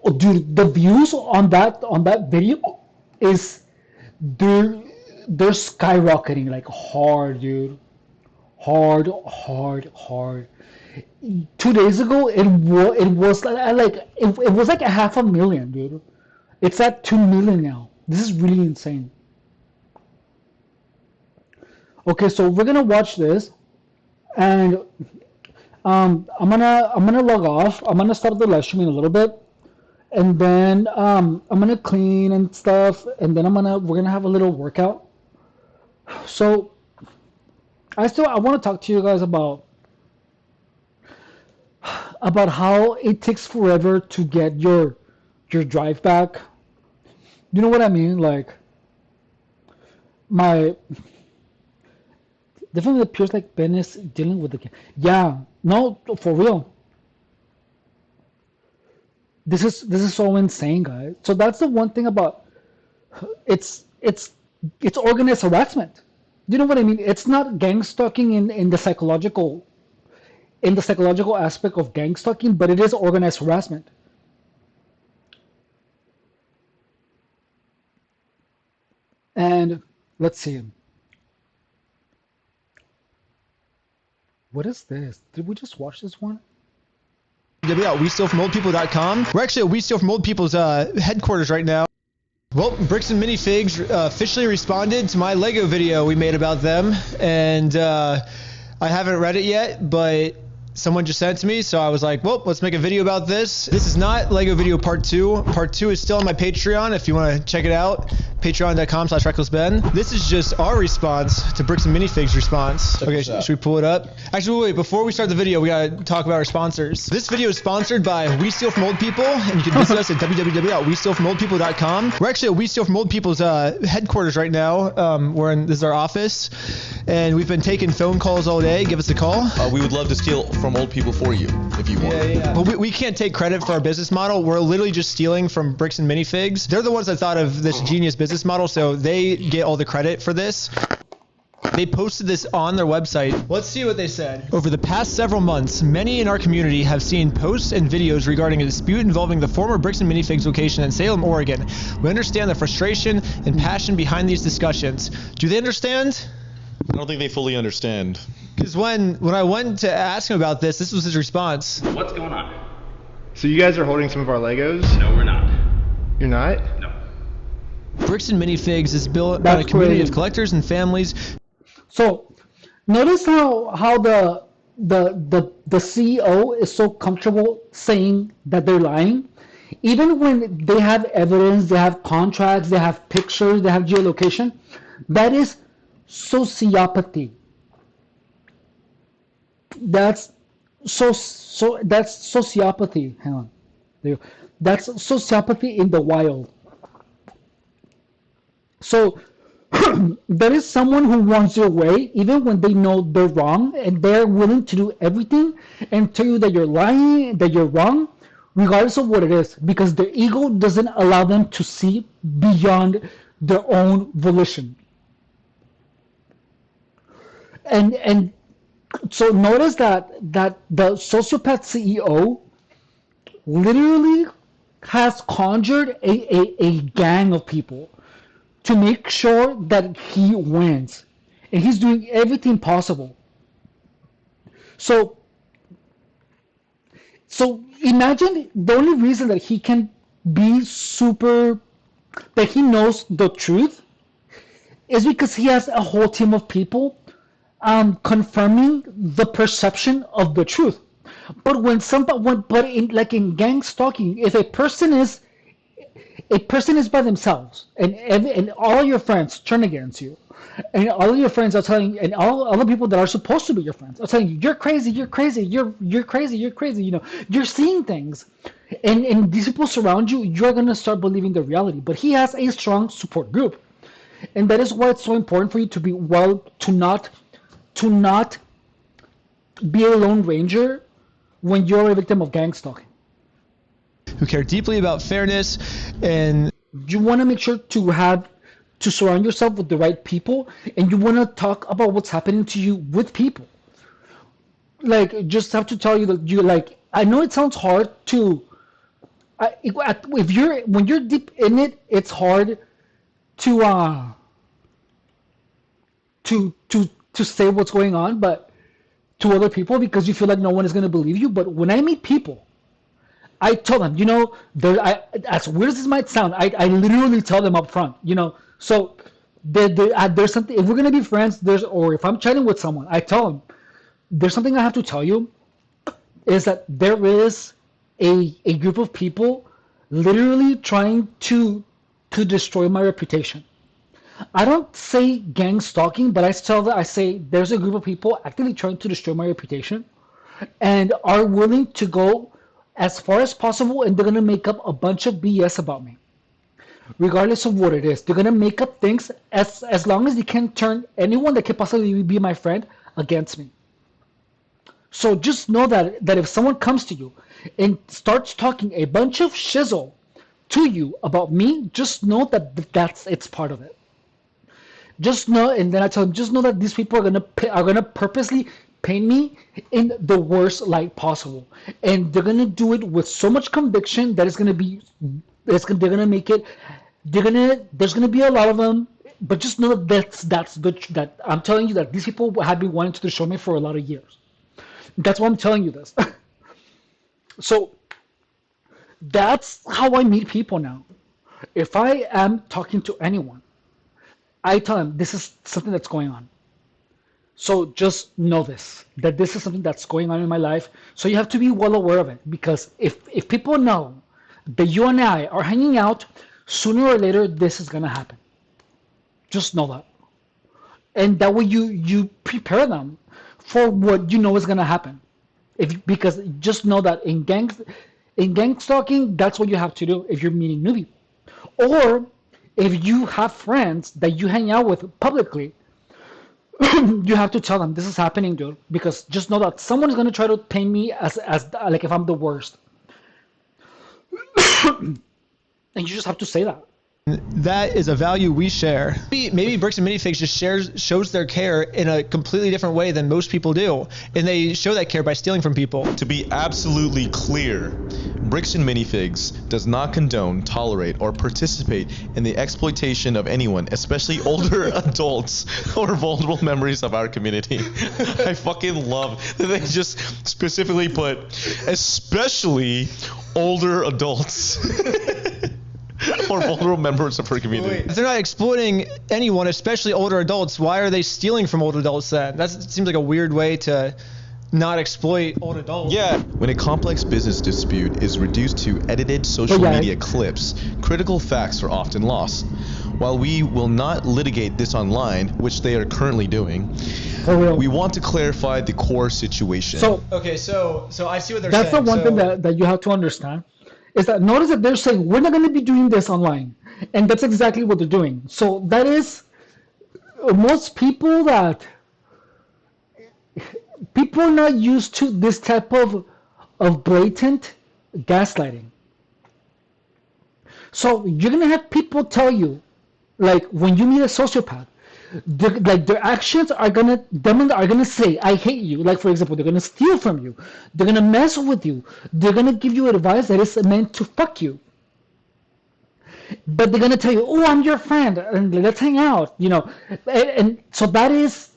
Oh, dude, the views on that video is they're skyrocketing like hard, dude. Hard. 2 days ago it was like 500,000, dude. It's at 2 million now. This is really insane. Okay, so we're gonna watch this, and I'm gonna log off. I'm gonna stop the live streaming a little bit. And then I'm gonna clean and stuff, and then we're gonna have a little workout. So I want to talk to you guys about how it takes forever to get your drive back. You know what I mean? Like definitely appears like Ben is dealing with the no, for real. This is so insane, guys. So that's the one thing about it's organized harassment. You know what I mean? It's not gang stalking in the psychological aspect of gang stalking, but it is organized harassment. And let's see. What is this? Did we just watch this one? Yeah, WeStealFromOldPeople.com. We're actually at We Steal From Old People's headquarters right now. Well, Bricks and Minifigs officially responded to my Lego video we made about them, and I haven't read it yet, but someone just sent it to me, so I was like, well, let's make a video about this. This is not Lego video part 2. Part 2 is still on my Patreon if you want to check it out. Patreon.com/recklessben. This is just our response to Bricks and Minifigs' response. Okay, should we pull it up? Actually, wait, before we start the video, we gotta talk about our sponsors. This video is sponsored by We Steal From Old People, and you can visit us at www.westealfromoldpeople.com. We're actually at We Steal From Old People's headquarters right now. This is our office, and we've been taking phone calls all day. Give us a call. We would love to steal from old people for you, if you want. Yeah. Well, we can't take credit for our business model. We're literally just stealing from Bricks and Minifigs. They're the ones that thought of this genius business model, so they get all the credit for this. They posted this on their website. Let's see what they said. Over the past several months, many in our community have seen posts and videos regarding a dispute involving the former Bricks and Minifigs location in Salem, Oregon. We understand the frustration and passion behind these discussions. Do they understand? I don't think they fully understand. Because when I went to ask him about this was his response. What's going on? So you guys are holding some of our Legos? No, we're not. You're not? No. Bricks and Minifigs is built on a community of collectors and families. So, notice how the CEO is so comfortable saying that they're lying, even when they have evidence, they have contracts, they have pictures, they have geolocation. That is sociopathy. That's sociopathy. Hang on. There you go. That's sociopathy in the wild. So there is someone who wants your way, even when they know they're wrong, and they're willing to do everything and tell you that you're lying, that you're wrong, regardless of what it is, because their ego doesn't allow them to see beyond their own volition. And so notice that the sociopath CEO literally has conjured a gang of people to make sure that he wins, and he's doing everything possible. So imagine the only reason that he can be that he knows the truth is because he has a whole team of people confirming the perception of the truth. But in gang stalking, if a person is by themselves, and all your friends turn against you, and all of your friends are telling, and all the people that are supposed to be your friends are telling you, you're crazy, you're crazy, you're crazy, you're crazy. You're seeing things, and these people surround you. You're gonna start believing the reality. But he has a strong support group, and that is why it's so important for you to be to not be a lone ranger when you're a victim of gang stalking. Who care deeply about fairness, and you want to make sure to surround yourself with the right people, and you want to talk about what's happening to you with people. Like, just have to tell you that I know it sounds hard when you're deep in it, it's hard to say what's going on, but to other people, because you feel like no one is going to believe you. But when I meet people, I tell them, as weird as this might sound, I literally tell them up front, so there's something, if we're going to be friends, or if I'm chatting with someone, I tell them, there's something I have to tell you, is that there is a group of people literally trying to destroy my reputation. I don't say gang stalking, but I say there's a group of people actively trying to destroy my reputation and are willing to go as far as possible, and they're going to make up a bunch of BS about me. Regardless of what it is, they're going to make up things as long as they can turn anyone that could possibly be my friend against me. So just know that if someone comes to you and starts talking a bunch of shizzle to you about me, just know that it's part of it. Just know, and then I tell them, just know that these people are gonna purposely paint me in the worst light possible, and they're gonna do it with so much conviction that they're gonna make it. There's gonna be a lot of them, but just know that I'm telling you that these people have been wanting to destroy me for a lot of years. That's why I'm telling you this. So that's how I meet people now. If I am talking to anyone, I tell them this is something that's going on. So just know that this is something that's going on in my life. So you have to be well aware of it, because if people know that you and I are hanging out, sooner or later this is going to happen. Just know that. And that way you prepare them for what you know is going to happen. Because just know that in gang stalking, that's what you have to do if you're meeting new people. Or if you have friends that you hang out with publicly, you have to tell them this is happening, dude. Because just know that someone is going to try to paint me as like if I'm the worst. And you just have to say that. That is a value we share. Maybe Bricks and Minifigs just shows their care in a completely different way than most people do. And they show that care by stealing from people. To be absolutely clear, Bricks and Minifigs does not condone, tolerate, or participate in the exploitation of anyone, especially older adults or vulnerable members of our community. I fucking love that they just specifically put, especially older adults. Or vulnerable members of her community. Wait, if they're not exploiting anyone, especially older adults, why are they stealing from older adults then? That seems like a weird way to not exploit old adults. Yeah. When a complex business dispute is reduced to edited social media clips, critical facts are often lost. While we will not litigate this online, which they are currently doing, we want to clarify the core situation. So I see what they're saying. That's the one thing that you have to understand. Is that notice that they're saying we're not going to be doing this online, and that's exactly what they're doing. So that is most people are not used to this type of blatant gaslighting. So you're going to have people tell you, like when you meet a sociopath, their actions are gonna say, I hate you. Like for example, they're gonna steal from you, they're gonna mess with you, they're gonna give you advice that is meant to fuck you. But they're gonna tell you, oh, I'm your friend, and let's hang out, and so that is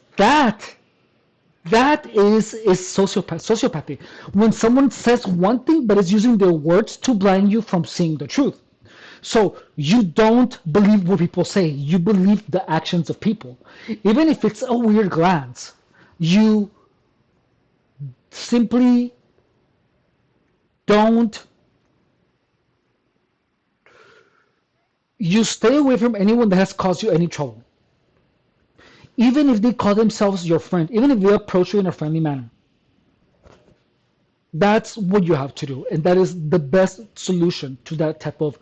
sociopathy. When someone says one thing but is using their words to blind you from seeing the truth. So you don't believe what people say, you believe the actions of people. Even if it's a weird glance, you simply you stay away from anyone that has caused you any trouble. Even if they call themselves your friend, even if they approach you in a friendly manner. That's what you have to do, and that is the best solution to that type of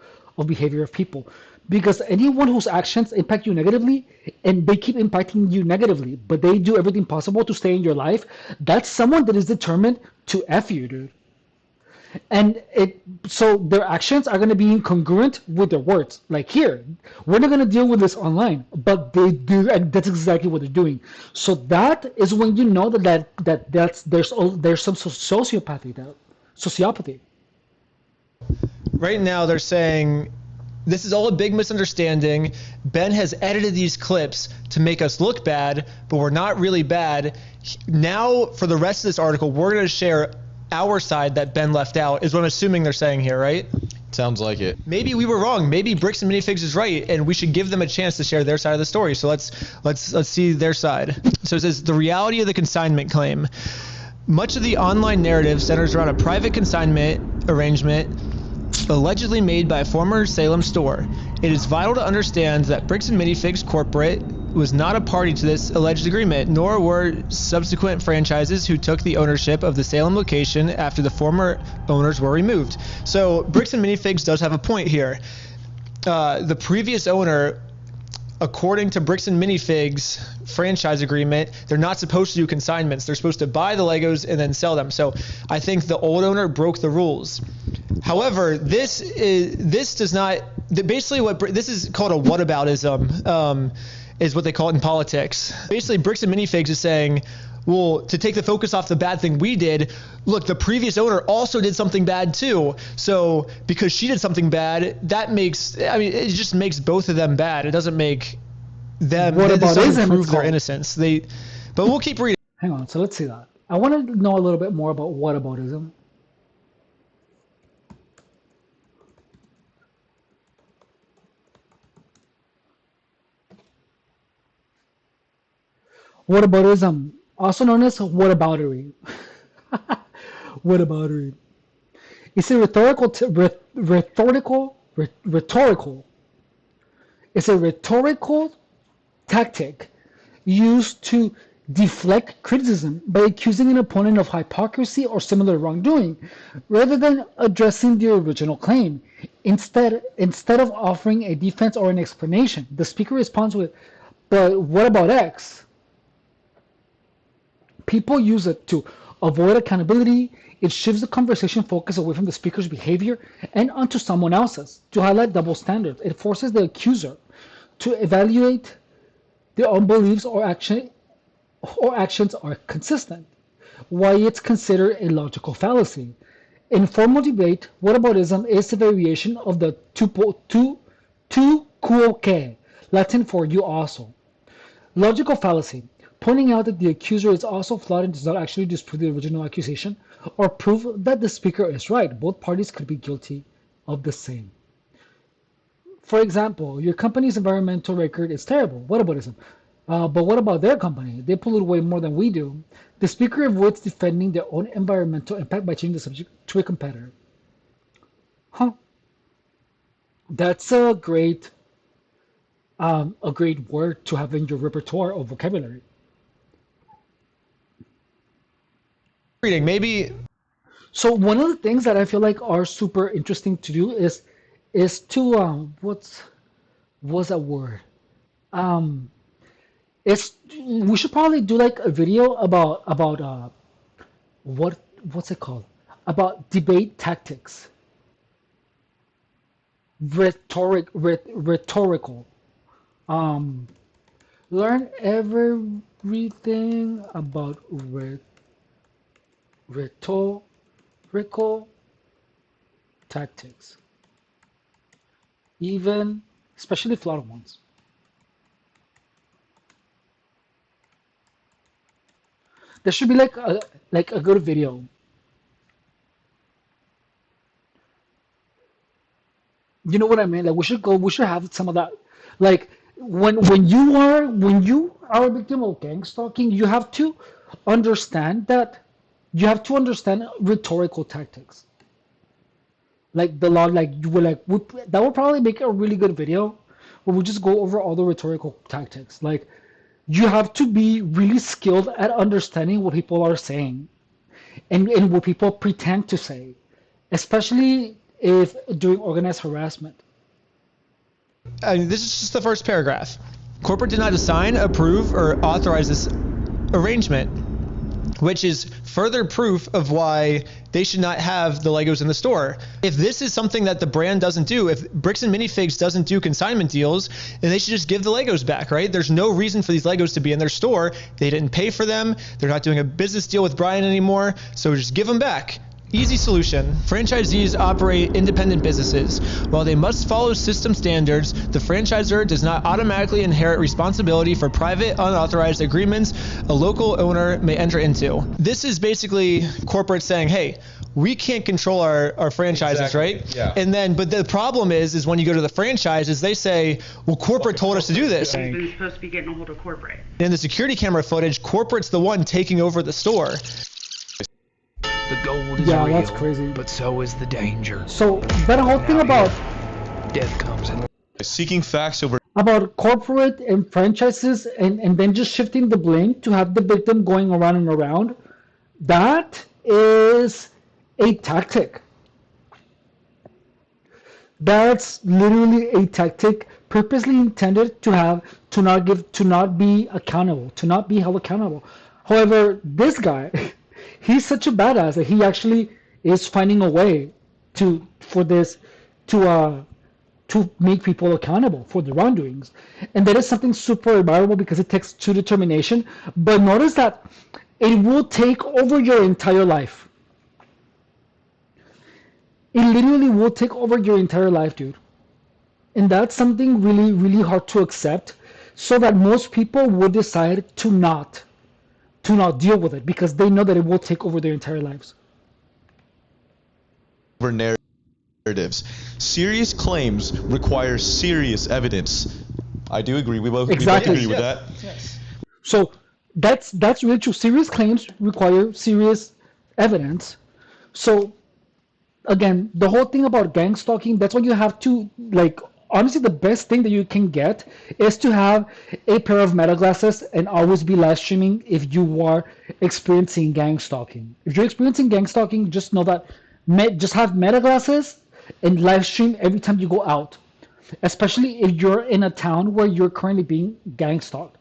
behavior of people, because anyone whose actions impact you negatively and they keep impacting you negatively, but they do everything possible to stay in your life, that's someone that is determined to F you, dude. And so their actions are going to be incongruent with their words. Like here, we're not going to deal with this online, but they do, and that's exactly what they're doing. So that is when you know there's some sociopathy. Right now they're saying this is all a big misunderstanding. Ben has edited these clips to make us look bad, but we're not really bad. Now for the rest of this article, we're going to share our side that Ben left out, is what I'm assuming they're saying here, right? Sounds like it. Maybe we were wrong. Maybe Bricks and Minifigs is right, and we should give them a chance to share their side of the story. So let's see their side. So it says the reality of the consignment claim. Much of the online narrative centers around a private consignment arrangement allegedly made by a former Salem store. It is vital to understand that Bricks and Minifigs Corporate was not a party to this alleged agreement, nor were subsequent franchises who took the ownership of the Salem location after the former owners were removed. So Bricks and Minifigs does have a point here. The previous owner, according to Bricks and Minifigs franchise agreement, they're not supposed to do consignments. They're supposed to buy the Legos and then sell them. So I think the old owner broke the rules. However, this does not, basically this is called a whataboutism, is what they call it in politics. Basically, Bricks and Minifigs is saying, well, to take the focus off the bad thing we did, look, the previous owner also did something bad too. So because she did something bad, it just makes both of them bad. It doesn't make them, it doesn't prove their innocence. But we'll keep reading. Hang on, so let's see that. I want to know a little bit more about whataboutism. Whataboutism, also known as whataboutery. Whataboutery. It's a rhetorical. It's a rhetorical tactic used to deflect criticism by accusing an opponent of hypocrisy or similar wrongdoing, rather than addressing the original claim. Instead of offering a defense or an explanation, the speaker responds with, "But what about X?" People use it to avoid accountability. It shifts the conversation focus away from the speaker's behavior and onto someone else's, to highlight double standards. It forces the accuser to evaluate their own beliefs or actions are consistent. Why it's considered a logical fallacy. In formal debate, whataboutism is a variation of the tu quoque, Latin for you also. Logical fallacy, pointing out that the accuser is also flawed and does not actually disprove the original accusation or prove that the speaker is right. Both parties could be guilty of the same. For example, your company's environmental record is terrible. Whataboutism. But what about their company? They pollute way more than we do. The speaker avoids defending their own environmental impact by changing the subject to a competitor. That's a great word to have in your repertoire of vocabulary. Reading, maybe. So one of the things that I feel like are super interesting to do is to what's that word? We should probably do like a video about what's it called? About debate tactics. Rhetorical. Learn everything about rhetorical tactics. Especially flawed ones. There should be like a good video. You know what I mean? Like we should have some of that. Like when you are a victim of gang stalking, you have to understand rhetorical tactics. Like the law, like you were like that would probably make a really good video where we just go over all the rhetorical tactics. Like you have to be really skilled at understanding what people are saying and what people pretend to say, especially if during organized harassment. This is just the first paragraph. Corporate did not assign, approve, or authorize this arrangement, which is further proof of why they should not have the Legos in the store. If this is something that the brand doesn't do, if Bricks and Minifigs doesn't do consignment deals, then they should just give the Legos back, right? There's no reason for these Legos to be in their store. They didn't pay for them. They're not doing a business deal with Brian anymore, so just give them back. Easy solution. Franchisees operate independent businesses. While they must follow system standards, the franchisor does not automatically inherit responsibility for private, unauthorized agreements a local owner may enter into. This is basically corporate saying, hey, we can't control our franchises, Exactly. right? Yeah. And then, but the problem is when you go to the franchises, they say, well, corporate told us to do this. We've been supposed to be getting a hold of corporate. In the security camera footage, corporate's the one taking over the store. The gold is Yeah, real, that's crazy. but so is the danger. So that whole thing about Death comes in. Seeking facts over corporate and franchises and then just shifting the blame to have the victim going around and around, that is a tactic. That's literally a tactic purposely intended to not be held accountable. However, this guy, he's such a badass that he actually is finding a way to make people accountable for the wrongdoings. And that is something super admirable because it takes true determination. But notice that it will take over your entire life. It literally will take over your entire life, dude. And that's something really, really hard to accept, so that most people will decide to not deal with it because they know that it will take over their entire lives. narratives. Serious claims require serious evidence. I do agree. We both agree with that. Yes. So that's really true. Serious claims require serious evidence. So again, the whole thing about gang stalking, that's why you have to honestly, the best thing that you can get is to have a pair of meta glasses and always be live streaming if you are experiencing gang stalking. If you're experiencing gang stalking, just know that just have meta glasses and live stream every time you go out, especially if you're in a town where you're currently being gang stalked,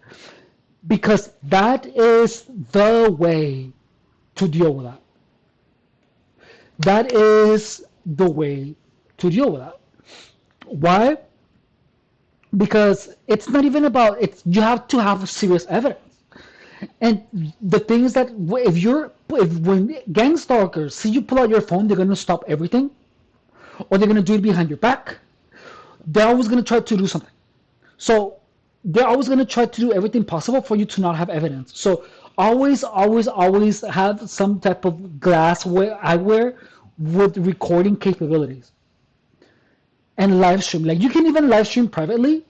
because that is the way to deal with that. That is the way to deal with that. Why? Because it's not even about you have to have serious evidence. And the thing is that when gang stalkers see you pull out your phone, they're gonna stop everything, or they're gonna do it behind your back. They're always gonna try to do something. So they're always gonna try to do everything possible for you to not have evidence. So always have some type of eyewear with recording capabilities. And live stream. Like you can even live stream privately.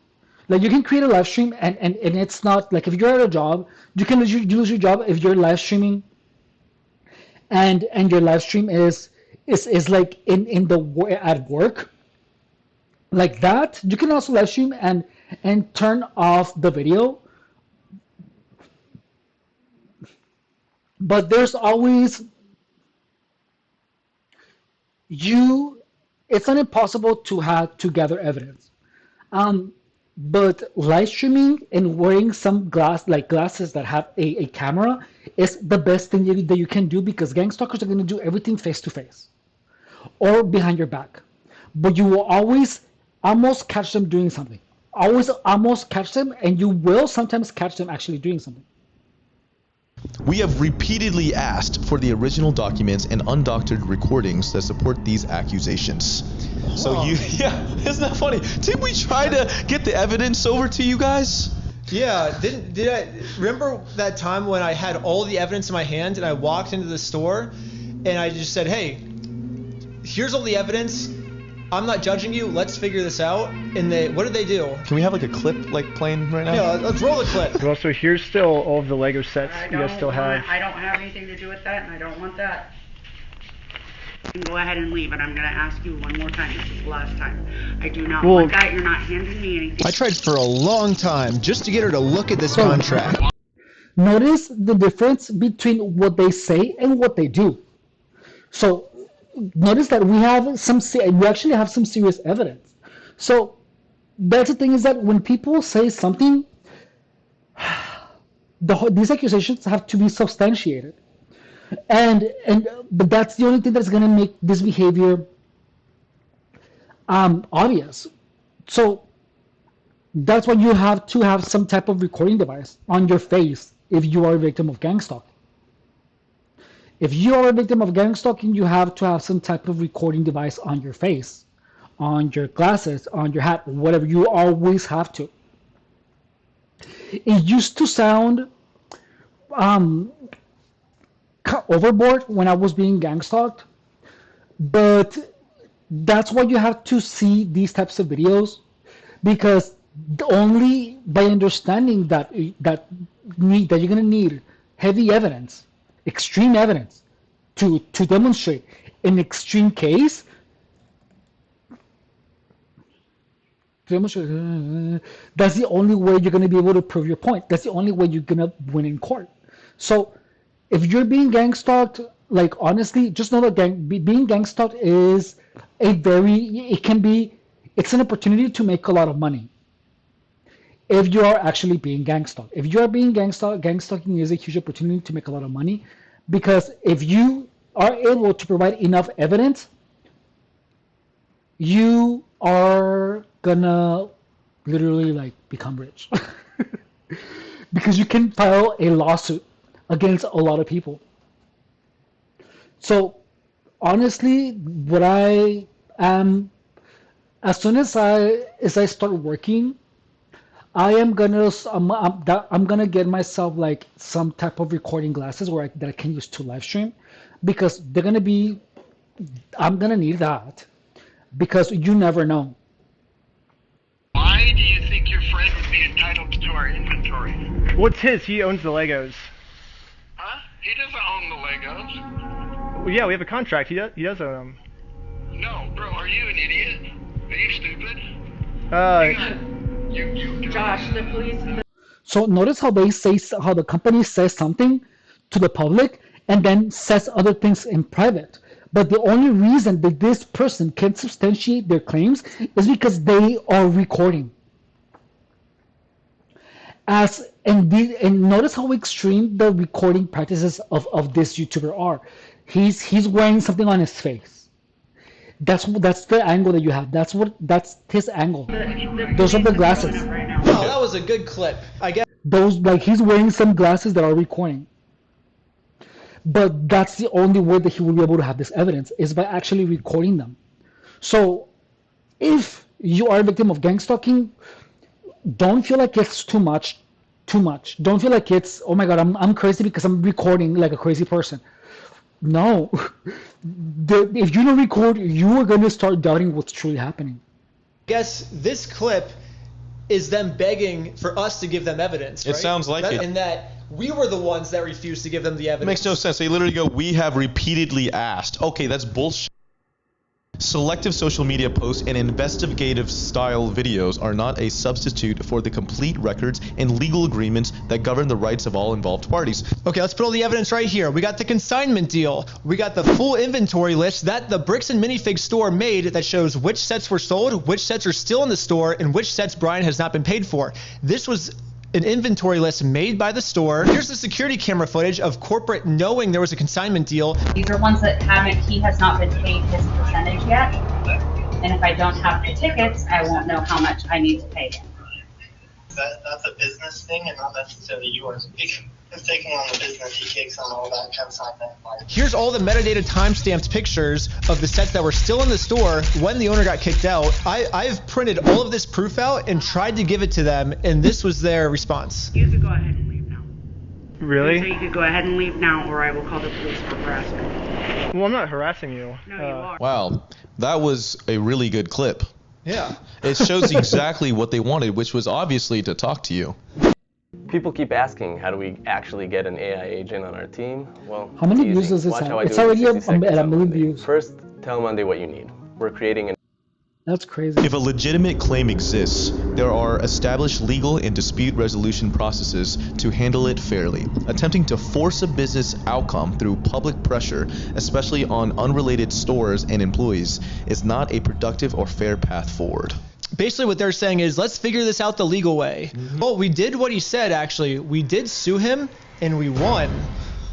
Like you can create a live stream and it's not like if you're at a job, you can lose your job if you're live streaming and your live stream is like at work. Like that, you can also live stream and turn off the video. But there's always it's not impossible to gather evidence. But live streaming and wearing some glasses that have a camera is the best thing that you can do, because gang stalkers are going to do everything face to face or behind your back. But you will always almost catch them doing something. Always almost catch them, and you will sometimes catch them actually doing something. We have repeatedly asked for the original documents and undoctored recordings that support these accusations. So isn't that funny? Didn't we try to get the evidence over to you guys? Yeah, did I remember that time when I had all the evidence in my hand and I walked into the store and I just said, hey, here's all the evidence. I'm not judging you. Let's figure this out. And what did they do? Can we have like a clip playing right now? Yeah, let's roll the clip. Well, so here's still all of the Lego sets you guys still have. I don't have anything to do with that, and I don't want that. You can go ahead and leave, and I'm going to ask you one more time. This is the last time. I do not want that. You're not handing me anything. I tried for a long time just to get her to look at this contract. Notice the difference between what they say and what they do. So notice that we actually have some serious evidence. So that's the thing, is that when people say something, these accusations have to be substantiated, but that's the only thing that's going to make this behavior obvious. So that's why you have to have some type of recording device on your face if you are a victim of gang stalking. If you are a victim of gang stalking, you have to have some type of recording device on your face, on your glasses, on your hat, whatever. You always have to. It used to sound overboard when I was being gang stalked, but that's why you have to see these types of videos, because only by understanding that you're going to need heavy evidence, extreme evidence to demonstrate an extreme case. That's the only way you're going to be able to prove your point. That's the only way you're going to win in court. So if you're being gang stalked, like, honestly, just know that being gang stalked is it's an opportunity to make a lot of money if you are actually being gang stalked. If you are being gang stalking is a huge opportunity to make a lot of money, because if you are able to provide enough evidence, you are gonna literally become rich because you can file a lawsuit against a lot of people. So honestly, what I am, as soon as I start working, I'm gonna get myself some type of recording glasses that I can use to live stream, because I'm gonna need that, because you never know. Why do you think your friend would be entitled to our inventory? What's his? He owns the Legos. Huh? He doesn't own the Legos. Well, yeah, we have a contract. He does own them. No, bro, are you an idiot? Are you stupid? Josh, the police. So notice how how the company says something to the public and then says other things in private. But the only reason that this person can substantiate their claims is because they are recording. And notice how extreme the recording practices of this YouTuber are. He's wearing something on his face. That's the angle that you have. That's his angle. Those are the glasses. Oh, that was a good clip. I guess those, like, he's wearing some glasses that are recording. But that's the only way that he will be able to have this evidence is by actually recording them. So if you are a victim of gang stalking, don't feel like it's too much. Don't feel like it's, oh my God, I'm crazy because I'm recording like a crazy person. No. If you don't record, you are going to start doubting what's truly happening. I guess this clip is them begging for us to give them evidence, right? It sounds like it. And that we were the ones that refused to give them the evidence. It makes no sense. They literally go, we have repeatedly asked. Okay, that's bullshit. Selective social media posts and investigative style videos are not a substitute for the complete records and legal agreements that govern the rights of all involved parties. Okay, let's put all the evidence right here. We got the consignment deal. We got the full inventory list that the Bricks and Minifig store made that shows which sets were sold, which sets are still in the store, and which sets Brian has not been paid for. This was an inventory list made by the store. Here's the security camera footage of corporate knowing there was a consignment deal. These are ones that he has not been paid his percentage yet. And if I don't have the tickets, I won't know how much I need to pay him. That's a business thing and not necessarily yours. He's taking on the business, he takes on all that consignment. Here's all the metadata timestamped pictures of the sets that were still in the store when the owner got kicked out. I've printed all of this proof out and tried to give it to them, and this was their response. You could go ahead and leave now. Really? So you could go ahead and leave now, or I will call the police for harassment. Well, I'm not harassing you. No, you are. Wow, that was a really good clip. Yeah. It shows exactly what they wanted, which was obviously to talk to you. People keep asking, how do we actually get an AI agent on our team? Well, how many views does this have? It's already at 1 million views. First, tell Monday what you need. We're creating an... That's crazy. If a legitimate claim exists, there are established legal and dispute resolution processes to handle it fairly. Attempting to force a business outcome through public pressure, especially on unrelated stores and employees, is not a productive or fair path forward. Basically what they're saying is, let's figure this out the legal way. Well, we did what he said, actually. We did sue him, and we won.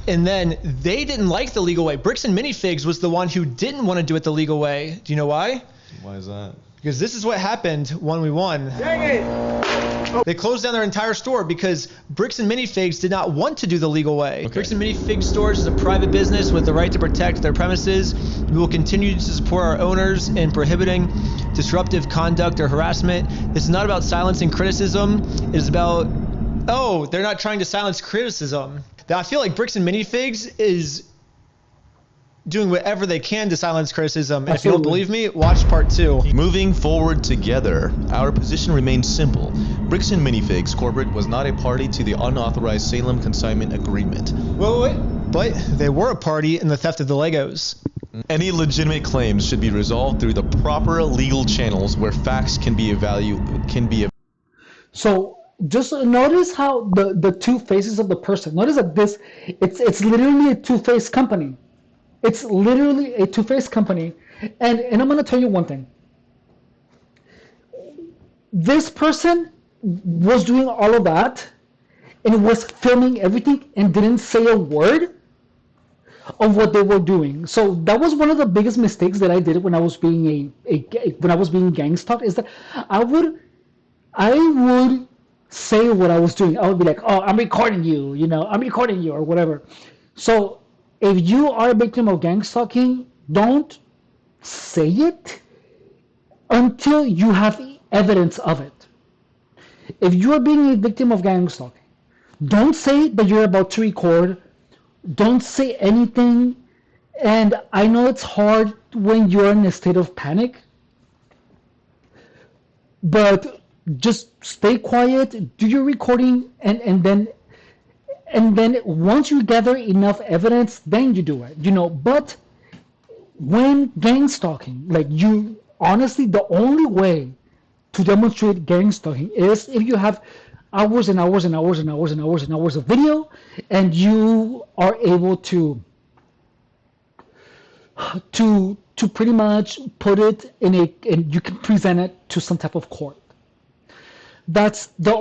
And then they didn't like the legal way. Bricks and Minifigs was the one who didn't want to do it the legal way. Do you know why? Why is that? Because this is what happened when we won. Dang it! They closed down their entire store because Bricks and Minifigs did not want to do the legal way. Okay. Bricks and Minifigs stores is a private business with the right to protect their premises. We will continue to support our owners in prohibiting disruptive conduct or harassment. This is not about silencing criticism. It is about, oh, they're not trying to silence criticism. I feel like Bricks and Minifigs is doing whatever they can to silence criticism. And if you don't believe me, watch part 2. Moving forward together, our position remains simple. Bricks and Minifigs Corporate was not a party to the unauthorized Salem Consignment Agreement. Wait, but they were a party in the theft of the Legos. Any legitimate claims should be resolved through the proper legal channels where facts can be evaluated. So just notice how the two faces of the person. Notice that it's literally a two-faced company. It's literally a two-faced company, and I'm going to tell you one thing. This person was doing all of that and was filming everything and didn't say a word of what they were doing. So that was one of the biggest mistakes that I did when I was being gang stalked, is that I would say what I was doing. I would be like, oh, I'm recording you, I'm recording you or whatever. So if you are a victim of gang stalking, don't say it until you have evidence of it. If you are being a victim of gang stalking, don't say that you're about to record. Don't say anything. And I know it's hard when you're in a state of panic, but just stay quiet, do your recording, and then once you gather enough evidence, then you do it, but when gang stalking, honestly, the only way to demonstrate gang stalking is if you have hours and hours and hours and hours and hours and hours of video, and you are able to pretty much put it in and you can present it to some type of court. That's the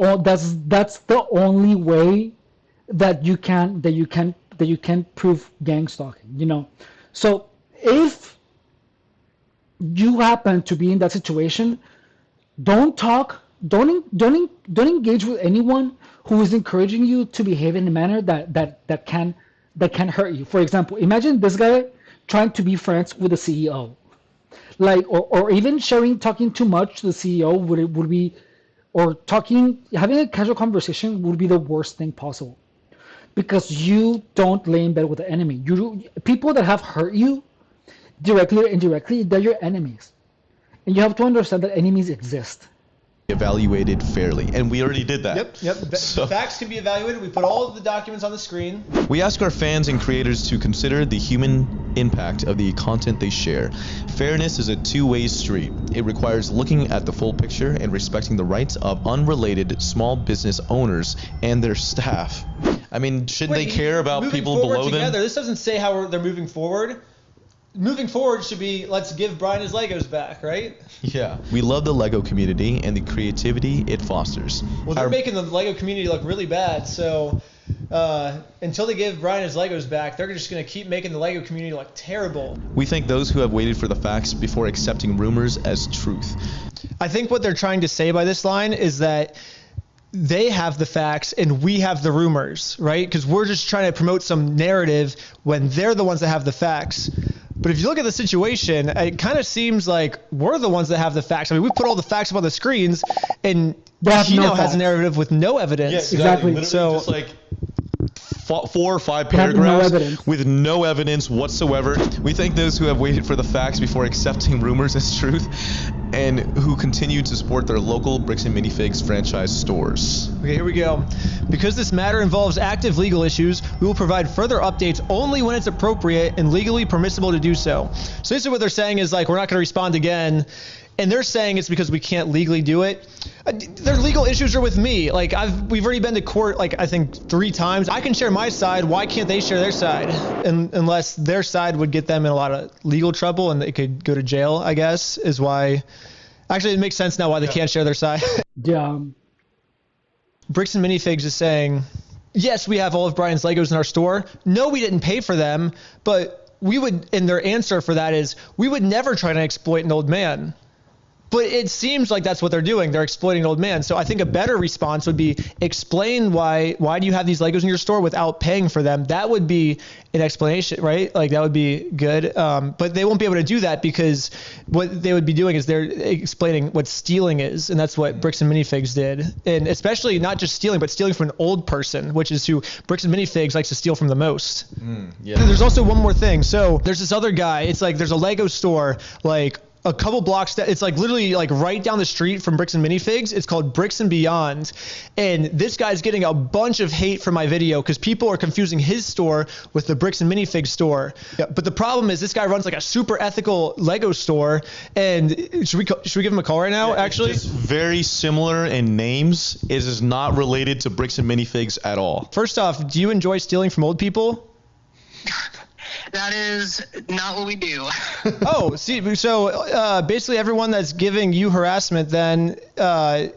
only way that you can prove gang stalking. You know, so if you happen to be in that situation, don't talk, don't engage with anyone who is encouraging you to behave in a manner that can hurt you. For example, imagine this guy trying to be friends with the CEO, like, or even talking too much to the CEO would be, or having a casual conversation would be the worst thing possible, because you don't lay in bed with the enemy. People that have hurt you directly or indirectly, they're your enemies, and you have to understand that enemies exist. Evaluated fairly, and we already did that. Yep. The facts can be evaluated. We put all of the documents on the screen. We ask our fans and creators to consider the human impact of the content they share. Fairness is a two-way street. It requires looking at the full picture and respecting the rights of unrelated small business owners and their staff. I mean, shouldn't they care about people below together. them? This doesn't say how they're moving forward. Moving forward should be, let's give Brian his Legos back, right? Yeah. We love the Lego community and the creativity it fosters. Well, they're making the Lego community look really bad, so until they give Brian his Legos back, they're just going to keep making the Lego community look terrible. We thank those who have waited for the facts before accepting rumors as truth. I think what they're trying to say by this line is that they have the facts and we have the rumors, right? Because we're just trying to promote some narrative when they're the ones that have the facts. But if you look at the situation, it kind of seems like we're the ones that have the facts. I mean, we put all the facts up on the screens, and Gino has a narrative with no evidence. Yeah, exactly. So just like 4 or 5 paragraphs with no evidence whatsoever. We thank those who have waited for the facts before accepting rumors as truth, and who continue to support their local Bricks and Minifigs franchise stores. Okay, here we go. Because this matter involves active legal issues, we will provide further updates only when it's appropriate and legally permissible to do so. So basically what they're saying is, like, we're not going to respond again. And they're saying it's because we can't legally do it. Their legal issues are with me. Like, we've already been to court, like, I think 3 times. I can share my side. Why can't they share their side? Unless their side would get them in a lot of legal trouble and they could go to jail, I guess, is why. Actually, it makes sense now why they can't share their side. Yeah. Bricks and Minifigs is saying, yes, we have all of Brian's Legos in our store. No, we didn't pay for them, but we would, and their answer for that is, we would never try to exploit an old man. But it seems like that's what they're doing. They're exploiting an old man. So I think a better response would be, explain why do you have these Legos in your store without paying for them? That would be an explanation, right? Like, that would be good. But they won't be able to do that because what they would be doing is they're explaining what stealing is. And that's what Bricks and Minifigs did. And especially not just stealing, but stealing from an old person, which is who Bricks and Minifigs likes to steal from the most. Yeah. There's also one more thing. So there's this other guy. It's like there's a Lego store, like, a couple blocks that it's like literally like right down the street from Bricks and Minifigs. It's called Bricks and Beyond, and this guy's getting a bunch of hate for my video because people are confusing his store with the Bricks and Minifigs store. Yeah. But the problem is this guy runs like a super ethical Lego store, and should we give him a call right now? Yeah, actually, it's very similar in names. It is not related to Bricks and Minifigs at all. First off, do you enjoy stealing from old people? That is not what we do. Oh, see, so basically everyone that's giving you harassment then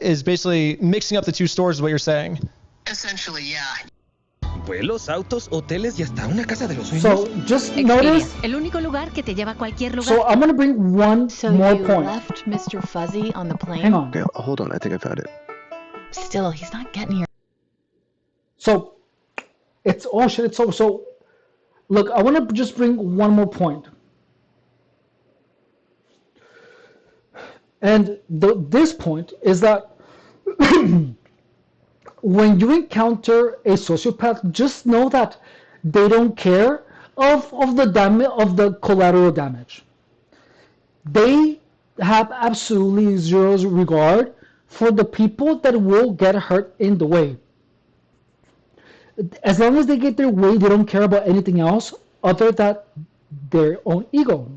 is basically mixing up the 2 stores is what you're saying. Essentially, yeah. Vuelos, autos, hoteles y hasta una casa de los sueños. So just notice. El único lugar que te lleva a cualquier lugar. So I'm gonna bring one more you point. left Mr. Fuzzy on the plane? Hang on. Okay, hold on, I think I found it. Still, he's not getting here. So it's so. Look, I want to just bring one more point. And this point is that when you encounter a sociopath, just know that they don't care of the damage, of the collateral damage. They have absolutely zero regard for the people that will get hurt in the way. As long as they get their way, they don't care about anything else other than their own ego.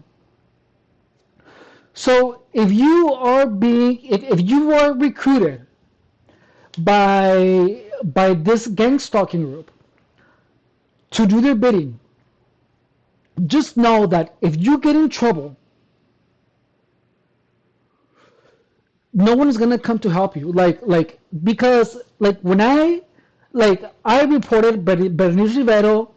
So if you are recruited by this gang stalking group to do their bidding, just know that if you get in trouble, no one is gonna come to help you. Because when I reported Bernice Rivero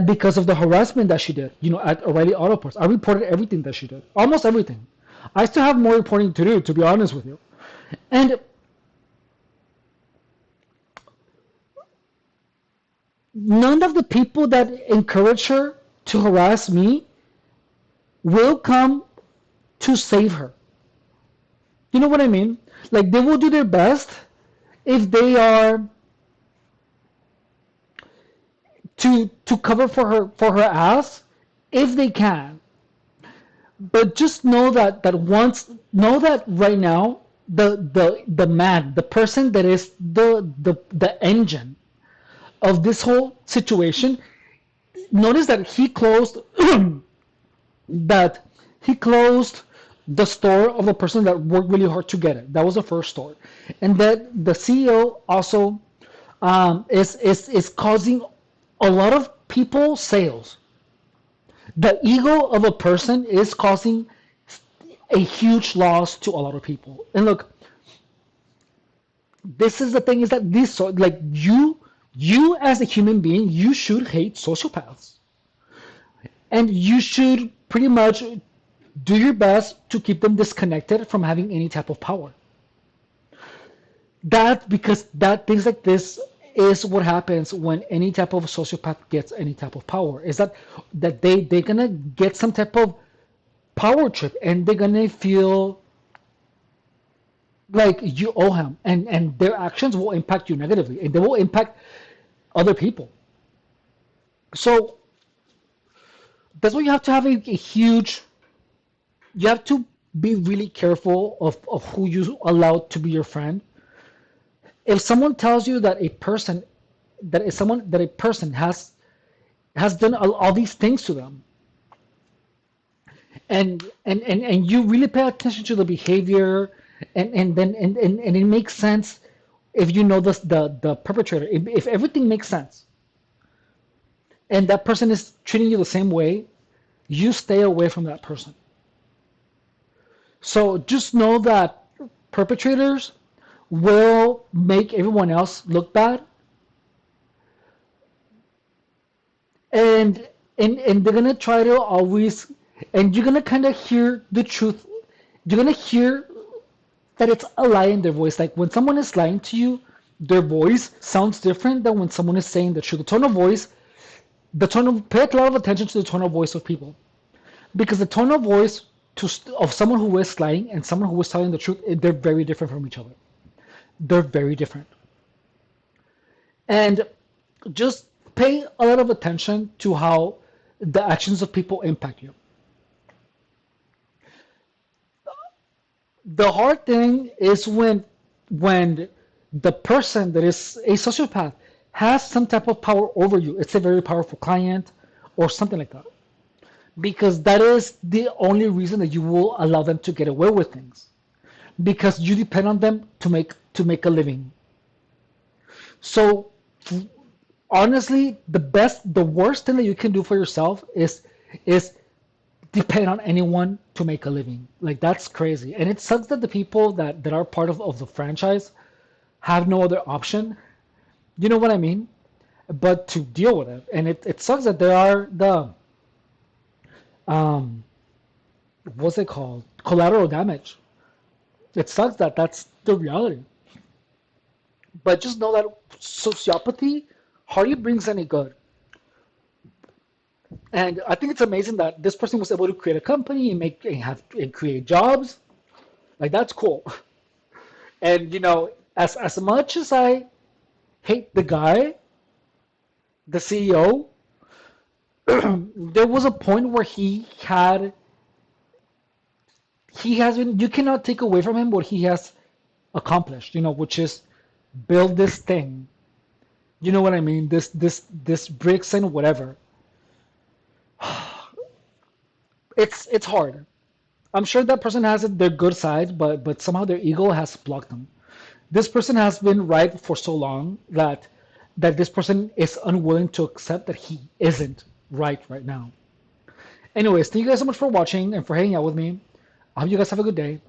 because of the harassment that she did, at O'Reilly Auto Parts. I reported everything that she did, almost everything. I still have more reporting to do, to be honest with you. And none of the people that encourage her to harass me will come to save her. You know what I mean? Like, they will do their best if they are to cover for her ass if they can. But just know that right now the person that is the engine of this whole situation, notice that he closed the store of a person that worked really hard to get it. That was the first store, and that the CEO also is causing a lot of people sales. The ego of a person is causing a huge loss to a lot of people. And look, this is the thing: is that you as a human being, you should hate sociopaths, and you should pretty much do your best to keep them disconnected from having any type of power. Because things like this is what happens when any type of sociopath gets any type of power. Is that they're gonna get some type of power trip, and they're gonna feel like you owe him, and their actions will impact you negatively, and they will impact other people. So that's why you have to have a huge. You have to be really careful of who you allow to be your friend. If someone tells you that a person has done all these things to them, and you really pay attention to the behavior, and it makes sense if you know the perpetrator, if everything makes sense, and that person is treating you the same way, you stay away from that person. So just know that perpetrators will make everyone else look bad, and they're gonna try to always, and you're gonna kind of hear the truth. You're gonna hear that it's a lie in their voice. Like when someone is lying to you, their voice sounds different than when someone is saying the truth. The tone of voice, pay a lot of attention to the tone of voice of people, because the tone of voice of someone who is lying and someone who is telling the truth, they're very different from each other. They're very different. And just pay a lot of attention to how the actions of people impact you. The hard thing is when the person that is a sociopath has some type of power over you. It's a very powerful client or something like that. Because that is the only reason that you will allow them to get away with things. Because you depend on them to make a living. So honestly, the worst thing that you can do for yourself is depend on anyone to make a living. Like, that's crazy. And it sucks that the people that are part of the franchise have no other option. You know what I mean? But to deal with it. And it sucks that there are what's it called? Collateral damage. It sucks that that's the reality. But just know that sociopathy hardly brings any good. And I think it's amazing that this person was able to create a company and create jobs. Like, that's cool. And as much as I hate the guy, the CEO, there was a point where you cannot take away from him what he has accomplished, which is build this thing. You know what I mean? This bricks and whatever. It's hard. I'm sure that person has their good side, but somehow their ego has blocked them. This person has been right for so long that this person is unwilling to accept that he isn't right now. Anyways, thank you guys so much for watching and for hanging out with me. I hope you guys have a good day.